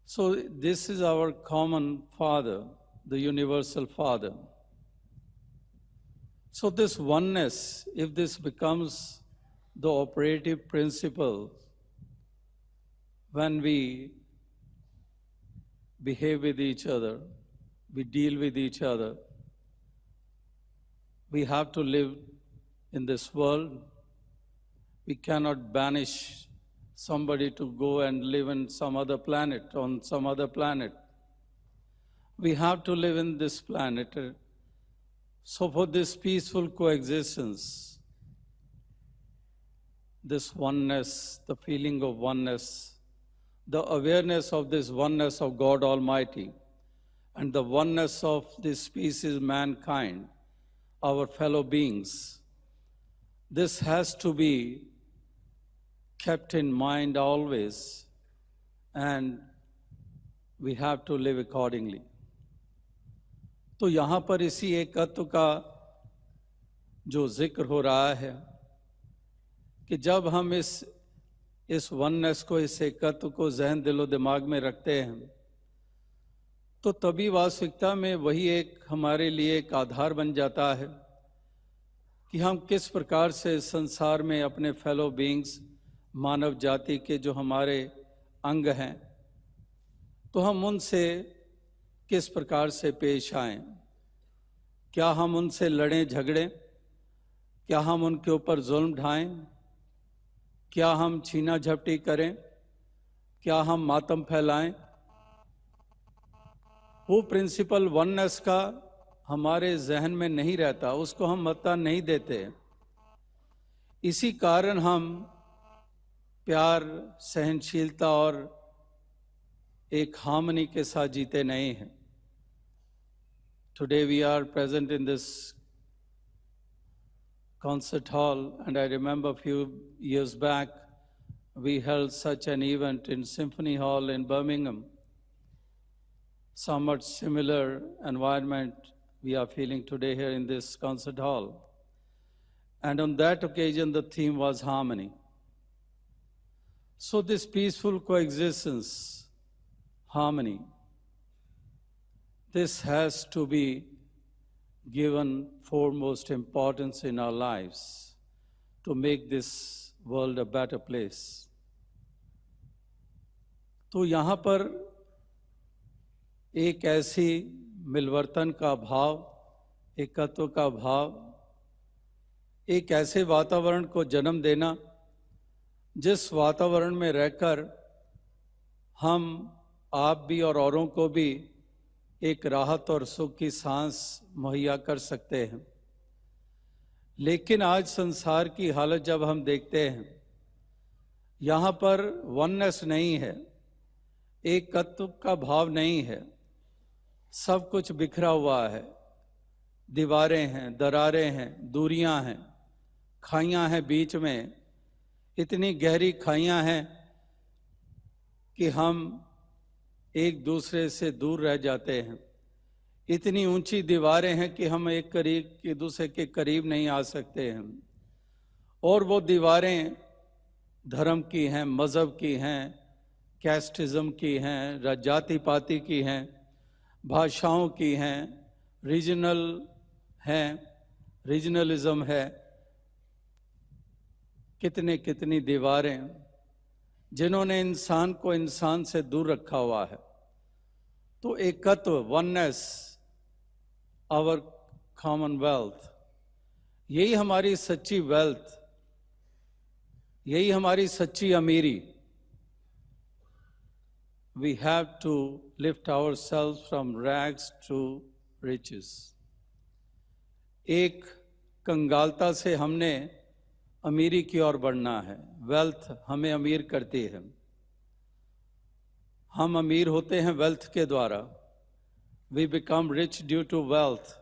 So this is our common Father, the Universal Father. So this oneness, if this becomes the operative principle when we behave with each other, we deal with each other, we have to live in this world. We cannot banish somebody to go and live in some other planet, on some other planet. We have to live in this planet. So for this peaceful coexistence, this oneness, the feeling of oneness, the awareness of this oneness of God Almighty, and the oneness of this species, mankind, our fellow beings, this has to be kept in mind always, and we have to live accordingly. तो यहाँ पर इसी एकत्व का जो जिक्र हो रहा है कि जब हम इस वननेस को, इस एकत्व को जहन दिलो दिमाग में रखते हैं, तो तभी वास्तविकता में वही एक हमारे लिए एक आधार बन जाता है कि हम किस प्रकार से संसार में अपने फेलो बीइंग्स, मानव जाति के जो हमारे अंग हैं, तो हम उनसे किस प्रकार से पेश आएं। क्या हम उनसे लड़ें झगड़ें? क्या हम उनके ऊपर जुल्म ढाएं? क्या हम छीना झपटी करें? क्या हम मातम फैलाएं? वो प्रिंसिपल वननेस का हमारे जहन में नहीं रहता, उसको हम महत्ता नहीं देते। इसी कारण हम प्यार, सहनशीलता और एक हार्मनी के साथ जीते नहीं हैं। Today we are present in this concert hall, and I remember a few years back we held such an event in Symphony Hall in Birmingham. Somewhat similar environment we are feeling today here in this concert hall. And on that occasion the theme was harmony. So this peaceful coexistence, harmony, this has to be given foremost importance in our lives to make this world a better place. तो यहाँ पर एक ऐसी मिलवर्तन का भाव, एकत्व का भाव, एक ऐसे वातावरण को जन्म देना जिस वातावरण में रहकर हम, आप भी और औरों को भी एक राहत और सुख की सांस मुहैया कर सकते हैं। लेकिन आज संसार की हालत जब हम देखते हैं, यहाँ पर वननेस नहीं है, एकत्व का भाव नहीं है, सब कुछ बिखरा हुआ है, दीवारें हैं, दरारें हैं, दूरियां हैं, खाइयां हैं, बीच में इतनी गहरी खाइयां हैं कि हम एक दूसरे से दूर रह जाते हैं। इतनी ऊंची दीवारें हैं कि हम एक दूसरे के करीब नहीं आ सकते हैं। और वो दीवारें धर्म की हैं, मज़हब की हैं, कैस्टिज़म की हैं, जाति पाति की हैं, भाषाओं की हैं, रीजनलिज्म है। कितनी दीवारें जिन्होंने इंसान को इंसान से दूर रखा हुआ है। तो एकत्व, वननेस, आवर कॉमनवेल्थ, यही हमारी सच्ची वेल्थ, यही हमारी सच्ची अमीरी, we have to lift ourselves from rags to riches. एक कंगालता से हमने अमीरी की ओर बढ़ना है. वेल्थ हमें अमीर करती है. हम अमीर होते हैं वेल्थ के द्वारा. We become rich due to wealth.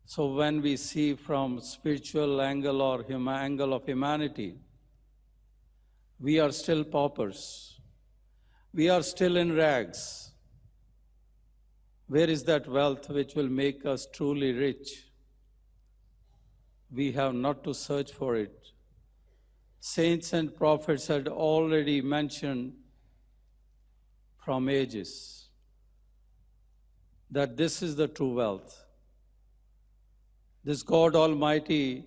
So when we see from spiritual angle or angle of humanity, we are still paupers. We are still in rags. Where is that wealth which will make us truly rich? We have not to search for it. Saints and prophets had already mentioned from ages that this is the true wealth. This God Almighty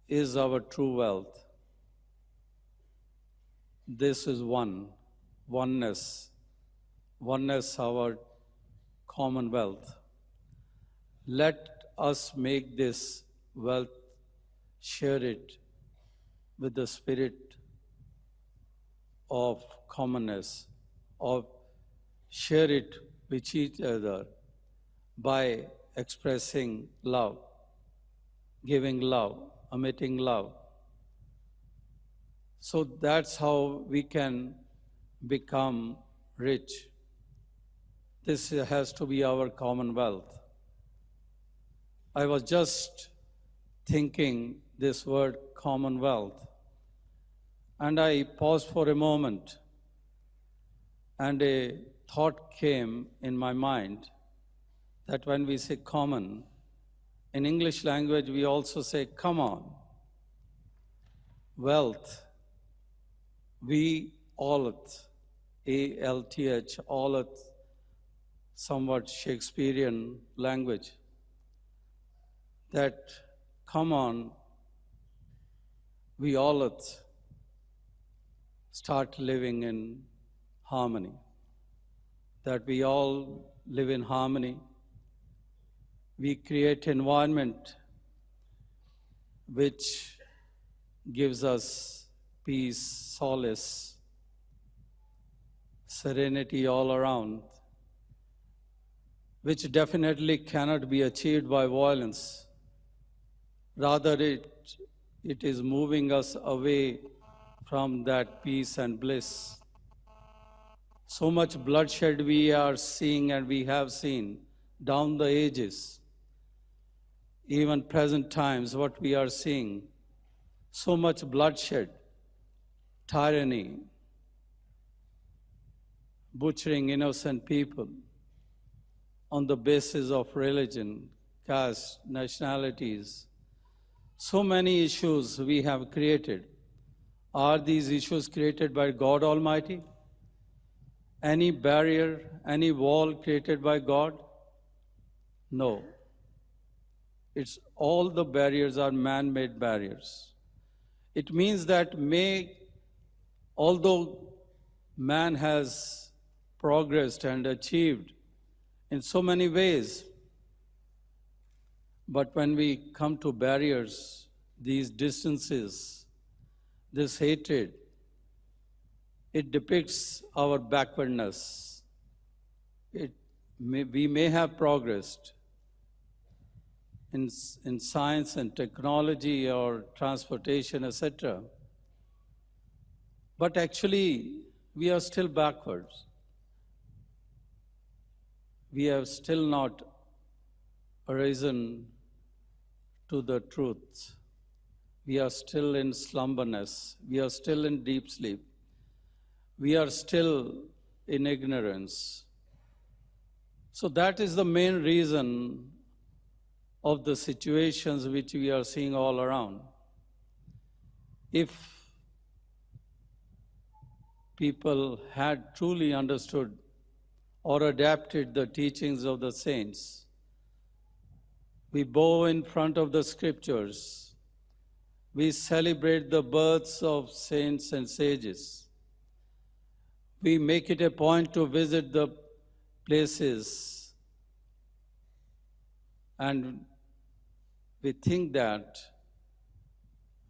is our true wealth. This is oneness, our Commonwealth. Let us make this wealth, share it with the spirit of commonness, of share it with each other by expressing love, giving love, emitting love. So that's how we can become rich. This has to be our commonwealth. I was just thinking this word commonwealth, and I paused for a moment, and a thought came in my mind that when we say common, in English language we also say come on. Wealth, we alleth, A-L-T-H, alleth, somewhat Shakespearean language, that come on, we alleth, start living in harmony, that we all live in harmony. We create environment which gives us peace, solace, serenity all around, which definitely cannot be achieved by violence. Rather, it is moving us away from that peace and bliss. So much bloodshed we are seeing and we have seen down the ages. Even present times, what we are seeing, so much bloodshed, tyranny, butchering innocent people on the basis of religion, caste, nationalities. So many issues we have created. Are these issues created by God Almighty? Any barrier, any wall created by God? No. It's all the barriers are man-made barriers. It means that although man has progressed and achieved in so many ways, but when we come to barriers, these distances, this hatred, it depicts our backwardness. We may have progressed in science and technology or transportation, etc. But actually, we are still backwards. We have still not arisen to the truth. We are still in slumberness. We are still in deep sleep. We are still in ignorance. So that is the main reason of the situations which we are seeing all around. If people had truly understood or adapted the teachings of the saints, we bow in front of the scriptures. We celebrate the births of saints and sages. We make it a point to visit the places, and we think that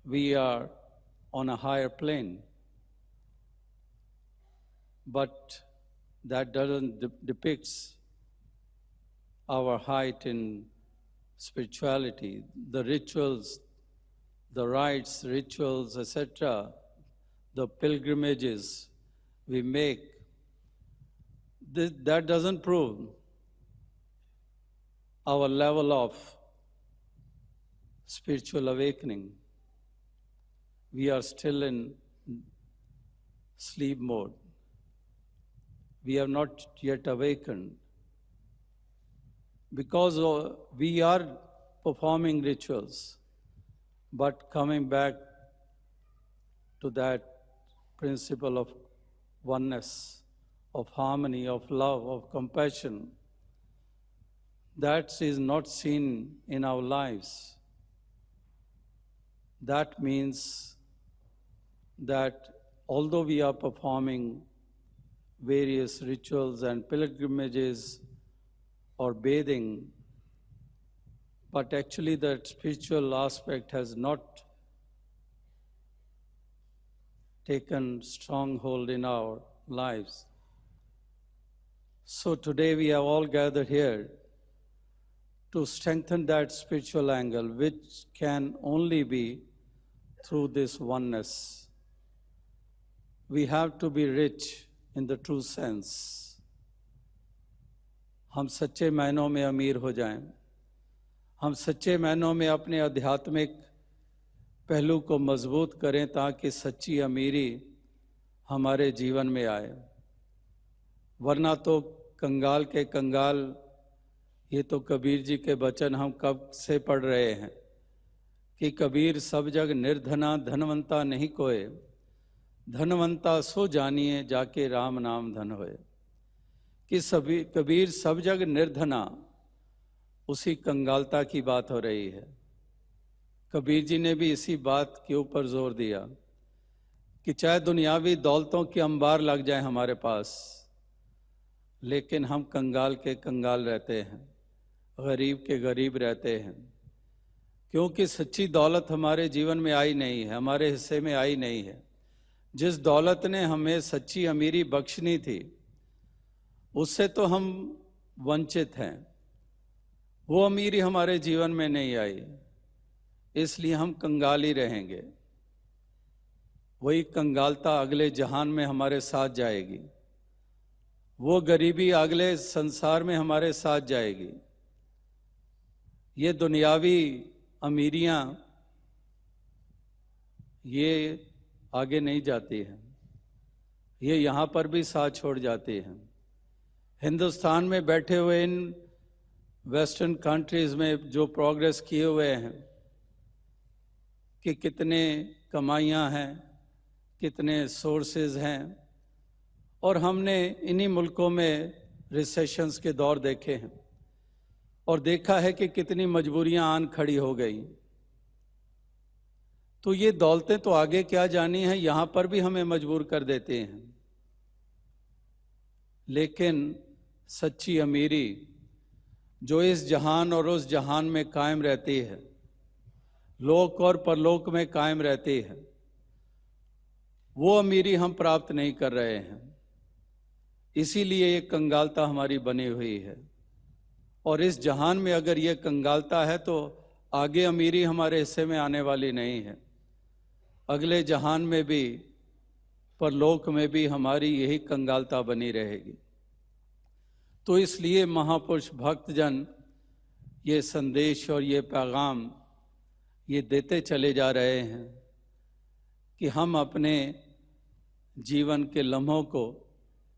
we are on a higher plane. but that doesn't depicts our height in spirituality. The rituals, the rites, rituals, etc., the pilgrimages we make, that doesn't prove our level of spiritual awakening. We are still in sleep mode. We have not yet awakened. Because we are performing rituals, but coming back to that principle of oneness, of harmony, of love, of compassion, that is not seen in our lives. That means that although we are performing various rituals and pilgrimages or bathing, but actually that spiritual aspect has not taken stronghold in our lives. So today we have all gathered here to strengthen that spiritual angle, which can only be through this oneness. We have to be rich in the true sense. हम सच्चे मायनों में अमीर हो जाएं, हम सच्चे मायनों में अपने आध्यात्मिक पहलू को मजबूत करें ताकि सच्ची अमीरी हमारे जीवन में आए। वरना तो कंगाल के कंगाल, ये तो कबीर जी के वचन हम कब से पढ़ रहे हैं कि कबीर सब जग निर्धना धनवंता नहीं कोय, धनवंता सो जानिए जाके राम नाम धन होए। कि सभी कबीर सब जग निर्धना, उसी कंगालता की बात हो रही है। कबीर जी ने भी इसी बात के ऊपर जोर दिया कि चाहे दुनियावी दौलतों की अंबार लग जाए हमारे पास, लेकिन हम कंगाल के कंगाल रहते हैं, गरीब के गरीब रहते हैं, क्योंकि सच्ची दौलत हमारे जीवन में आई नहीं है, हमारे हिस्से में आई नहीं है। जिस दौलत ने हमें सच्ची अमीरी बख्शनी थी, उससे तो हम वंचित हैं। वो अमीरी हमारे जीवन में नहीं आई, इसलिए हम कंगाल ही रहेंगे। वही कंगालता अगले जहान में हमारे साथ जाएगी, वो गरीबी अगले संसार में हमारे साथ जाएगी। ये दुनियावी अमीरियां ये आगे नहीं जाती हैं, ये यहाँ पर भी साथ छोड़ जाती हैं। हिंदुस्तान में बैठे हुए इन वेस्टर्न कंट्रीज़ में जो प्रोग्रेस किए हुए हैं कि कितने कमाइयाँ हैं, कितने सोर्सेज हैं, और हमने इन्हीं मुल्कों में रिसेशंस के दौर देखे हैं और देखा है कि कितनी मजबूरियां आन खड़ी हो गई। तो ये दौलतें तो आगे क्या जानी है, यहाँ पर भी हमें मजबूर कर देते हैं। लेकिन सच्ची अमीरी जो इस जहान और उस जहान में कायम रहती है, लोक और परलोक में कायम रहती है, वो अमीरी हम प्राप्त नहीं कर रहे हैं। इसीलिए ये कंगालता हमारी बनी हुई है। और इस जहान में अगर ये कंगालता है तो आगे अमीरी हमारे हिस्से में आने वाली नहीं है। अगले जहान में भी, परलोक में भी हमारी यही कंगालता बनी रहेगी। तो इसलिए महापुरुष भक्तजन ये संदेश और ये पैगाम ये देते चले जा रहे हैं कि हम अपने जीवन के लम्हों को,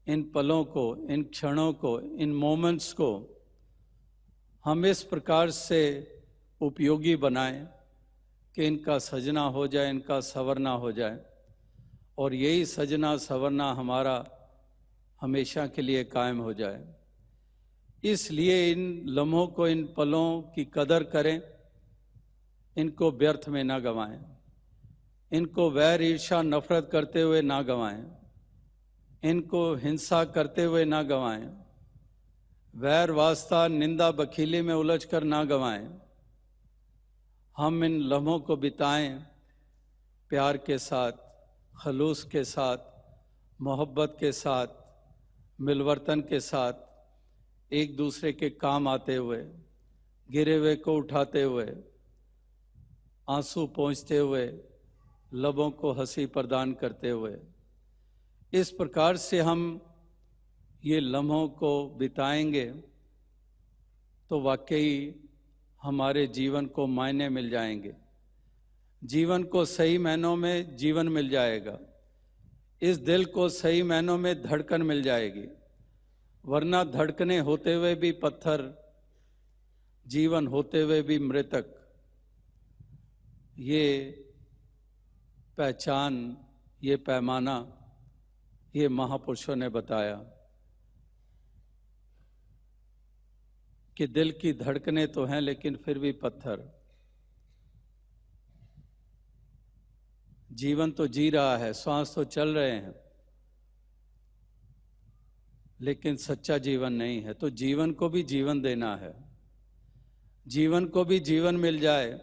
इन पलों को, इन क्षणों को, इन मोमेंट्स को हम इस प्रकार से उपयोगी बनाएं कि इनका सजना हो जाए, इनका संवरना हो जाए, और यही सजना संवरना हमारा हमेशा के लिए कायम हो जाए। इसलिए इन लम्हों को, इन पलों की कदर करें, इनको व्यर्थ में ना गंवाएं, इनको वैर ईर्ष्या नफरत करते हुए ना गंवाएं, इनको हिंसा करते हुए ना गंवाएं, वैर वास्ता निंदा बखीली में उलझ कर ना गंवाएं। हम इन लम्हों को बिताएं प्यार के साथ, खलूस के साथ, मोहब्बत के साथ, मिलवर्तन के साथ, एक दूसरे के काम आते हुए, गिरे हुए को उठाते हुए, आंसू पोंछते हुए, लबों को हंसी प्रदान करते हुए, इस प्रकार से हम ये लम्हों को बिताएंगे तो वाकई हमारे जीवन को मायने मिल जाएंगे, जीवन को सही मायनों में जीवन मिल जाएगा, इस दिल को सही मायनों में धड़कन मिल जाएगी। वरना धड़कने होते हुए भी पत्थर, जीवन होते हुए भी मृतक। ये पहचान, ये पैमाना, ये महापुरुषों ने बताया कि दिल की धड़कनें तो हैं लेकिन फिर भी पत्थर। जीवन तो जी रहा है, श्वास तो चल रहे हैं, लेकिन सच्चा जीवन नहीं है। तो जीवन को भी जीवन देना है, जीवन को भी जीवन मिल जाए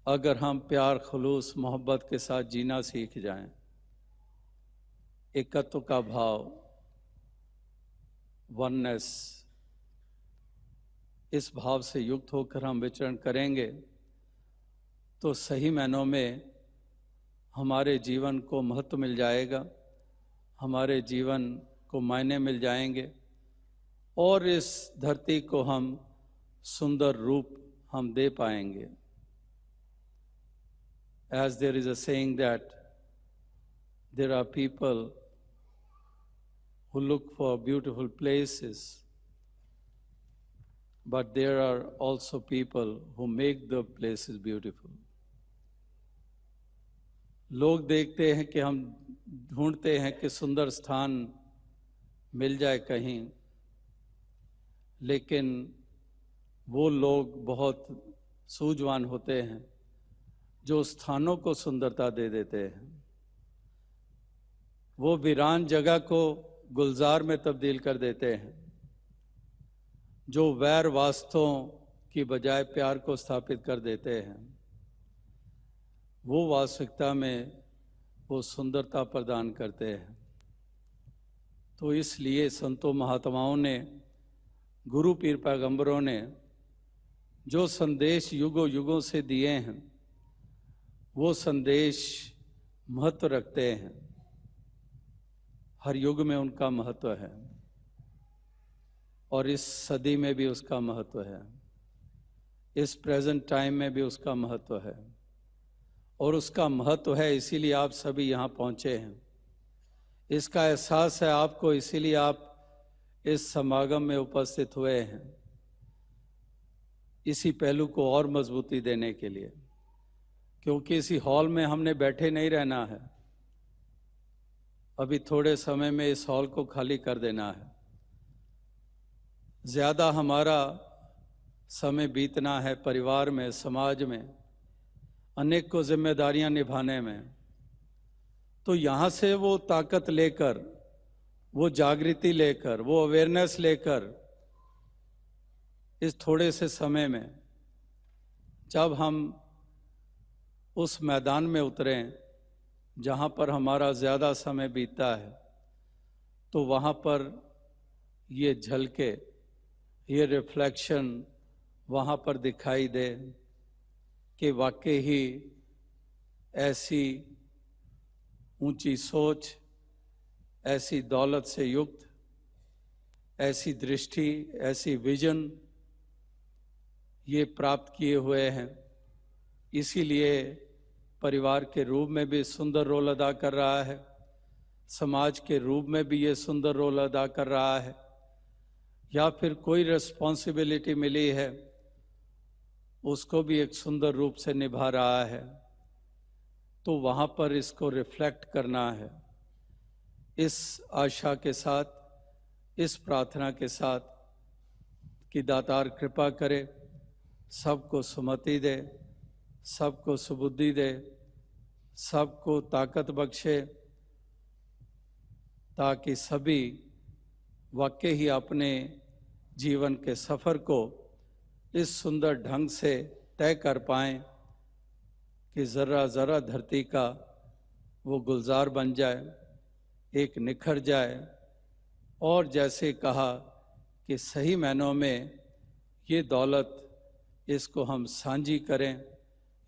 अगर हम प्यार, खुलूस, मोहब्बत के साथ जीना सीख जाएं। एकत्व का भाव, वननेस, इस भाव से युक्त होकर हम विचरण करेंगे तो सही मायनों में हमारे जीवन को महत्व मिल जाएगा, हमारे जीवन को मायने मिल जाएंगे और इस धरती को हम सुंदर रूप हम दे पाएंगे। As there is a saying that there are people who look for beautiful places, but there are also people who make the places beautiful. लोग देखते हैं कि हम ढूंढते हैं कि सुंदर स्थान मिल जाए कहीं, लेकिन वो लोग बहुत सूझवान होते हैं जो स्थानों को सुंदरता दे देते हैं। वो वीरान जगह को गुलजार में तब्दील कर देते हैं, जो वैर वास्तों की बजाय प्यार को स्थापित कर देते हैं। वो वास्तविकता में वो सुंदरता प्रदान करते हैं। तो इसलिए संतों महात्माओं ने, गुरु पीर पैगंबरों ने जो संदेश युगों युगों से दिए हैं, वो संदेश महत्व रखते हैं। हर युग में उनका महत्व है और इस सदी में भी उसका महत्व है, इस प्रेजेंट टाइम में भी उसका महत्व है। और उसका महत्व है इसीलिए आप सभी यहाँ पहुँचे हैं, इसका एहसास है आपको, इसीलिए आप इस समागम में उपस्थित हुए हैं, इसी पहलू को और मजबूती देने के लिए। क्योंकि इसी हॉल में हमने बैठे नहीं रहना है, अभी थोड़े समय में इस हॉल को खाली कर देना है। ज़्यादा हमारा समय बीतना है परिवार में, समाज में, अनेक को जिम्मेदारियां निभाने में। तो यहाँ से वो ताकत लेकर, वो जागृति लेकर, वो अवेयरनेस लेकर इस थोड़े से समय में जब हम उस मैदान में उतरें जहाँ पर हमारा ज़्यादा समय बीतता है, तो वहाँ पर ये झलके, ये रिफ्लेक्शन वहाँ पर दिखाई दे कि वाकई ही ऐसी ऊंची सोच, ऐसी दौलत से युक्त, ऐसी दृष्टि, ऐसी विजन ये प्राप्त किए हुए हैं। इसीलिए परिवार के रूप में भी सुंदर रोल अदा कर रहा है, समाज के रूप में भी ये सुंदर रोल अदा कर रहा है, या फिर कोई रिस्पॉन्सिबिलिटी मिली है उसको भी एक सुंदर रूप से निभा रहा है। तो वहाँ पर इसको रिफ्लेक्ट करना है, इस आशा के साथ, इस प्रार्थना के साथ कि दातार कृपा करे, सबको सुमति दे, सबको सुबुद्धि दे, सबको ताकत बख्शे, ताकि सभी वाकई ही अपने जीवन के सफ़र को इस सुंदर ढंग से तय कर पाएं कि ज़रा ज़रा धरती का वो गुलजार बन जाए, एक निखर जाए। और जैसे कहा कि सही मायनों में ये दौलत, इसको हम साझी करें।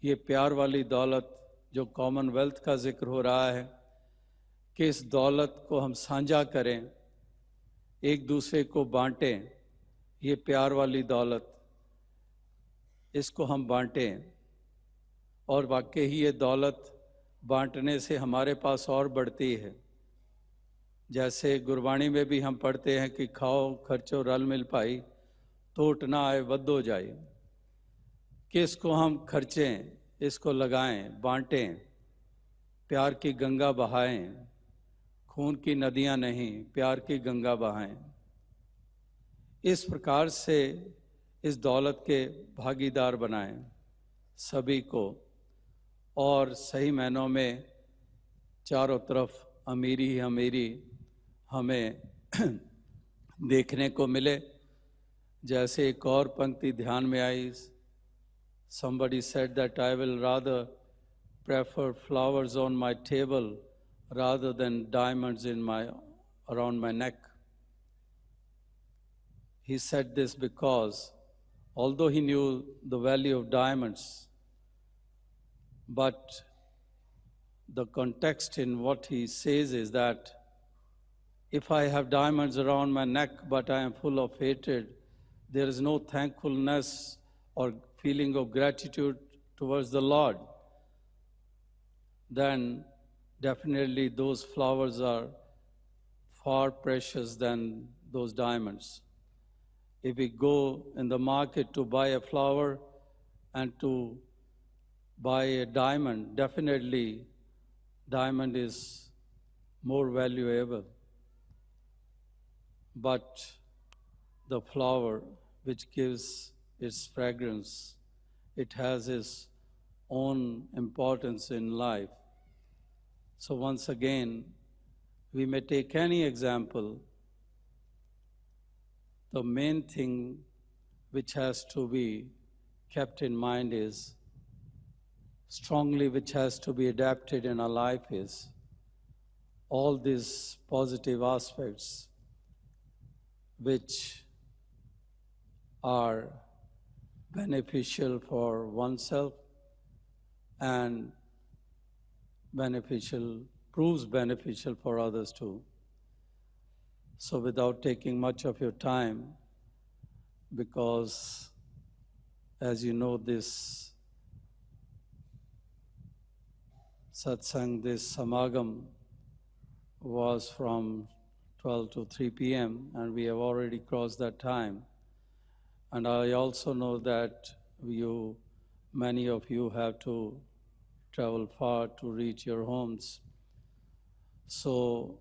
ये प्यार वाली दौलत जो कॉमनवेल्थ का जिक्र हो रहा है, कि इस दौलत को हम साझा करें, एक दूसरे को बांटें। ये प्यार वाली दौलत, इसको हम बांटें। और वाकई ही ये दौलत बांटने से हमारे पास और बढ़ती है। जैसे गुरबाणी में भी हम पढ़ते हैं कि खाओ खर्चो रल मिल पाई, टोट ना आए वद्धो जाए। कि इसको हम खर्चें, इसको लगाएं, बांटें, प्यार की गंगा बहाएं। खून की नदियां नहीं, प्यार की गंगा बहाएं। इस प्रकार से इस दौलत के भागीदार बनाएं सभी को। और सही मायनों में चारों तरफ अमीरी ही अमीरी हमें देखने को मिले। जैसे एक और पंक्ति ध्यान में आई, somebody said that I will rather prefer flowers on my table rather than diamonds around my neck. He said this because although he knew the value of diamonds, but the context in what he says is that if I have diamonds around my neck but I am full of hatred, there is no thankfulness or feeling of gratitude towards the Lord, then definitely those flowers are far precious than those diamonds. If we go in the market to buy a flower and to buy a diamond, definitely diamond is more valuable. But the flower which gives its fragrance, it has its own importance in life. So once again, we may take any example. The main thing which has to be kept in mind is strongly, which has to be adapted in our life, is all these positive aspects which are beneficial for oneself and proves beneficial for others too. So without taking much of your time, because as you know, this satsang, this Samagam was from 12 to 3 p.m. and we have already crossed that time. And I also know that many of you have to travel far to reach your homes. So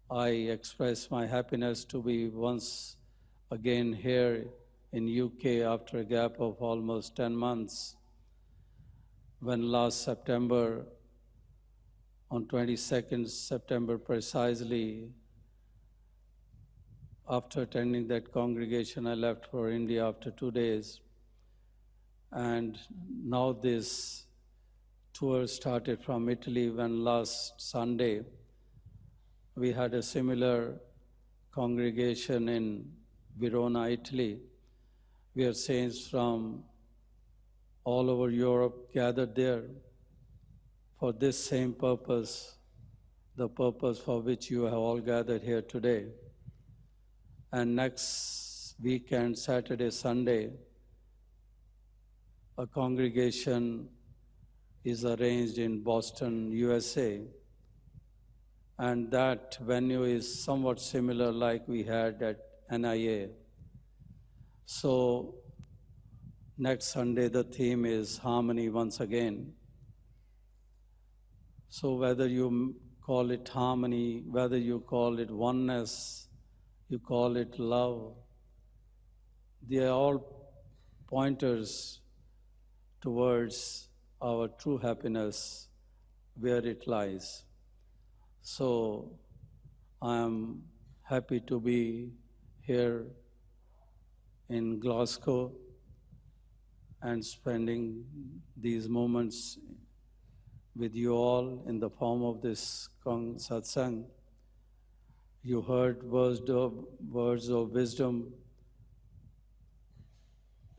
I express my happiness to be once again here in UK after a gap of almost 10 months. When last September, on 22nd September precisely, after attending that congregation, I left for India after 2 days. And now this tour started from Italy when last Sunday we had a similar congregation in Verona, Italy, where saints from all over Europe gathered there for this same purpose, the purpose for which you have all gathered here today. And next weekend, Saturday, Sunday, a congregation is arranged in Boston, USA. And that venue is somewhat similar like we had at NIA. So next Sunday, the theme is harmony once again. So whether you call it harmony, whether you call it oneness, you call it love, they are all pointers towards our true happiness, where it lies. So I am happy to be here in Glasgow and spending these moments with you all in the form of this satsang. You heard words of wisdom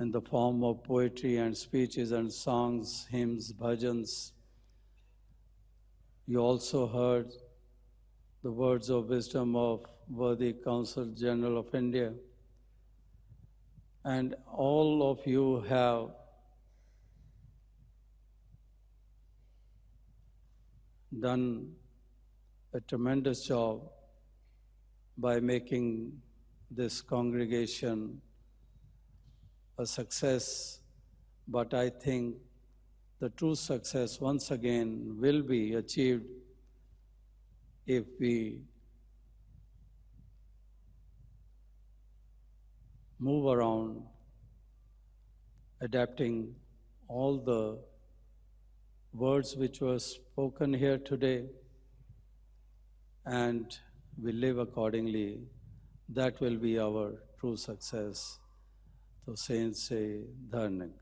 in the form of poetry and speeches and songs, hymns, bhajans. You also heard the words of wisdom of worthy Consul General of India. And all of you have done a tremendous job by making this congregation a success. But I think the true success once again will be achieved if we move around, adapting all the words which were spoken here today, and we live accordingly. That will be our true success. So saints say, Dharnika.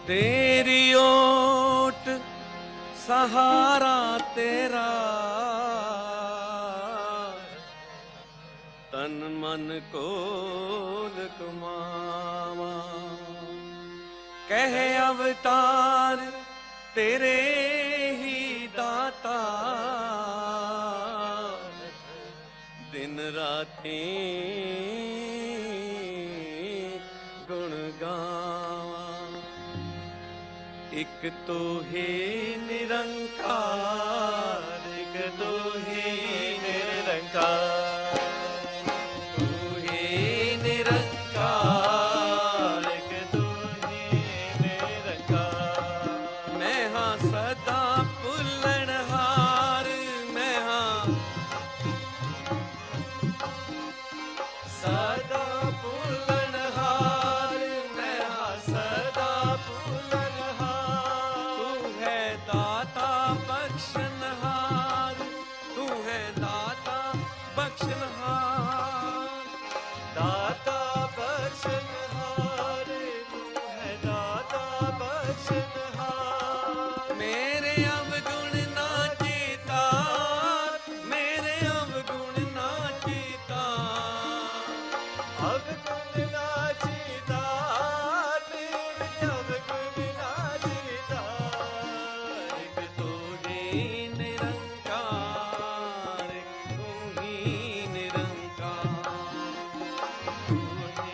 तेरी ओट सहारा तेरा, तन मन को लुकमावा, कह अवतार तेरे ही दाता, दिन राती गुण गावा। एक तो ही निरंकार, एक तो ही निरंकार, तू ही निरंकार, एक तू ही निरंकार। मैं हाँ सदा भुलनहार, मैं हाँ सदा भुलनहार, मैं हाँ सदा बख्शनहार, तू है दाता बख्शनहार, दाता बख्शनहार, तू है दाता बख्शनहार। मेरे अवगुण ना चेता, मेरे अवगुण ना चेता, अवगुण ना चेता, मेरे अवगुण ना चेता। एक तो ही निरंकार, एक तू ही निरंकार, तू ही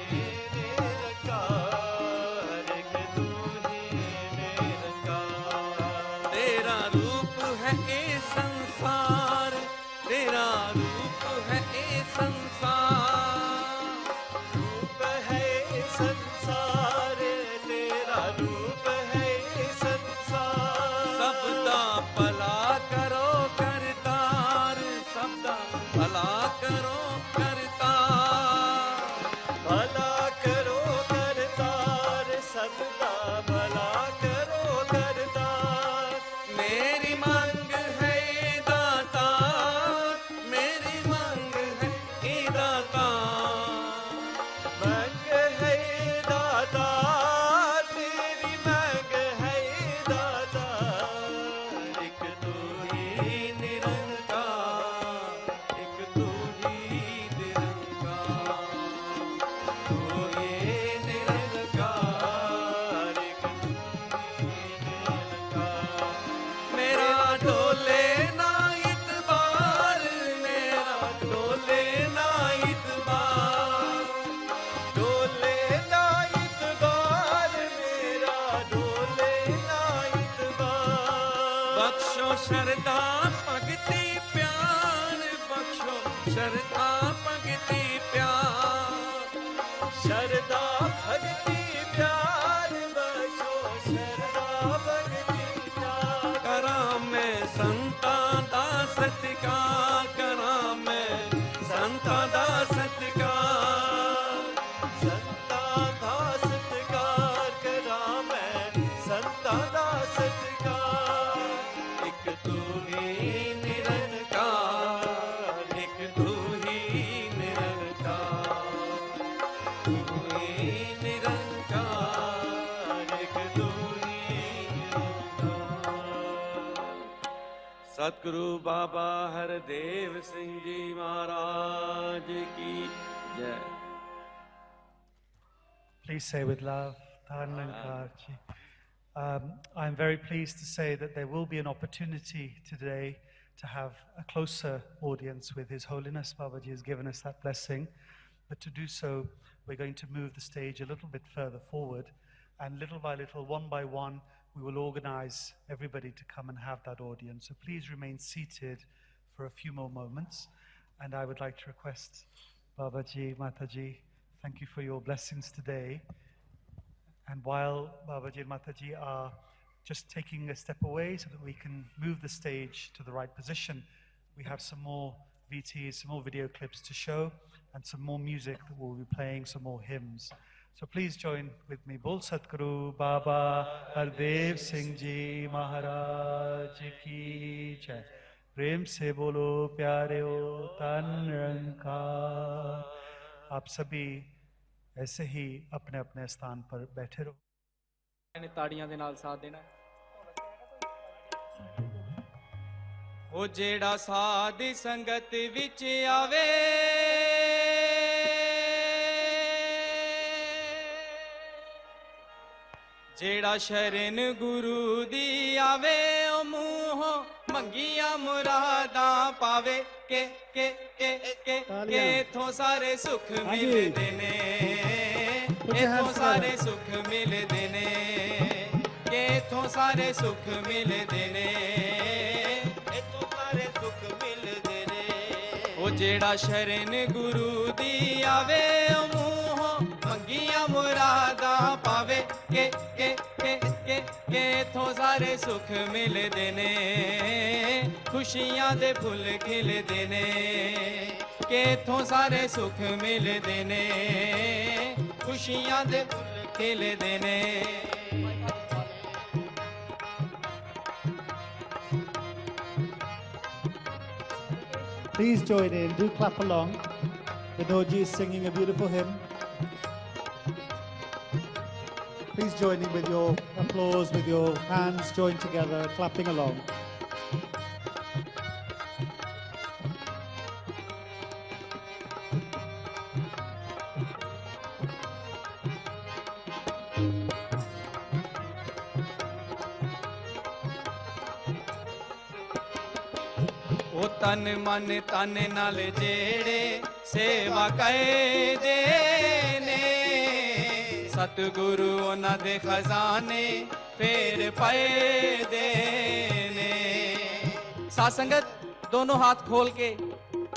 निरंकार, एक तू ही निरंकार। तेरा रूप है ये संसार, तेरा रूप है ये संसार, रूप है ये संसार, तेरा रूप है ये संसार। सबदा भला करो करतार, सबदा भला करो करतार, भला करो करतार, सबदा भला करो करतार। मेरी मांग है दाता, मेरी मांग है दाता, मांग है दाता, मेरी मांग है दाता। एक तू ही निरंकार, एक तू ही निरंकार, तू ही निरंकार, एक तू ही निरंकार। मेरा डोले ना इतबार, मेरा डोले ना इतबार, डोले ना इतबार, मेरा डोले ना इतबार। बख्शो शरदा भगति प्यार, बख्शो शरदा भगति प्यार, शरदा भगति प्यार, बख्शो शरदा भगति प्यार। करा मैं संतां दा सत्कार, सतगुरु बाबा हरदेव सिंह जी महाराज की जय। Please say with love, Dhanangar ji. I'm very pleased to say that there will be an opportunity today to have a closer audience with His Holiness. Babaji has given us that blessing. But to do so, we're going to move the stage a little bit further forward. And little by little, one by one, we will organize everybody to come and have that audience. So please remain seated for a few more moments. And I would like to request Babaji, Mataji, thank you for your blessings today. And while Babaji and Mataji are just taking a step away so that we can move the stage to the right position, we have some more VTs, some more video clips to show, and some more music that we'll be playing, some more hymns. So please join with me. Bol Satguru Baba Hardev Singh Ji Maharaj ki jai. Prem se bolo pyare o tan rankar. आप सभी ऐसे ही अपने अपने स्थान पर बैठे रहो। ताड़ियां दे नाल साथ देना। ओ जेड़ा साध संगत विच आवे जेड़ा शरण गुरु दी आवे ओ मूहों मंगिया मुरादा पावे के थों सारे सुख मिलदे ने इथों सारे सुख मिलदे ने के थों सारे सुख मिलदे ने इथों सारे सुख मिलदे ने ओ जेड़ा शरण गुरु दी आवे ओ मूहों मंगिया मुरादा पावे के थों सारे सुख मिलदे ने खुशियां दे फुल खिलदे ने के थों सारे सुख मिलदे ने खुशियां दे फुल खिलदे ने। Please join in, do clap along. Vinoji is singing a beautiful hymn. Please join in with your applause, with your hands joined together, clapping along. ओ तन मन तन नाल जेड़े सेवा करदे ने सतगुरु उन्हां दे खजाने फेर पाए ने। साथ संगत दोनों हाथ खोल के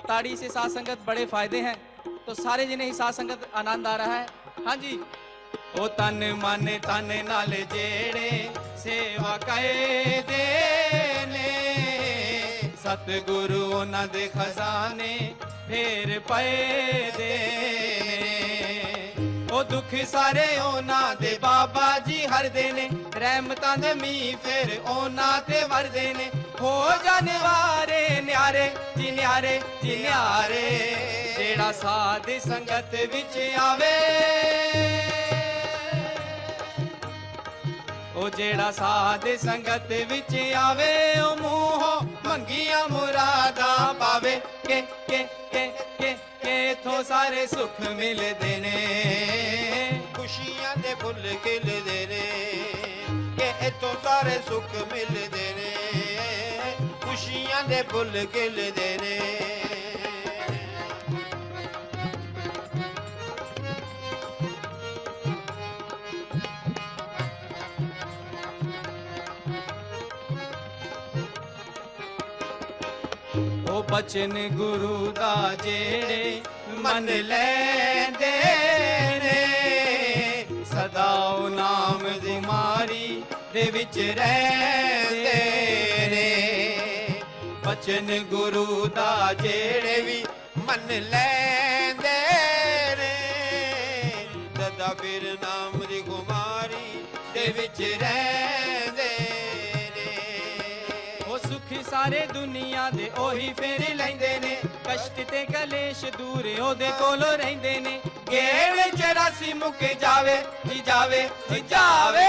ताड़ी से साथ संगत बड़े फायदे हैं, तो सारे जिन्हें ही साथ संगत आनंद आ रहा है। हाँ जी। ओ तन मन तन नाल जेड़े सेवा करदे ने सतगुरु उन्हां दे खजाने फेर पाए दे ओ दुख सारे उन्हां दे बाबा जी हर देने रहमतां दे मी फिर उन्हां ते वर देने हो जाने वारे न्यारे जी न्यारे जी न्यारे जेड़ा साध संगत विच आवे ओ जेड़ा साध संगत विच आवे ओ मूहों मंगिया मुरादा पावे के थों सारे सुख मिलदे ने खुशियां दे फुल खिलदे ने के इथों सारे सुख मिलदे ने खुशियां दे फुल खिलदे ने। ओ बचन गुरु दा जेड़े मन लैंदे ने सदा ओ नाम दी मारी दे विच रहंदे ने बचन गुरु दा जेड़े भी मन लैंदे ने सदा फिर नाम दी गुमारी दे विच रहंदे सारे दुनिया दे ओही फेर लैंदे ने कष्ट ते कलेश दूर ओदे कोलों रहिंदे ने गेड़ 84 मुक जावे जी जावे जी जावे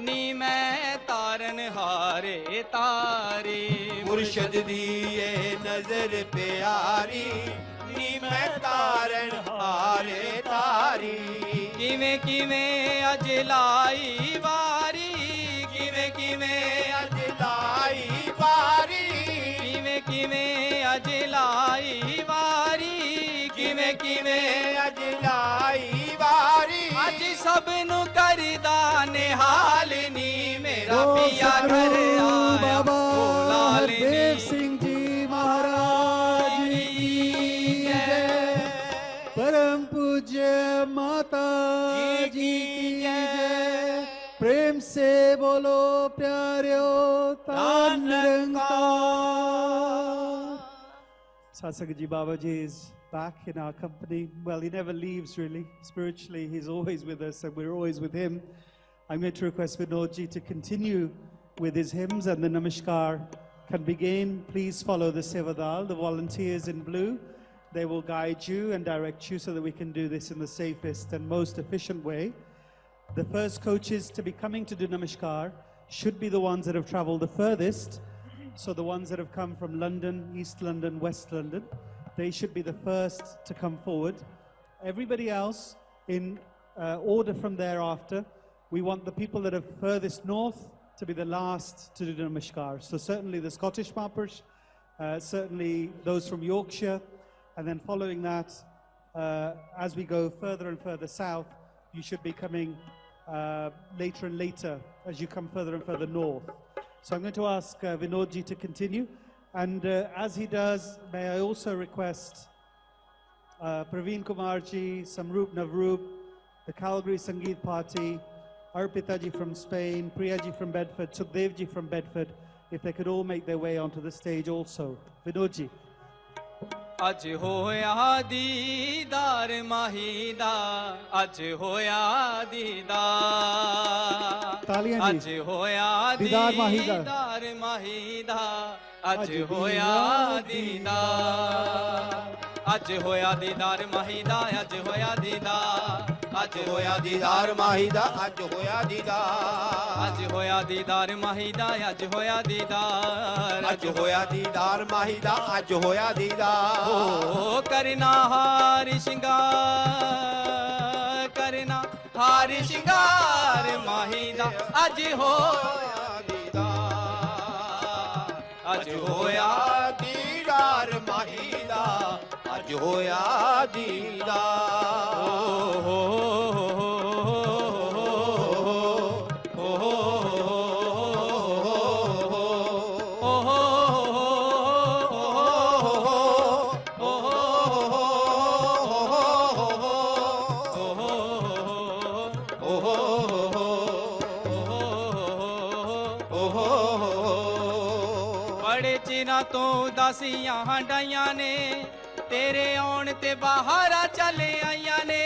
नी मैं तारन हारे तारी मुर्शद दी ये नजर प्यारी नी मैं तारन हारे तारी किवें किवें अज लाई वारी किवें किवें अज लाई वारी किवें किवें अज लाई वारी किवें किवें अज लाई वारी अज सब नु करदा निहाल नी मेरा पिया घर आया बाबा हरदेव सिंह जी महाराज की जय। परम पूज्य माता जी की जय। प्रेम से बोलो प्यारो तान निरंकार। Satsang Ji Babaji is back in our company. Well, he never leaves really. Spiritually, he's always with us and we're always with him. I'm going to request Vinodji to continue with his hymns and the Namaskar can begin. Please follow the Sevadal, the volunteers in blue. They will guide you and direct you so that we can do this in the safest and most efficient way. The first coaches to be coming to do Namaskar should be the ones that have traveled the furthest. So the ones that have come from London, East London, West London, they should be the first to come forward. Everybody else, in order from thereafter, we want the people that are furthest north to be the last to do Namaskar. So certainly the Scottish Mappers, certainly those from Yorkshire, and then following that, as we go further and further south, you should be coming later and later as you come further and further north. So I'm going to ask Vinodji to continue. And as he does, may I also request Praveen Kumarji, Samroop Navroop, the Calgary Sangeet Party, Arpitaji from Spain, Priyaji from Bedford, Sukhdevji from Bedford, if they could all make their way onto the stage also. Vinodji. अज होया दीदार माहीदा अज होया दीदार अज होया दीदार माहीदा अज होया दीदार अज होया दीदार माहीदा अज होया दीदार अज होया दीदार माहीदा अज होया दीदार अज होया दीदार माहीदा अज होया दीदार अज होया दीदार माहीदा अज होया दीदार ओ करना हार श्रृंगार करना हार श्रृंगार माहीदा अज होया दीदार अज होया दीदार माहीदा अज होया दीदार तो दासियां हंडाइयां ने तेरे आउण ते बहारा चले आइयां ने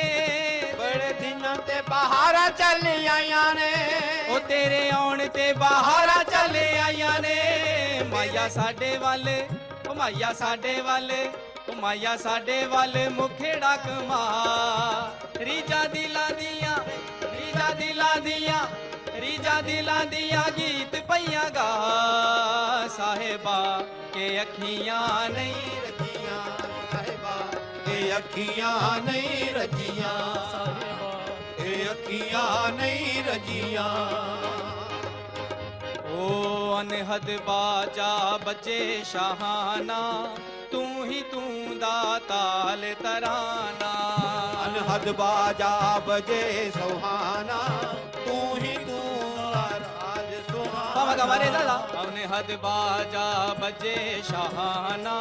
बड़े दिनां ते बहारा चले आइयां ने ओ तेरे आउण ते बहारा चले आइयां ने माया साडे वाल ओ माया साडे वाल ओ माया साडे वाल मुखेड़ा कमा रीजा दिलां दियां रीजा दिलां दियां रीजा दिलां दियां गीत पईयां गा साहिबा के अखियां नहीं रजियां साहिबा के अखियां नहीं रजियां साहिबा के अखियां नहीं रजियां ओ अनहद बाजा बजे शाहाना तू ही तू दा ताल तराना अनहद बाजा बजे सुहाना तू ही तू राज सुहाना हमारे दादा अनहद बाजा बजे शाहाना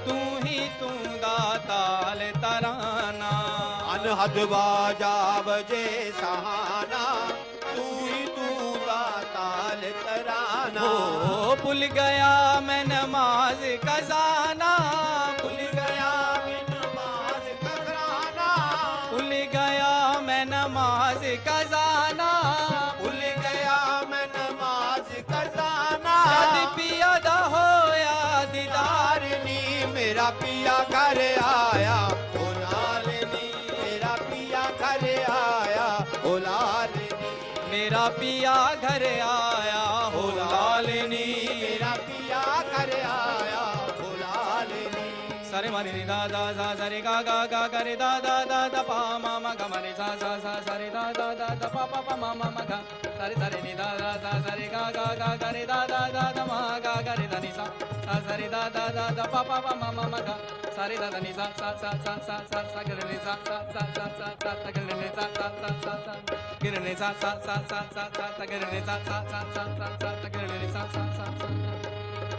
तू ही तू दा ताल तराना अनहद बाजा बजे सहाना तू ही तू दा ताल तराना ओ भूल गया मैं नमाज कज़ाना भूल गया मैं नमाज कज़ाना भूल गया मैं नमाज कज़ाना भूल गया मैं नमाज कज़ाना जद पिया दा होया दीदार नी मेरा पिया घर आया ओ लाल नी मेरा पिया घर आया ओ लाल नी मेरा पिया पिया घर आया हो लालनी मेरा पिया घर आया हो लालनी सरे मरे रे दा दा सा सरे गा गा गा रे दा दा दा दा पा मा मा गा मरे सा सा सा सरे दा दा दा दा पा पा पा मा मा मा गा सरे सरे रे दा दा दा सरे गा गा गा रे दा दा दा दा मा गा रे दा नि सा सरे दा दा दा दा पा पा पा मा मा मा गा सरे दा दा नि सा सा सा सा सा सा सा गे रे सा सा सा सा सा सा सा गे रे सा सा सा सा सा गे रे सा सा सा सा सा सा सा गे रे सा सा सा सा सा सा सा गे रे सा सा सा सा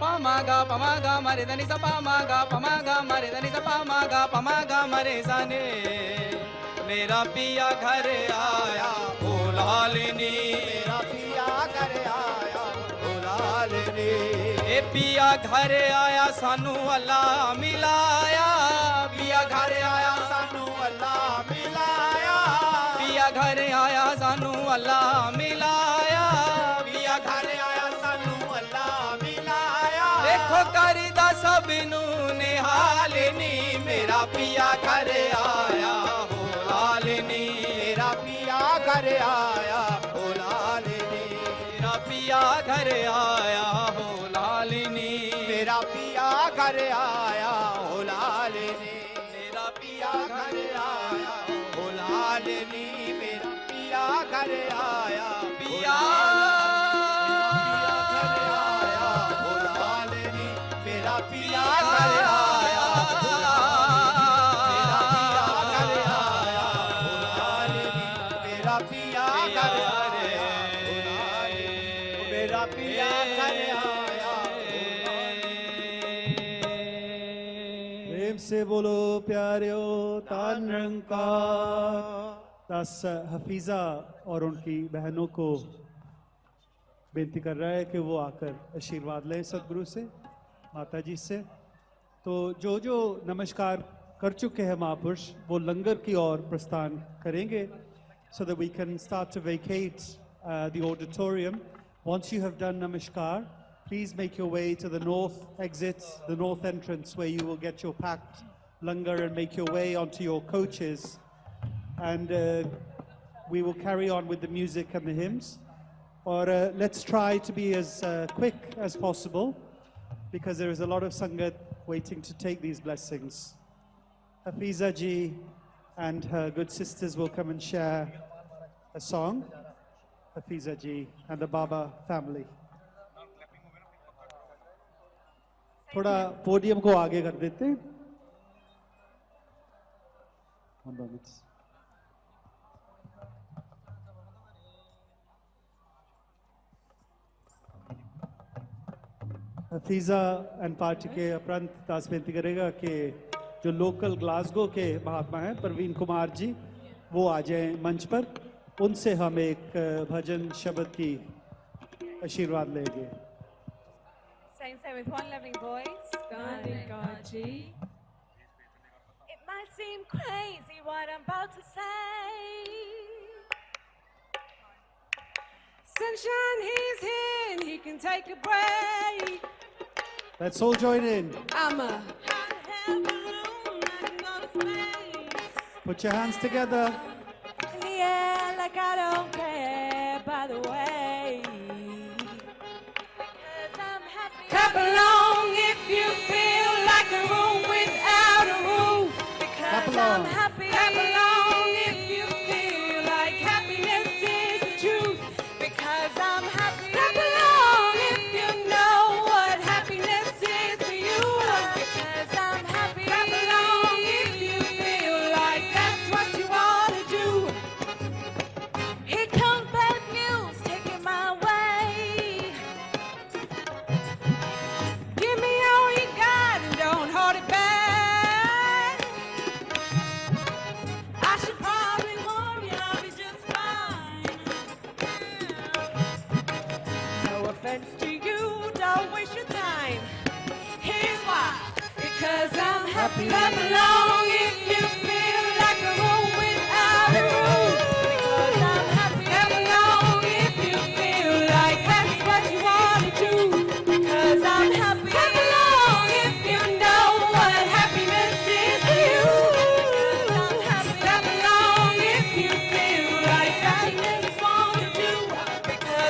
पा मा गा मरे दा नि सा पा मा गा मरे दा नि सा पा मा गा मरे सा ने मेरा पिया घर आया ओ लालनी मेरा पिया घर आया ओ लालनी ए पिया घर आया सानू अल्लाह मिलाया पिया घर आया सानू अल्लाह मिलाया पिया घर आया सानू अल्लाह मिलाया पिया घर आया सानू अल्लाह मिलाया देखो करदा सब नू निहालनी मेरा पिया घर आया हो लालनी मेरा पिया घर आया हो लालनी मेरा पिया घर आया हो लालनी मेरा पिया घर आया हो लालनी मेरा पिया घर आया हो लालनी मेरा पिया घर आया पिया मेरा पिया घर आया मेरा पिया घर मेरा पिया घर आया प्रेम से बोलो प्यारियो तान निरंकार। दास हफीजा और उनकी बहनों को बेनती कर रहा है कि वो आकर आशीर्वाद लें सदगुरु से, माता जी से। तो जो जो नमस्कार कर चुके हैं महापुरुष वो लंगर की ओर प्रस्थान करेंगे, so that we can start to vacate the auditorium. Once you have done namaskar, please make your way to the north exit, the north entrance, where you will get your packed langar and make your way onto your coaches. And we will carry on with the music and the hymns. Or let's try to be as quick as possible, because there is a lot of Sangat waiting to take these blessings. Hafiza ji and her good sisters will come and share a song. Hafiza ji and the Baba family. थोड़ा podium को आगे कर देते हैं. Hafiza and party के उपरांत दास बेनती करेगा कि जो लोकल ग्लासगो के महात्मा हैं प्रवीण कुमार जी वो आ जाएं मंच पर, उनसे हम एक भजन शब्द की आशीर्वाद लेंगे. Saints say with one loving voice, God in God G. It might seem crazy what I'm about to say. Sunshine, he's here and he can take a break. Let's all join in. I'm a hot air balloon, I can go to space. Put your hands together. In the air like I don't care, by the way. Because I'm happy. Clap along if you feel like a room without a roof. Because I'm happy. Clap along if you feel like happiness is the truth. Because I'm happy. Clap along if you know what happiness is for you. Because I'm happy. Clap along if you feel like that's what you ought to do. Here comes bad news taking my way. Give me all you got and don't hold it back. I should probably warn you, I'll be just fine. No offense to you, don't waste your time. Here's why. Because I'm happy. Clap along if you feel like a room without a roof. Because I'm happy. Clap along if you feel like that's what you want to do. Because I'm happy. Clap along if you know what happiness is to you. Because I'm happy. Clap along if you feel like happiness want to do. Because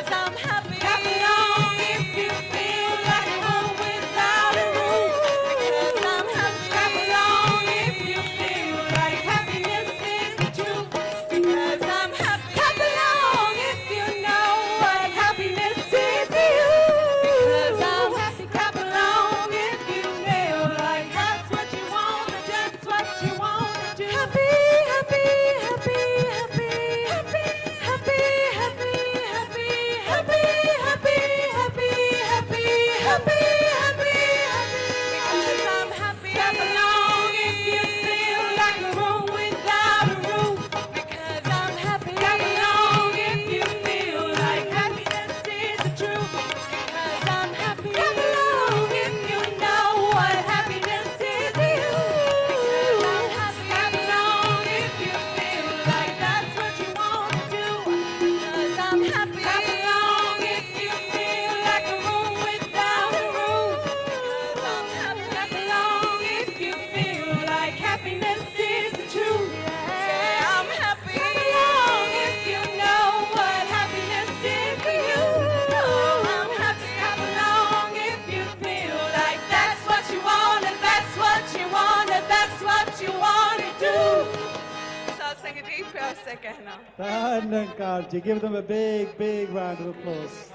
से कहना धन्यकार जी. Give them a big, big round of applause.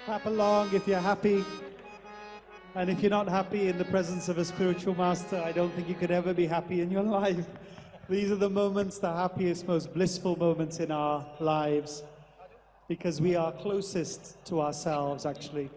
Clap along if you're happy. And if you're not happy in the presence of a spiritual master, I don't think you could ever be happy in your life. These are the moments, the happiest, most blissful moments in our lives, because we are closest to ourselves, actually.